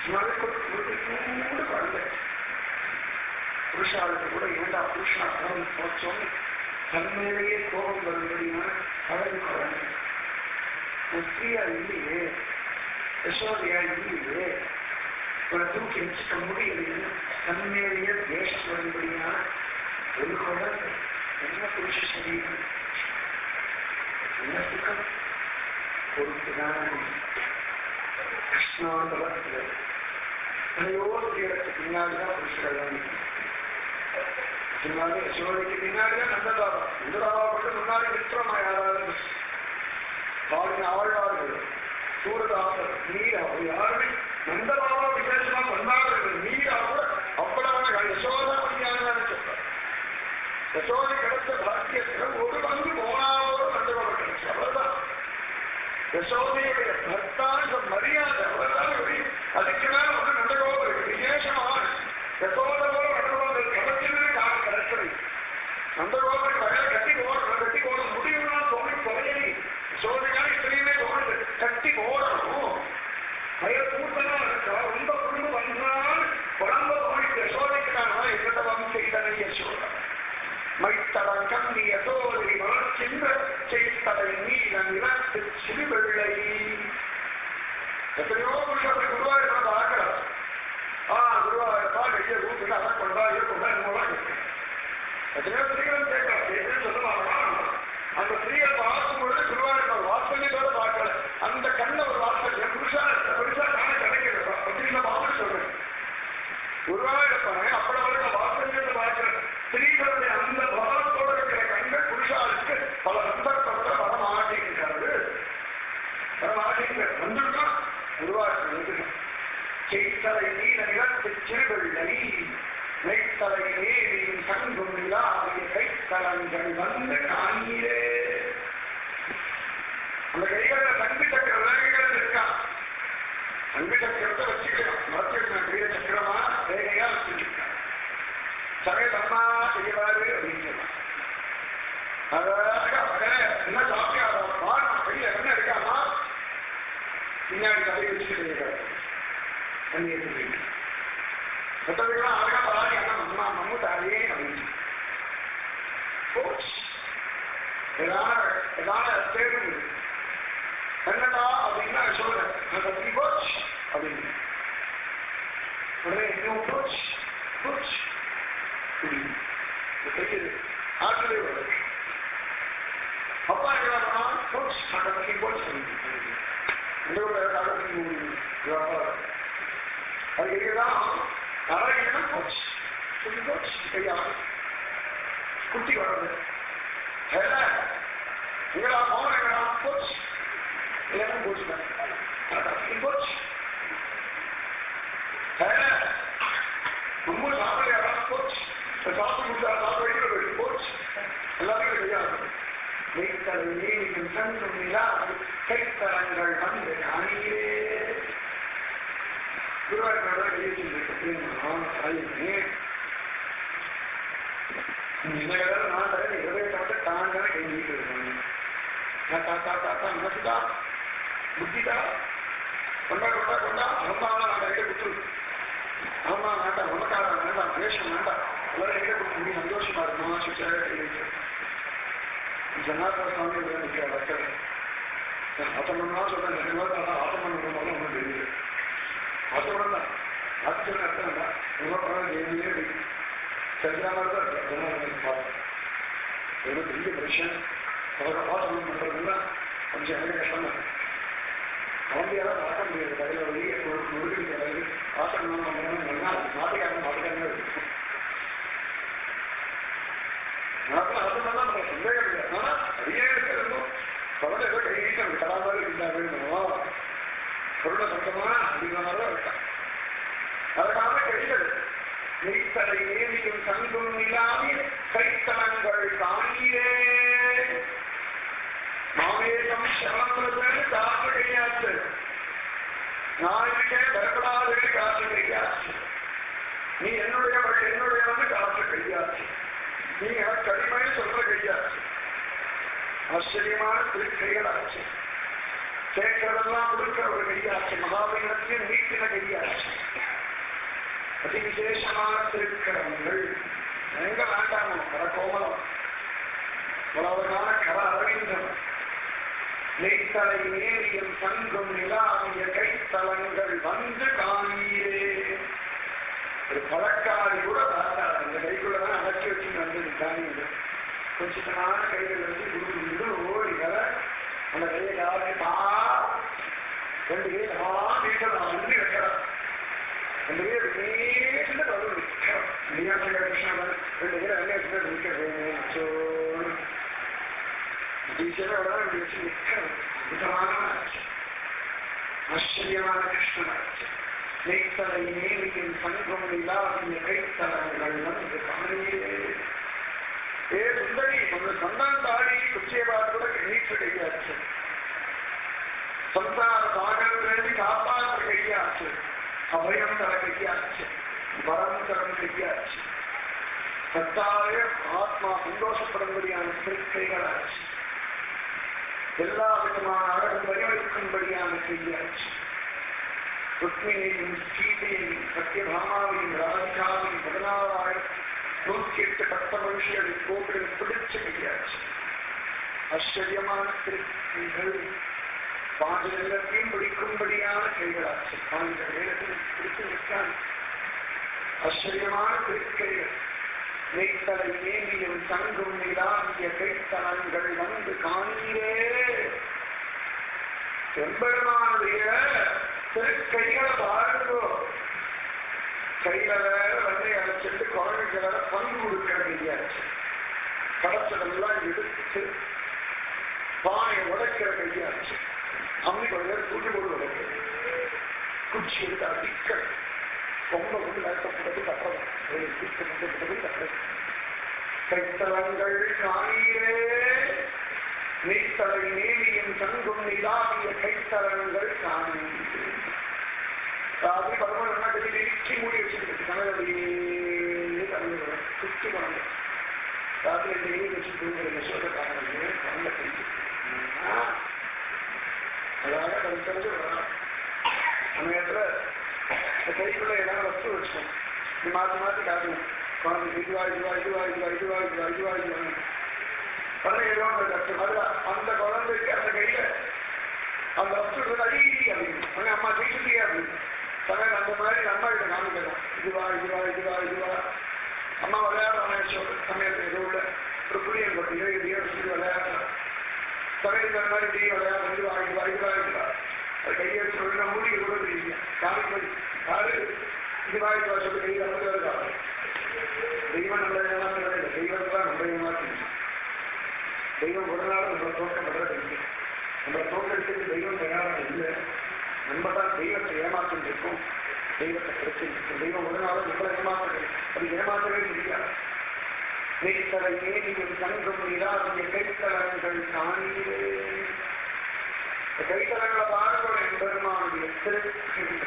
கூட குழந்தை புருஷாளுக்கு கூட ஏண்டா புருஷனா குழந்தை போச்சோன்னு தன்மையிலேயே கோபம் வரும்படியான கலந்து குழந்தை. ஸ்திரீயா இல்லையே யசோதையா இல்லையே ஒரு தூக்கி வச்சுக்க முடியலைன்னு தன்மையிலேயே தேசம் வரும்படியான ஒரு குழந்தை. என்ன புருஷ சரீரம் என்ன சுகம் பொறுத்துதான் கிருஷ்ணாந்தலத்தில் அதையோடு தீரத்துக்கு பின்னாடிதான் புருஷர்கள் பின்னாடி யசோதைக்கு பின்னாடிதான் நந்ததாபா. நந்ததாபா மட்டும் முன்னாடி விக்ரமா யாராவது பாடின ஆழ்வார்கள் சூரதாசர் நீரா யாருமே நந்தபாபா விசேஷமா கொண்டாடுறது. நீரா கூட அவ்வளவு யசோதா மத்தியான சொல்றார். யசோதை கிடைச்ச பாக்கியத்துல ஒரு பங்கு போனாவோட நந்தபாபா கிடைச்சு. அவ்வளவுதான் யசோதையுடைய பர்த்தான மரியாதை. அவ்வளவுதான். அதுக்கு மேல வந்து நந்தகோபம் இருக்கு. விசேஷமான யசோதை போல நந்தகோபம் கவர்ச்சியிலே காலம் கிடைச்சது. நந்தகோபுரம் வகையில கட்டி போட முடியும்னா தோணி தொலையி. யசோதைக்கான இத்தனையுமே தோணுது கட்டி போடணும். வயல் கூட்டமா இருக்கா ரொம்ப குடும்பம் வந்தால் உடம்ப தோணிட்டு யசோதைக்கான என்னோட வம்சைதனை யசோதா மைத்தடம் நீ யசோதை வளர்ச்சின்ற செய்தலை நீல நிலத்து சிறுவெள்ளை. எத்தனையோ புருஷத்தை குருவாயூர் பார்க்கலாம். குருவாயூரப்பா கைய ரூபில் அதை கொண்டாயோ கொண்டாடி எத்தனையோ ஸ்திரீகளும் கேட்கலாம் சொல்லுவாங்க. அந்த ஸ்திரீயை பார்க்கும் பொழுது குருவாயூர் வாசல்யோட பார்க்கல. அந்த கண்ண ஒரு வாசல் புருஷா தானே கிடைக்கிறது அப்படின்னு பார்த்து சொல்றேன். குருவாயூரப்பனை அப்படி வாசல்யோட பார்க்கிறேன். ஸ்திரீகளுடைய அந்த பாவத்தோடு இருக்கிற கண்கள் புருஷாருக்கு பல சந்தர்ப்பத்தில் வரமாட்டேங்கிறது. வந்துருக்கா குருவாயூர் செய்தலை நீல நிலத்து சிறுவெள்ளை மெய்த்தலை நேரின் சங்கும் நிலாவிய கைத்தலங்கள் வந்து காணீரே. அந்த கைகள சங்கு சக்கர விலங்குகள் இருக்கா. சங்கு சக்கரத்தை வச்சுக்கலாம். மரத்தில் பெரிய சக்கரமா வேகையா வச்சுருக்காங்க. சகதம்மா செய்வாரு அப்படின்னு சொல்லலாம். என்ன சாப்பிட்டா கையில என்ன இருக்காமா பின்னாடி கதை வச்சுட்டு மற்றவர்களா அழகா பாடி அம்மா மம்முட்டாரே அப்படின்னு தேர்வு என்னடா அப்படின்னா சொல்றேன் அப்படின்னு உடனே இன்னும் கையது ஆற்றலே வருது. அப்பா என்ன போச்சு அது இதுதான் தரையினா போச்சு கையா குட்டி வர்றது எங்கடா போன எங்கடா போச்சு எல்லாரும் போச்சுதான் போச்சு ரொம்ப சாப்பிட யாராவது போச்சு சாப்பிட்டு கொடுத்தா சாப்பிட போயிட்டு போச்சு எல்லாத்தையும் கையாது. கைத்தலை நீக்கும் சங்கும் நிலா கைத்தலங்கள் வந்து அணியே. குருவாயூர் நான் இருபது தாங்க கை நீட்டு மனசுதா புத்திதா கொண்டா அம்மாவா நான் கையில கொடுத்துரு. ஆமா வேண்டாம் உனக்காக வேண்டாம் வேஷம் வேண்டாம் எல்லாரும் கையில கொடுத்து முடியும் சந்தோஷமா இருக்குமா சுச்சாக கை வைக்க. ஜனார்தன சுவாமி நிற்கிற ஆத்தமன்னா சொல்றேன். ஆத்தமன் ஒன்றும் தெரியுது. ஆத்தமன் தான் ஆத்திரம் அர்த்தம் தான். ஜெயிலே சந்திராமல் தான் இருக்கு. பார்த்தேன் ஏதோ பெரிய மனுஷன் அவரை ஆத்தமன் பண்றதுன்னா கொஞ்சம் எனக்கு கஷ்டம் தான். அவந்தியாலும் பார்க்க முடியாது. கையில வெளியே முழுக்க கிடையாது. ஆத்தமன் பண்ணா மாட்டுக்காரங்க இருக்கு. ஆத்தமன் தான் நம்ம சந்தேகம் இல்லை. ஆனா அடியே இருந்தும் கவலை ஏதோ கை நீட்டம் தராமல் இருந்தாங்க. பொருளை சொந்தமா அப்படிங்கிற மாதிரிதான் இருக்கான். அதனால கைகள் நெய்த்தலை நேரியும் சங்கும் நிலாவில் கைத்தலங்கள் தாங்கியே. மாவேகம் சரணத்துல காற்று கையாச்சு. நான் இருக்கேன் பயப்படாதே காற்று கையாச்சு. நீ என்னுடையவன் காற்று கையாச்சு. நீ எனக்கு அடிமை சொல்ற கையாச்சு. ஆச்சரியமான திருக்கைகளாச்சு. கேட்கறதெல்லாம் கொடுக்கிற ஒரு கையாச்சு. மகாபீரத்தையும் நீட்டின கையாச்சு. அதி விசேஷமான திருக்கரங்கள் எங்க வேண்டாமோ கரகோமலம் உலகமான கர அரவிந்தம் நெய்த்தலை நேரியும் சங்கும் நிலாவிய கைத்தலங்கள் வந்து காணீரே. ஒரு பழக்காரி கூட பார்த்தார். அந்த கைக்குள்ளதான் அடக்கி வச்சு வந்தது காணிங்க. கொஞ்சமான கைகள் வந்து குடு ஓடி வர அந்த கையை காலி ரெண்டு கையை வந்து வைக்கிறார். அந்த கையை நீண்ட பதில் கிருஷ்ணன் 2 பேர் அங்கே நிற்கிறது ஆச்சரியமான கிருஷ்ணனாச்சு. நெய்த்தலை நேரியின் சங்கம் இல்லாத கைத்தலங்கள் வந்து காணியே. ஏ சுந்தரி கொஞ்சம் சொந்தம் தாடி குச்சியை பார்த்து கூட நீச்சு கையாச்சு. சந்தார சாகரத்திலிருந்து காப்பாற்ற கையாச்சு. அபயம் தர கையாச்சு. வரம் தரம் கையாச்சு. சத்தாய ஆத்மா சந்தோஷப்படும்படியான திருக்கைகளாச்சு. எல்லா விதமான அழகு வரையறுக்கும்படியான கையாச்சு. ருக்மிணியையும் சீதையையும் சத்யபாமாவையும் ராதிகாவையும் 16,108 பட்ட மனுஷிகளை கோவிலை பிடிச்ச கையாச்சு. ஆச்சரியமான திருக்கைகள் பாஞ்சலத்தையும் பிடிக்கும்படியான கைகளாச்சு. பாஞ்ச வேலத்தையும் பிடித்து நிற்கான். ஆச்சரியமான திருக்கைகள் நெய்த்தலை நேமியும் தங்கும் நிலாவிய கைத்தலங்கள் வந்து காணீரே. செம்பெருமானுடைய திருக்கைகளை பாருங்கோ. கையில வேற வெள்ளை அரைச்சிட்டு குழந்தைக்கு வேற பங்கு கொடுக்கிற கையாச்சு. கடச்சதெல்லாம் எடுத்து பானை உடைக்கிற கையாச்சு. அம்மி கொஞ்சம் தூக்கி போட்டு உடைக்கிறது. குச்சி எடுத்து அடிக்க ரொம்ப வந்து நடத்தப்பட்டது கட்டது. கைத்தலங்கள் காணீரே. நெய்த்தலை நேலியின் தங்கும் நிலாவிய கைத்தலங்கள் காணீரே. ராத்திரி 11 கட்டி இச்சி மூடி வச்சிருக்கு. தமிழ் தமிழ் சுற்றி குழந்தை ராத்திரி நெய் வச்சு தூங்குற சொல்றக்காரங்க குழந்தை கழிச்சு அதாக கழிக்கிறது சமயத்துல கைக்குள்ள ஏதாவது வச்சு வச்சோம். இது மாற்றி மாற்றி காட்டணும். குழந்தைக்கு இதுவா குழந்தை ஏதோ அந்த குழந்தைக்கு அந்த கையில அந்த வச்சு அடி அப்படின்னு அம்மா ஜெயிச்சுட்டியா அப்படின்னு சமயம் அந்த மாதிரி அம்மா கிட்ட காமிக்கலாம். இதுவா அம்மா விளையாடுற சமயத்தை ஏதோ உள்ள ஒரு புளியன் கொட்டியோ இதையோ சொல்லி விளையாடுறா. சமயத்து அந்த மாதிரி இதுவா அது கையை வச்சு ஒழுங்கா மூடி கூட தெரியல. காமிப்பது யாரு இதுவா சொல்லி கையில் வந்து வருவாங்க. தெய்வம் நம்மளை ஏமாத்துறது தெய்வத்தான் நம்ம ஏமாத்து. தெய்வம் ஒரு நாள் நம்ம தோற்றப்படுறது இல்லை. நம்ம தோற்றத்துக்கு தெய்வம் தயாராக இல்லை. நம்ம தான் தெய்வத்தை ஏமாற்றிட்டு இருக்கோம். தெய்வத்தை கிடைச்சிருக்கும். தெய்வம் ஒரு நாள் நம்மளை ஏமாத்துறது அது ஏமாற்றவே முடியாது. நெய்த்தலை நேரியும் தங்கும் நிலாவிய கைத்தலங்கள் காணீரே. கைத்தலங்களை பாருங்கள் என்பெருமானுடைய திருக்கைகள்.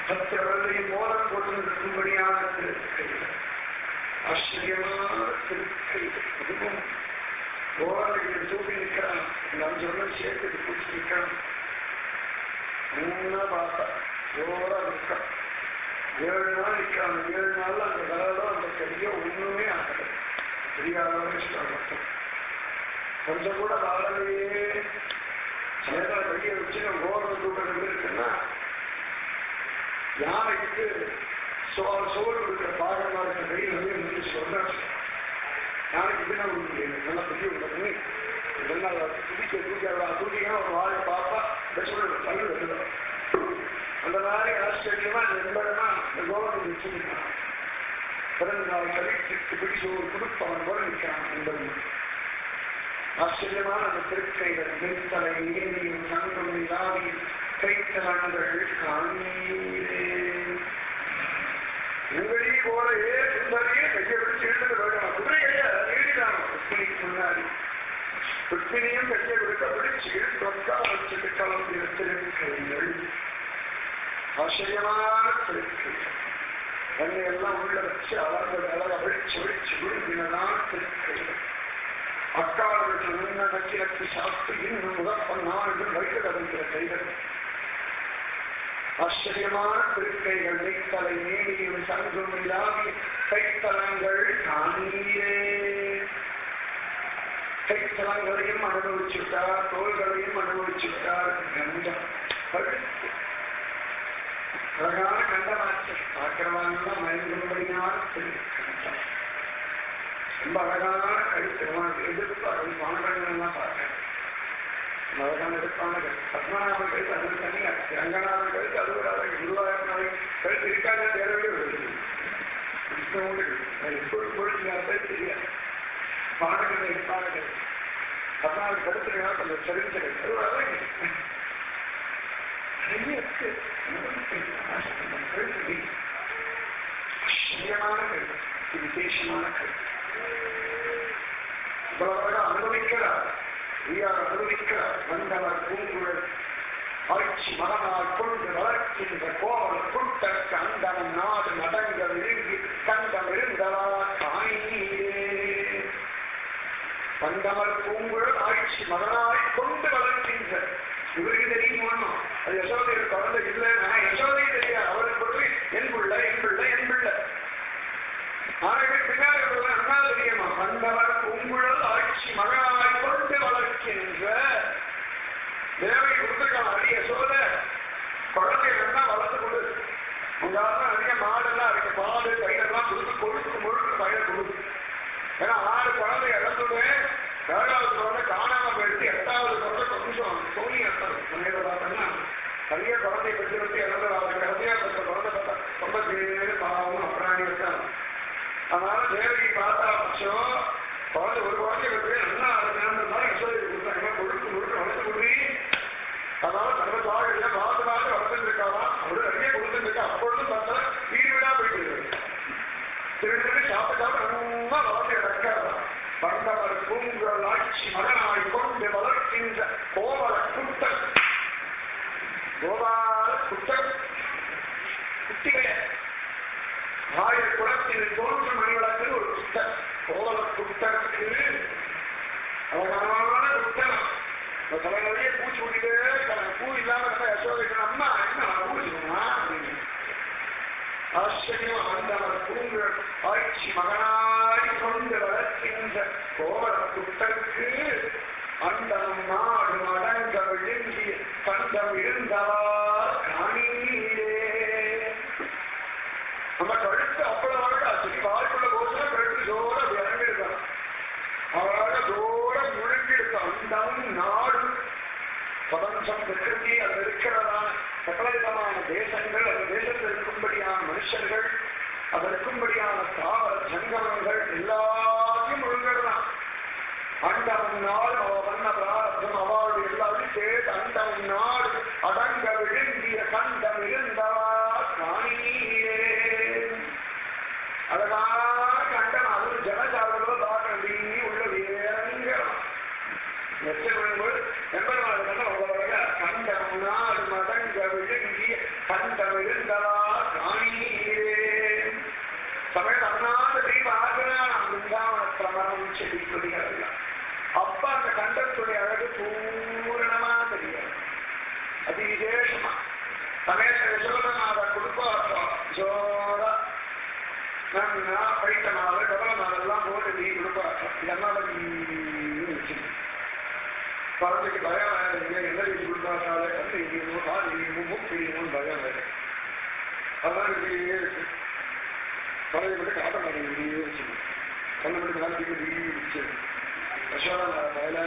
சத்திரவர்களையும் மோதம் கொண்டு இருக்கும்படியான திருக்கைகள். ஆச்சரியமான திருக்கைகள். அதுவும் கோரவைகள் தூக்கி நிற்கிறான். இந்த 5 வருடம் சேர்த்துக்கு பூச்சி நிற்கிறான். மூணா பார்த்தா ஜோரா நிற்கான். 7 நாள் நிற்கிறான். 7 நாள்ல அந்த கலரோ அந்த கையோ ஒண்ணுமே ஆகலை. தெரியாதவங்க இஷ்டம் கொஞ்சம் கூட வாழலையே. சில கையை வச்சு கோரவை தூக்கம் இருக்குன்னா யானைக்கு சோறு கொடுக்குற பாகமா இருக்க கையில் வந்து சொல்றாங்க. யானைக்கு இதுனா நல்லா பெரிய பண்ணி இதெல்லாம் தூக்கினா ஒரு வாழை பாப்பா சொல்ற பல்லு வந்துடும். அந்த மாதிரி ஆச்சரியமா நண்பரமா இந்த கோவத்தை வச்சுருக்கான். 14 கழிச்சுக்கு பிடிச்சு ஒரு குடுப்பவன் போல நிற்கிறான் என்பது ஆச்சரியமான அந்த திருக்கைகள். நெய்த்தலை நேரியும் தங்கும் நிலாவி கைத்தலங்கள் காணீரே. உங்களே போலவே சுந்தரியே கையை பிடிச்சு இழுத்துட்டு போயிடலாம். குதிரை கையை நீடிதான் ருக்மிணிக்கு முன்னாடி. ருக்மிணியும் கையை கொடுக்க பிடிச்சு இழுத்து வச்சுட்டு கிளம்பிய திருக்கைகள். ஆச்சரியமான திருக்கைகள். என்னையெல்லாம் உள்ள வச்சு அவர்கள் அழக விழிச்சு விழுந்தினதான் திருக்கைகள். அக்காலத்துக்கு முன்ன நச்சிலக்கு சாப்பிட்டு இன்னும் முதற்பன்னாள் வைத்து தருகிற கைகள். ஆச்சரியமான திருக்கைகள். நெய்த்தலை நேரியும் தங்கும் நிலாவிய கைத்தலங்கள் காணீரே. கைத்தலங்களையும் அனுபவிச்சுட்டார். தோள்களையும் அனுபவிச்சுட்டார். கண்டம் கழுத்து அழகான கண்டமாச்சு. பார்க்கிறவாங்கெல்லாம் மயங்கும்படியான திருக்கண்டம். ரொம்ப அழகான கழுத்து. எதிர்ப்பார்கள் பாண்டங்கள்லாம் பார்க்கிறேன். அழகான எதிர்ப்பான கழுத்து. பத்மநாபன் கழுத்து அது தனியா. ரங்கநாதன் கழுத்து அது ஒரு அழகு. குருவாயூர் கழுத்து இருக்காத தேவையே வருது. தெரியாது பாடங்களை பாடங்கள் 14 கருத்து அந்த சரிஞ்சலை ஆச்சரியமான கருத்து விசேஷமான கருத்து இவ்வளவு அனுபவிக்கிறார் அனுபவிக்கிறார் வந்தவர் பூங்குழல் ஆட்சி மகனால் கொண்டு வளர்க்கின்ற கோவல் குட்டற்கு அந்தனம் நாடு நடங்க விரும்பி கண்டம் இருந்தவா காணீரே. வந்தவர் பூங்குழல் ஆட்சி மகனாய் கொண்டு வளர்க்கின்ற இவருக்கு தெரியுமா? அது யசோதையில் குழந்தை இல்லை, நான் யசோதை தெரியாது. அவருக்கு பொறுத்து என் பிள்ளை என் பிள்ளை என் பிள்ளை ஆனால் பின்னாடி அண்ணா தெரியுமா? வந்தவர் பூங்குழல் ஆட்சி மகனாய் கொண்டு வளர்க்கின்ற தேவை கொடுத்துருக்கான். அடிய சோத குழந்தைகள் தான் வளர்த்து கொடு. உங்களால அதிக மாடெல்லாம் இருக்கு, பால் கையெல்லாம் கொடுத்து கொழுக்கு முழுக்க பயிர கொடுக்கு. ஏன்னா 6 குழந்தை இறந்துடுவேன், 7வது குழந்தை காணாம போயிடுச்சு, 8வது குழந்தை கொஞ்சம் சோனி பார்த்தோம்னா நிறைய குழந்தை பெற்று இறந்துடாது. கடைசியா பெற்ற குழந்தை பார்த்தா ரொம்ப தேவையான பாவம் அப்புறாணி இருக்காங்க. அதனால தேவைக்கு பார்த்தா பட்சம் குழந்தை ஒரு குழந்தை பெற்று நல்லா இருந்தாலும் யசோதை கொடுத்தாங்க. கொழுக்கு முழுக்க வளர்த்து கொடு. அதனால சர்வதாக இல்லை பார்த்து வளர்த்துட்டு இருக்காதான். அவரு நிறைய கொடுத்துருக்கா. அப்பொழுதும் பார்த்தா வீடு வீடா போயிட்டு திருட்டு சாப்பிட்டாலும் ரொம்ப வளர்ந்து இறக்காதான். வந்தவர் பூங்குழல் ஆட்சி மகனாய் கொண்டு வளர்க்கின்ற கோவல குட்டன் கோபால குட்டன் குட்டிகைய 1000 குளத்தில் தோன்றும் மணிவளத்தில் ஒரு குட்டன் கோவல குட்டனுக்கு அழகான குட்டனம். தலை நிறைய பூச்சி விட்டுட்டே இருக்காங்க. பூ இல்லாம இருந்தா யசோதைக்கு அம்மா என்ன பூச்சிக்கணுமா அப்படின்னு ஆச்சரியமா வந்தவர் பூங்குழல் ஆட்சி மகனாய் கொண்டு வளர்க்கின்ற கோவல குட்டனுக்கு அண்டம் நாடு அடங்க விழுங்கி கண்டம் இருந்தவார் காணீரே. நம்ம கழுத்து அவ்வளவு சரி வாய்ப்புள்ள போதுனா கழுத்து ஜோர அப்படி இறங்கிருக்கான். அவராக ஜோர முழுங்கிடுத்த அண்டம் நாடு பிரபஞ்சம் பிரகிருதி அது இருக்கிறதான சகலவிதமான தேசங்கள், அந்த தேசத்தில் இருக்கும்படியான மனுஷர்கள், அது இருக்கும்படியான தாவர ஜங்கமங்கள் எல்லாத்தையும் முழுங்கிடலாம். அண்டம் நாடு அவ வண்ண பிரார்த்தம் அவளுடைய எல்லாத்தையும் சேர்த்து அண்டம் நாடு அடங்க விழுங்கிய கண்டம் இருந்தா காணீரே. அழகான கண்டம் அது ஜனஜாதகத்தை பார்க்க உள்ள வேறங்கிறோம். கண்டம் நாடு மடங்க விழுங்கிய கண்டம் இருந்தவா காணீரே. சமயம் அண்ணாத பிரமணம் செடி கொடிகள் அப்ப அந்த கண்டத்துடைய அழகு பூரணமா தெரியாது. அது விசேஷமா சமயத்தை யசோதநாத கொடுப்பாட்டம் ஜோரா நன்னா பைத்தனால கவலனாலெல்லாம் போட்டு நீ கொடுப்பாட்டம் இதெல்லாம் வச்சு குழந்தைக்கு பயம் வேறு என்ன வீட்டு கொடுப்பாட்டாலே கண்ணு இடியணும் கால் இடியணும் மூக்கு இடியணும்னு பயம் வேறு. அதெல்லாம் இப்படியே இருக்கு. குழந்தை மட்டும் காட்ட மாட்டேங்க இப்படியே வச்சு கண்ணு மட்டும் காலத்துக்கு இடிச்சு யசோதநாத வேலை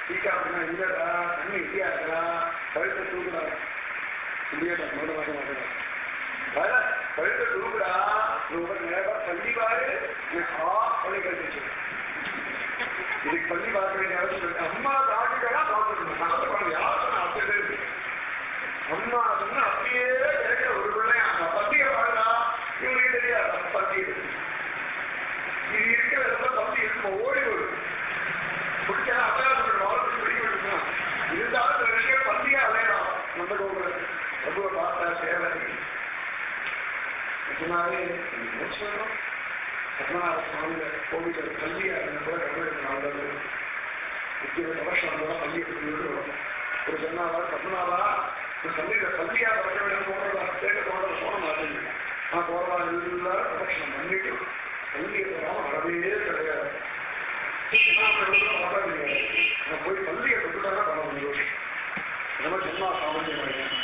டீக்கா அப்படின்னா இல்லடா கண்ணு இடியாடுறா கழுத்தை தூக்குடா இல்லையடா மூட மாட்ட மாட்டேன் வேலை கழுத்தை தூக்குடா ரொம்ப நேரம் பள்ளி பாரு பள்ளி கழிச்சு இதுக்கு பள்ளி பார்க்க வேண்டிய அவசியம். அம்மா காட்டுக்கா பார்த்துக்கணும் நடந்து யாரும் அப்படியே இருக்கு. அம்மா சொன்னா அப்படியே கேட்க ஒரு பிள்ளையா பத்திய பாருடா இவங்களுக்கு தெரியாது பத்தி இருக்கு. இது இருக்கிற இடத்துல பத்தி இருக்கும் ஓடி வரும் பிடிச்சா அபயாசம் வாழ்க்கை பிடிக்கணும்னா இருந்தாலும் சில விஷயம் பத்தியா அலையலாம். நம்ம கோபுரம் ரொம்ப பார்த்தா சேவை நிஜமாவே முடிச்சோம். பத்மநாப சுவாமியில கோவில கல்வியா இருந்த கூட நல்லது 20 வருஷம் பள்ளி ஒரு சொன்னாவா பத்மநாபா கல்வியில கல்வியா பறக்க வேண்டும் போடுறதா கேட்க போடுறத போன மாதிரி நான் போறதா எல்லாரும் பிரதட்சணம் பண்ணிட்டு கல்வியை போகாம வரவே கிடையாது. வர முடியாது. நான் போய் கல்வியை தொட்டுட்டாங்க பண்ண முடியும். நம்ம சொன்னா சாமர்த்தியம்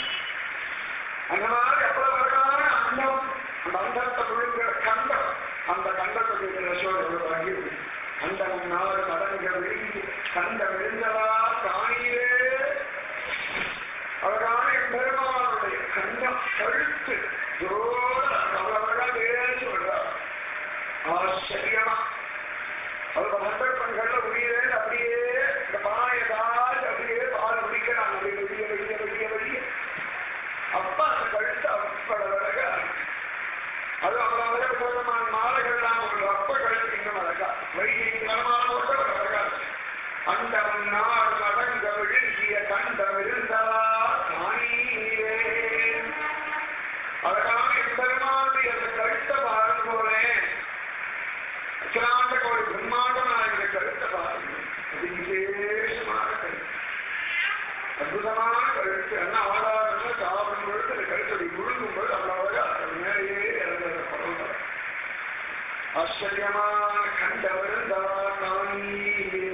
அந்த மாதிரி எவ்வளவு அழகான அண்டம் அந்த அண்டத்தை விழுங்கிற கண்டம் அந்த கண்டத்துக்கு யசோதை வாங்கியது. கண்டம் நாடு நடங்க விழுங்கி கண்டம் விழுந்தவா காணீரே. அழகான பெருமானுடைய கண்டம் கழுத்து ஜோர அவ்வளவு அழகா பேசி விடுறார். ஆச்சரியமா அது சந்தர்ப்பங்கள்ல உயிரே அப்படியே இந்த பானையதால் அப்படியே பால் குடிக்கிறாங்க வெளிய வெளிய வெளிய வெளிய அப்ப அந்த கழுத்து அப்பட அழகா அது அவ்வளவு விதமான மாலைகள்லாம் ஒரு அப்ப கழுத்து இன்னும் அழகா வைகாலமானோட ஒரு அழகா அண்டவன் நாடு மடங்க விழுங்கிய கண்டம் இருந்தா காணீரே அழகான பெருமாளுடைய அந்த கழுத்தை பாருங்க போறேன் அச்சலாண்ட கோடி பிரம்மாண்டமான இந்த கழுத்தை பாருங்க அது விசேஷமான கழுத்து அற்புதமான கழுத்து என்ன ஆதாரம்னா சாப்பிடும் பொழுது அந்த கழுத்தை முழுங்கும் பொழுது அவ்வளவு அது மேலேயே இறங்குற பரவாயில்ல ஆச்சரியமான கண்டவருந்தா காணீரே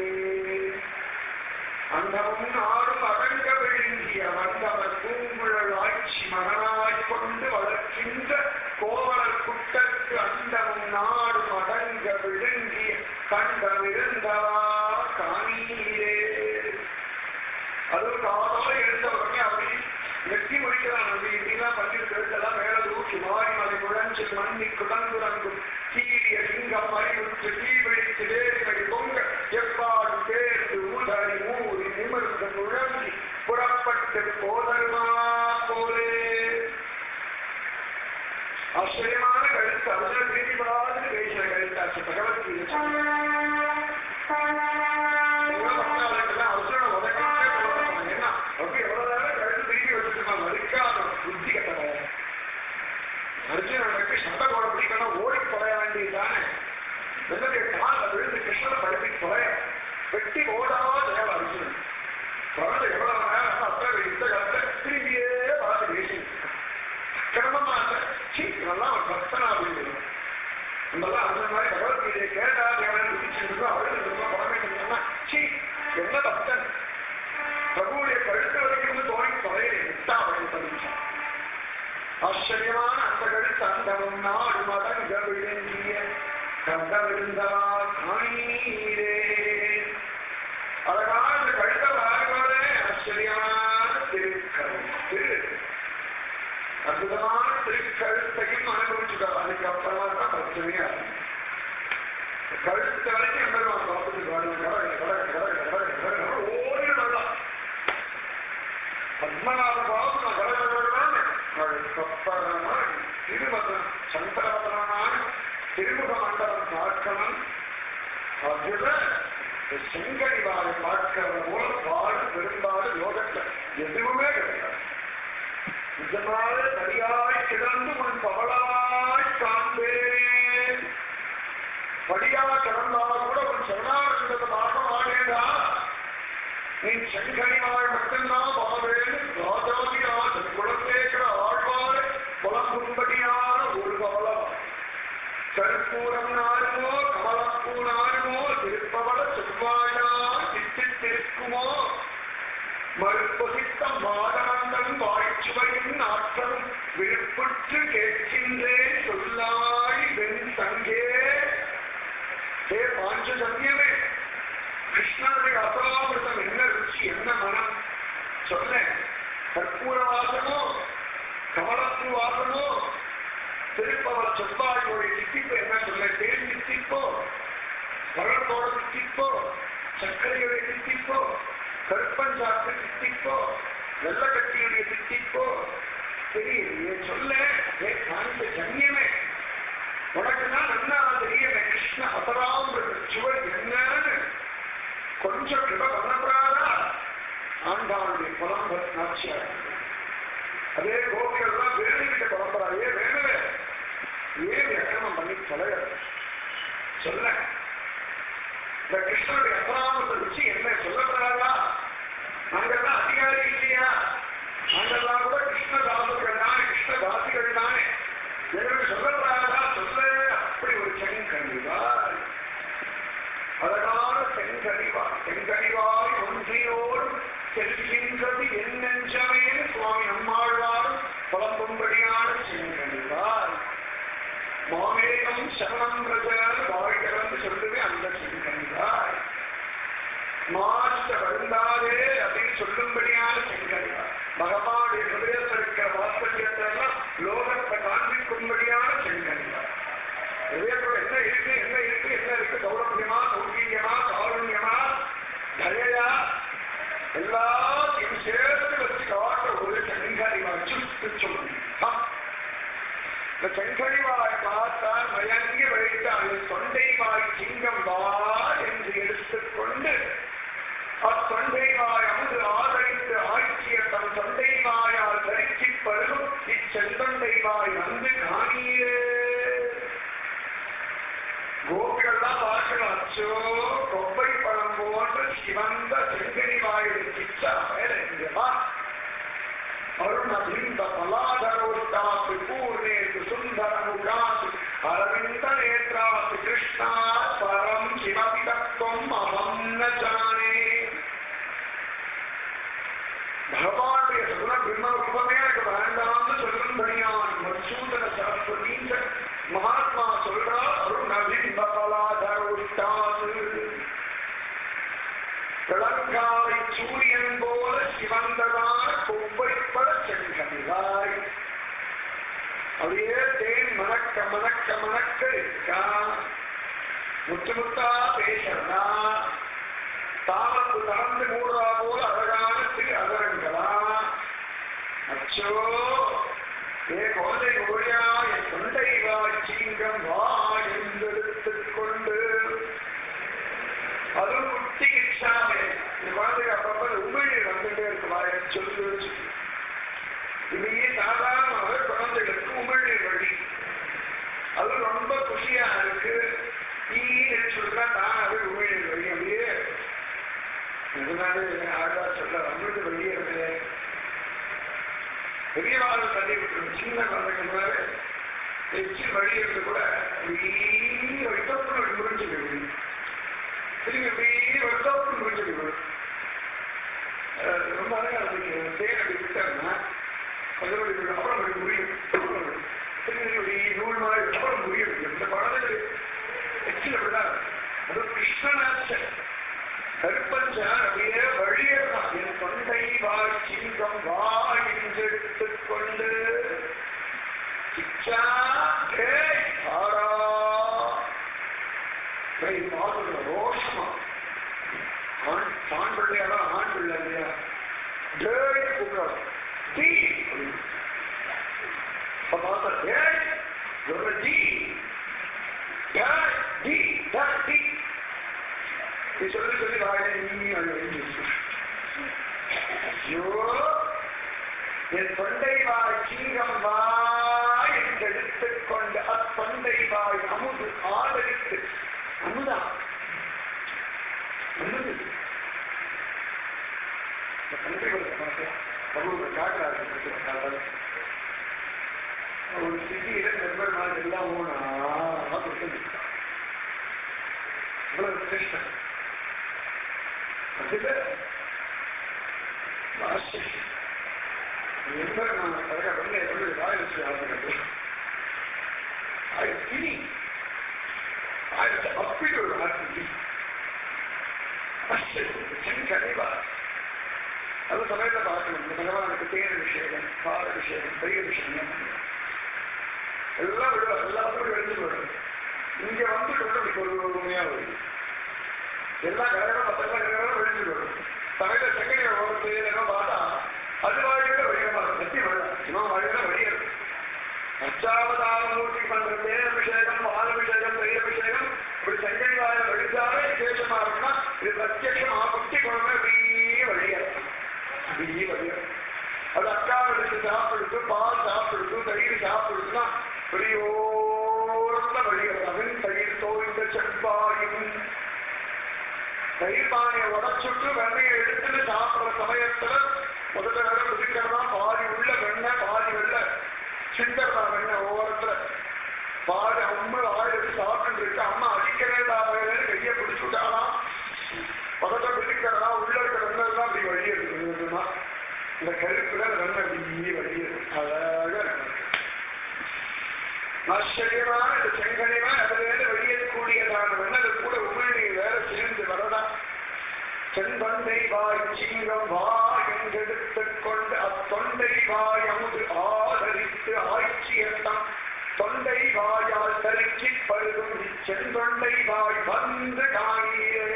அண்டமும் நாடும் அடங்க விழுங்கிய வந்தவர் பூங்குழல் ஆட்சி மகனாய்க் கொண்டு வளர்க்கின்ற கோவலர் குட்டற்கு அண்டமும் நாடும் அடங்க விழுங்கிய கண்டமிருந்தவா காணீரே அதுவும் காலமாக எழுந்தவங்க அப்படி வெற்றி முடிக்கிறான் அப்படி இப்படிலாம் பண்ணிருக்கிறதெல்லாம் மேல தூக்கி மாறி மலை குழஞ்சு மண்ணி குடங்குறங்கும் தீரிய சிங்கம் அறிவுற்று தீவிழித்து வேறுகடி பொங்க எப்பாடு தேர்ந்து ஊதறி ஊறி நிமிர்ந்து முழங்கி புறப்பட்டு போதருமா போலே ஆச்சரியமான கருத்து அர்ஜுன திரும்பிடாது பேசின கருத்தாச்சு பகவத்கீதை அர்ஜுன உதவியே போறாங்க ஏன்னா அப்படி எவ்வளவு நேரம் கருத்து திரும்பி வச்சுருக்கா மறுக்காத புத்தி கட்டணும் அர்ஜுனனுக்கு சண்டை போட பிடிக்கணும் ஓடி தொலைய வேண்டியதுதானே என்னுடைய காலில் விழுந்து கிருஷ்ணனை படிப்பி தொலைய வெட்டி ஓடாவா தேவை அர்ஜுனன் குழந்தை எவ்வளவு நேரம் அத்தனை இந்த காலத்துல திரும்பியே பார்த்து பேசிட்டு கிரமமா இதெல்லாம் ஒரு பக்தனா அப்படின்னு நம்மெல்லாம் அந்த மாதிரி பகவத்கீதையை கேட்டா தேவன் குதிச்சிருக்கோம் அவளுக்கு பழமைன்னா சி என்ன பக்தன் பிரபுடைய கழுத்து வரைக்கும் தோணி தொலையை விட்டா அவளுக்கு பதிச்சான் ஆச்சரியமான அந்த கழுத்து அந்தமும் நாடு மடங்க விழுங்கிய கண்டவிருந்தவா காணீரே அழகான இந்த கழுத்தை பாருங்களே ஆச்சரியமான திருக்கழுத்து அற்புதமான திருக்கழுத்தையும் அனுபவிச்சுட்டார் அதுக்கப்புறமா தான் பிரச்சனையா கழுத்து வரைக்கும் எம்பெருமான் பார்த்துட்டு ஓடிடலாம் பத்மநாப பாபு நான் கடற்கடலான கப்பரமான திருமதம் சந்திரபதமான திருமுக மண்டலம் பார்க்கணும் அதுல செங்கனிவாரை பார்க்கிற போல பாடு பெரும்பாடு யோகத்துல எதுவுமே கிடையாது இதனால சரியாய் கிடந்து உன் பவளாய் காண்பேன் படியா கிடந்தா கூட உன் சரணானந்தத்தை பார்க்க மாட்டேடா நீ செங்கனிவாய் மட்டும்தான் பாவேன்னு ராஜாதியான குலத்தேக்கிற ஆழ்வாரை புலம்பும்படியான ஒரு பவளம் கற்பூரம் நாருமோ கமலப்பூ நாருமோ திருப்பவள செவ்வாயா சித்தித்திருக்குமோ மறுப்பொசித்த மாதவந்தம் வாய்ச்சுவையின் நாட்களும் விருப்புற்று கேட்கின்றேன் சொல்லாய் வெண் தங்கே ஹே பாஞ்சஜன்யமே கிருஷ்ணனுடைய அபராமிருதம் என்ன ருச்சி என்ன மனம் சொல்ல கற்பூர வாசனோ கமலப்பூ வாசனோ திருப்பவள செவ்வாயோடைய தித்திப்பு என்ன சொல்ல தேன் தித்திப்போ பழத்தோட தித்திப்போ சர்க்கரையுடைய தித்திப்போ கருப்பஞ்சாத்து தித்திப்போ வெள்ளக்கட்டியுடைய தித்திப்போ தெரியலையே சொல்ல ஜன்யமே உனக்குதான் நன்னா தெரியல கிருஷ்ண அபராமிருத சுவை என்னன்னு கொஞ்சம் கிருப பண்ணப்படாதா ஆண்டாளுடைய புலம்ப நாட்சியாக அதே கோபிகள் தான் வேணுகிட்ட புலம்புறாயே வேணுவே ஏன் வியக்கிரமம் பண்ணி தொலைய சொல்ல இந்த கிருஷ்ணனுடைய அபராமிருத ருச்சி என்ன சொல்லப்படாதா நாங்கெல்லாம் அதிகாரி இல்லையா நாங்கெல்லாம் கூட கிருஷ்ணதாசர்கள் தானே கிருஷ்ணதாசிகள் தானே எங்களுக்கு சொல்லப்படாதா சொல்ல அப்படி ஒரு செங்கனிவாய் அழகான செங்கனிவாய் ஒன்றியோடு செல்கின்றது என் நெஞ்சமே சுவாமி நம்மாழ்வாரும் புலம்பும்படியான செங்கனிவாய் மாமேகம் சரணம் பிரஜர் வாழ்கிறந்து சொல்லுவே அந்த செங்கனிவாய் மாற்ற வருந்தாதே அப்படின்னு சொல்லும்படியான செங்கனிவாய் பகவானுடைய ஹிருதயத்தில் இருக்கிற வாத்சல்யத்தை எல்லாம் லோகத்தை காண்பிக்கும்படியான செங்கனிவாய் ஹிருதயத்தோட என்ன இருக்கு, என்ன இருக்கு, என்ன இருக்கு, சௌரபியமா, சௌகீயமா, காருண்யமா, தயையா, எல்லாத்தையும் சேர்த்து வச்சு காட்ட ஒரு சங்கரிவாய் சுட்டு சொல்லி இந்த சங்கரிவாய் பார்த்தால் மயங்கி வைத்தால் தொண்டை வாய் சிங்கம் வா என்று எடுத்துக்கொண்டு அத்தொண்டை வாய் அமுது ஆதரித்து ஆட்சிய தன் தொண்டை வாயால் தரிச்சி பருகும் இச்செந்தொண்டை வாய் வந்து காணியே. கோபிகள்லாம் பார்க்கலாம், அச்சோ கொப்பை பழம் போன்ற சிவந்த செங்கனி வாயில் சிச்சா மேலா அருணபிந்த பலாதரோட்டாத்து பூர்ணேது சுந்தர முகாத்து அரவிந்த நேத்ராத்து கிருஷ்ணா பரம் சிவபி தத்துவம் அகம் ந ஜானே. பகவானுடைய சகுண பிரம்ம ரூபமே எனக்கு வேண்டாம்னு சொல்லும் தனியான் மசூதன சரஸ்வதிங்க மகாத்மா சொல்றார். அருணபிந்த பலாதரோட்டாத்து கிழங்காலை சூரியன் போல சிவந்ததான கொவ்வைப்பட செங்கனிவாய் அப்படியே தேன் மணக்க மணக்க மணக்க இருக்கா. முத்து முத்தா பேசறா, தாமத்து தளர்ந்து மூடுறா போல அழகான திரு அதரங்களா. அச்சோ ஏ குழந்தை கோழியா என் தொண்டை வாய் சீங்கம் வா என்றெடுத்துக் கொண்டு அது குட்டி இச்சாமே இந்த குழந்தைக்கு அப்பப்ப உமிழ் வந்துட்டே இருக்கு வாயை சொல்லி வச்சு. இதையே சாதாரணமாக குழந்தைகளுக்கு உமிழ்நீர் வழி அது ரொம்ப குஷியா இருக்கு. சொல்றா தானாவே உமிழ்நீர் வழி அப்படியே எதனால ஆழ்வா சொல்ற அமிழ்ந்து வழியே இருக்கு. பெரிய வாழ்வு தள்ளி விட்டு சின்ன குழந்தைக்கு எச்சில் வழி இருந்து கூட முடிஞ்சு திரும்பி அப்படியே வருஷம் முடிஞ்சிருக்கணும். ரொம்ப அழகா இருந்துச்சு. தேன் அப்படி விட்டாருன்னா கொஞ்சம் அப்புறம் அப்படி முடியும். திரும்பி நூல் மாதிரி அப்புறம் முடியும். இந்த குழந்தை எச்சில் அப்படிதான் அது கிருஷ்ணனாச்ச கருப்பஞ்சான் அப்படியே வழியதான் என் தொண்டை வாய் சிங்கம் வா என்றெடுத்துக் கொண்டு சிச்சா ஆரா ரோஷமா ஆண் பிள்ளையாரா ஆண் பிள்ளை இல்லையா கூப்பிடாது சொல்லி சொல்லி ஐயோ என் தொண்டை வாய் சிங்கம் வாய் என்று எடுத்துக் கொண்டு அத்தொண்டை வாய் அமுது ஆதரித்து அமுதா அமுது காட்டுறாரு. ஒரு சிட்டியில நண்பர் நாள் எல்லாம் ஓனா இவ்வளவு கிருஷ்ணன் அதுல நண்பர் நான் கரெக்டா பண்ணி எப்படி வாய் வச்சு ஆகிறது அப்படி ஒரு ஆர்த்தி கண்டிப்பா அது சமயத்தை பார்க்கணும். இந்த பகவானுக்கு தேர் விஷயம், பாத விஷயம், பெரிய விஷயம் எல்லாம் விடுவார். எல்லாத்துக்கும் எழுந்து போயிடும். இங்க வந்துட்டு பொறுமையா வருது. எல்லா கரகம் மற்றெல்லாம் கரகம் எழுந்து போயிடும். சமயத்தை செகண்ட் ஓரத்து என்ன பார்த்தா அது வாழ்க்கையில வழியமா சத்தி வரலாம். இவன் வாழ்க்கையில வழியாது. அச்சாவதாரமூர்த்தி பண்ற தேர் அபிஷேகம், பாத அபிஷேகம், பெரிய அபிஷேகம் இப்படி செங்கல் வாழ வழித்தாலே விசேஷமா இருக்குன்னா இது பிரத்யட்சமா குட்டி குழந்தை அப்படியே வழியாது. அப்படியே வழியாது. அது அக்காவிற்கு சாப்பிடுத்து, பால் சாப்பிடுத்து, தயிர் சாப்பிடுத்துனா பெரியோர்ந்த வழியாது. அதன் தயிர் தோய்ந்த செவ்வாயும் தயிர் பானையை உடச்சுட்டு வெண்ணையை எடுத்துட்டு சாப்பிடுற சமயத்துல முதல்ல வேலை குதிக்கிறதா பாதி உள்ள வெண்ணெய் பாதி வெள்ள சிந்தர்தா வெண்ணெய் ஓரத்துல பாதி அம்மா ஆயிரத்து சாப்பிட்டு இருக்கு. அம்மா அடிக்கிறதா வயலுன்னு கையை பிடிச்சுட்டாலாம். பதத்தை பிடிக்கிறதா உள்ள இருக்கிற வெண்ணெய் தான் அப்படி வழி இருக்குதுன்னா இந்த கருப்புல வெண்ணெய் அப்படியே வழி இருக்கு. அழகா ஆச்சரியமான இந்த செங்கனிவா அதிலிருந்து வெளியேறக்கூடியதான வெண்ணது கூட உமிழ்நீர் வேற சேர்ந்து வரதா. செந்தொண்டை வாய் சிங்கம் வாய் என்றெடுத்துக் கொண்டு அத்தொண்டை வாய் அமுது ஆதரித்து ஆட்சியத்தம் தொண்டை வாயால் தரிச்சி பருகும் செந்தொண்டை வாய் வந்து காணியே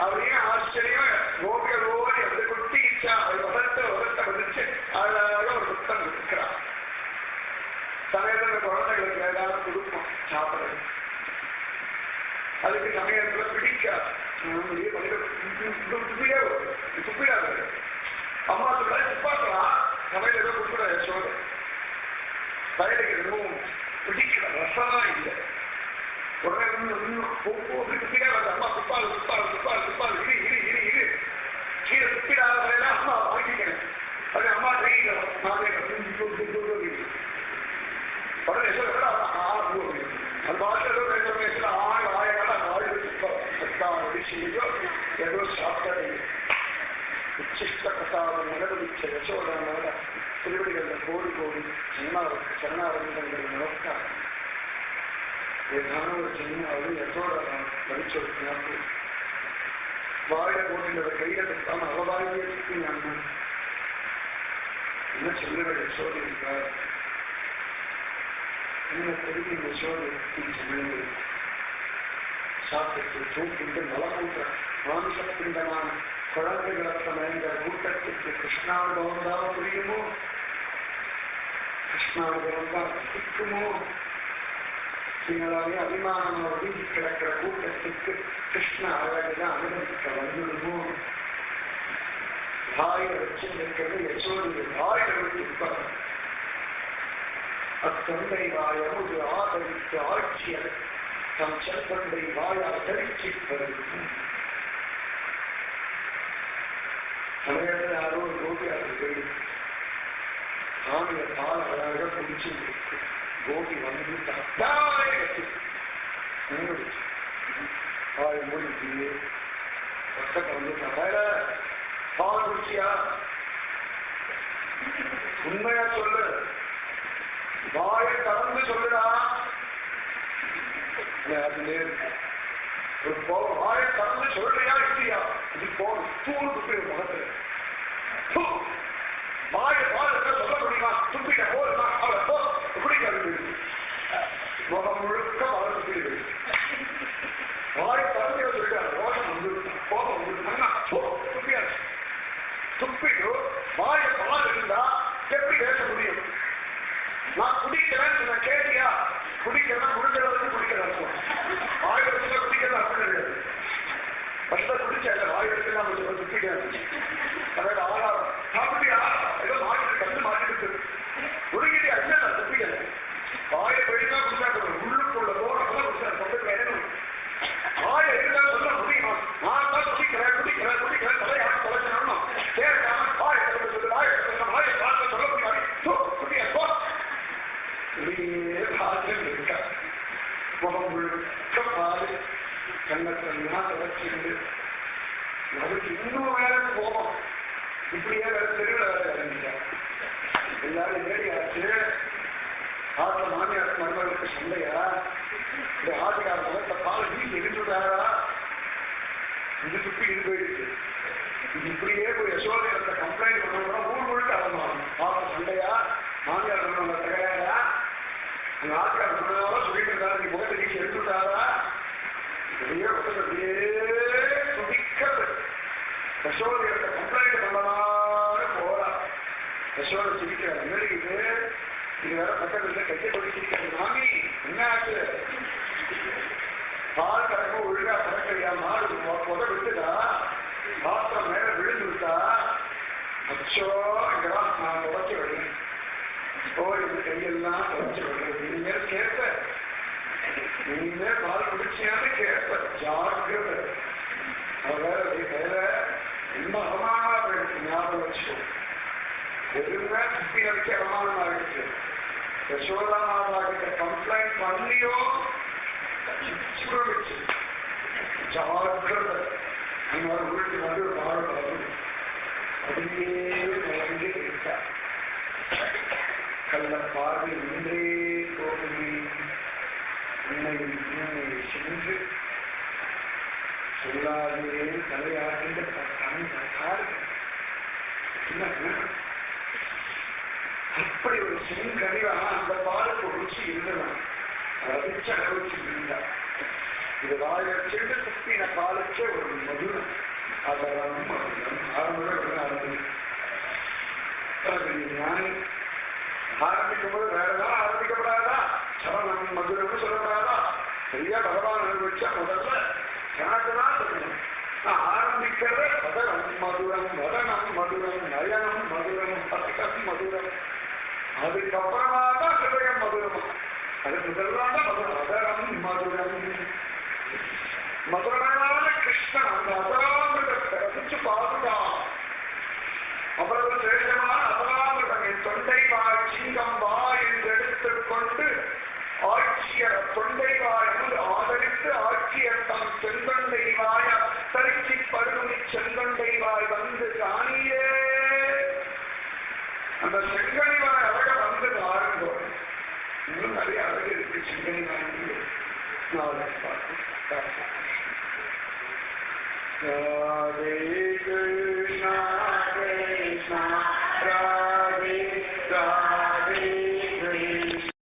அப்படின்னு ஆச்சரியம் கோபிகளோடு எந்த குட்டிச்சா உதட்ட வந்துச்சு அழகாக ஒரு புத்தம் இருக்கிறார். சமயத்தில் குழந்தைகளுக்கு ஏதாவது கொடுப்போம் சாப்பிடுறது. அதுக்கு சமயத்துல பிடிக்காது. துப்பிடாது. அம்மா சொல்ல துப்பாக்கலாம் சமையல் ஏதோ கொடுக்குற சோறு வயலுக்கு எதுவும் பிடிக்கல, ரசமா இல்லை. உடனே துப்பிடா அம்மா துப்பாது துப்பாது துப்பாது துப்பாது இரு இரு இரு இரு கீழே துப்பிடாத வரையில அம்மா வாங்கிக்கிறேன். அது அம்மா கையில் உடனே அது பாட்டு ஏதோ ஏதோ சாப்பிட்டது உச்சிஷ்ட பிரசாதம் நிலவலிச்ச யசோதனால திருவடிகளில் கோடி கோடி சரணாரந்தங்கள் நடக்காது. ஏதான ஒரு சின்னாவது யசோதனா வலிச்சொடுத்தினாப்பு வாழ போட்டில் கையில தப்பாம அவவாயே நான் என்ன சொல்லுற யசோதை இருக்கார். என்ன தெரிவி யசோதை சொன்னது சாப்பிட்டு தூக்கிட்டு மலமூன்ற மாமிசப்பிண்டமான குழந்தைகளத்தன இந்த கூட்டத்துக்கு கிருஷ்ணானுபவம் தான் புரியுமோ, கிருஷ்ணானுபவம் தான் சிக்குமோ, இதனாலே அபிமானமாக ஒதுங்கி கிடக்கிற கூட்டத்துக்கு கிருஷ்ண அழகுதான் அனுபவிக்க வந்துடுமோ. வாயில வச்சிருக்கிறது யசோடைய வாயில இருப்பார். அத்தொண்டை வாயமுது ஆதரித்து ஆட்சியர் தம் செல்வண்டை வாயால் தரிச்சிப்பது. சமயத்தில் யாரோ ஒரு கோபியாக போய் சாமியை பால் அழகாக குடிச்சு கோபி வந்து வாய் மூடிட்டு பக்கத்தை வந்து பால் குடிச்சியா உண்மையா சொல்லு, வாயை கலந்து சொல்லுடா. வாயை கலந்து சொல்றியா இல்லையா? இது போன தூளுக்கு முகத்துல வாயை பால் சொல்ல முடியுமா? துப்பிட்ட போதுமா அவளை போ பிடிக்காது. முகம் முழுக்க வளர்ந்து வாயை கலந்து சொல்லிட்டாரு. ரோஷம் வந்து கோபம் வந்து துப்பியாச்சு. துப்பிட்டு வாயை பால் இருந்தா எப்படி பேச முடியும்? நான் குடிக்கிறேன் நான் கேட்டியா? குடிக்கிறேன் முடிஞ்சளவுக்கு குடிக்கிறேன். ஆயிரத்துல குடிக்கிறது அப்படி கிடையாது. ஃபர்ஸ்ட் குடிச்சாங்க ஆயிரத்துல நம்ம துப்பிக்கிறேன். அதாவது ஆறாம் சாப்பிட்டியா ஏதோ மாட்டிட்டு கண்டு மாட்டிட்டு உருகிட்டு அச்சா நான் துப்பிக்கிறேன். ஆயிரம் வெளியா குடிச்சா உள்ளுக்குள்ள போறப்ப குடிச்சா சொல்ல இறங்கணும். ஆயிரம் இருந்தாலும் சொல்ல முடியுமா? நான் தான் குடிக்கிறேன் குடிக்கிறேன் குடிக்கிறேன் தலையா தொலைச்சணும் கேட்காம ஆயிரத்துல சொல்லு ஆயிரத்துல ஆயிரம் பார்த்து சொல்ல முடியாது. குடியா போ இருக்கா முகம் முழுக்க பாரு கண்ணத்தெல்லாம் தொடர்ச்சிண்டு அதுக்கு இன்னும் வேலை போகும். இப்படியே வேற தெருவில் வேலை இறங்கிட்டா எல்லாரும் ஏறியாச்சு. ஆற்ற மாமியார் மருமகளுக்கு சண்டையா? இந்த ஆட்டுக்கார முகத்தை பால் வீட்டு எரிஞ்சுட்டாரா? இது துப்பி இது போயிடுச்சு. இது இப்படியே போய் யசோதையத்தை கம்ப்ளைண்ட் பண்ணோம்னா ஊர் முழுக்க ஆரம்பம். ஆற்ற சண்டையா? மாமியார் மருமகளை தகையாரா? அந்த ஆட்கார சொன்னதால சொல்லிட்டு இருந்தாரு நீ முகத்தை வீச்சு எடுத்துட்டாரா? அப்படியே அப்படியே துடிக்கிறது. யசோதையத்தை கம்ப்ளைண்ட் பண்ணலான்னு போறா. யசோதை சிரிக்கிறார். என்ன இருக்குது இது வேற பக்கத்துல கையை கொடி சிரிக்கிறது. மாமி என்ன ஆச்சு? பால் கறக்கும் ஒழுங்கா கறக்கலையா? மாடு புத விட்டுதா? பாத்திரம் மேல விழுந்து விட்டா? அச்சோ இங்கதான் நான் உடச்சு விடுறேன். இந்த கையெல்லாம் தொடச்சு விடுறது. இனிமேல் கேட்ப இனிமேல் பால் குடிச்சியான்னு கேட்ப ஜாகிரதை. வேற வேற என்ன அவமானமா போயிடுச்சு ஞாபகம் வச்சுக்கோ. எதுவுமே சுத்தி வச்சு அவமானமா இருக்கு. யசோதா மாதா கிட்ட கம்ப்ளைண்ட் பண்ணியோ வச்சு ஜாகிரதை. அந்த வீட்டு வந்து ஒரு பாடு அப்படியே நடந்து இருக்கா. கள்ள பார்வை இன்றே தோல்வி உண்மையில் உண்மை சென்று சொல்லாதே தலையாகின்ற அப்படி ஒரு செங்கனிவான அந்த பாலுக்கு ருச்சி இருந்ததான் ரசிச்சு அனுபவிச்சு இருந்தார். இது வாயில சென்று சுத்தின பாலுக்கே ஒரு மதுரம் அதெல்லாம் ஞானி ஆரம்பிக்கும் போது வேற ஏதாவது ஆரம்பிக்கப்படாதா? சரணம் மதுரம்னு சொல்லப்படாதா? சரியா பகவான் அனுபவிச்சா முதல்ல எனக்குதான் சொல்லணும். நான் ஆரம்பிக்கிறத பதனம் மதுரம், வதனம் மதுரம், நயனம் மதுரம், பதகம் மதுரம், அதுக்கப்புறமா தான் ஹிருதயம் மதுரம். அது முதல்வான மதுரம் அதரம் மதுரம். மதுரமான கிருஷ்ணன் அந்த அதராமிரத்தை ரசிச்சு பார்த்துட்டான். அவ்வளவு சேஷமான அதராமிரதம் என் தொண்டை வாய் சிங்கம் வா என்று எடுத்துக்கொண்டு ஆட்சியர் தொண்டை வாய் ஆதரித்து ஆட்சியர் தம் செங்கொண்டை வாய் தரிச்சி பருமி செங்கொண்டை வாய் வந்து காணியே. அந்த செங்கனி வாய் அழக வந்து பாருங்கோ. இன்னும் நிறைய அழகு இருக்கு செங்கனி வாய். ராதே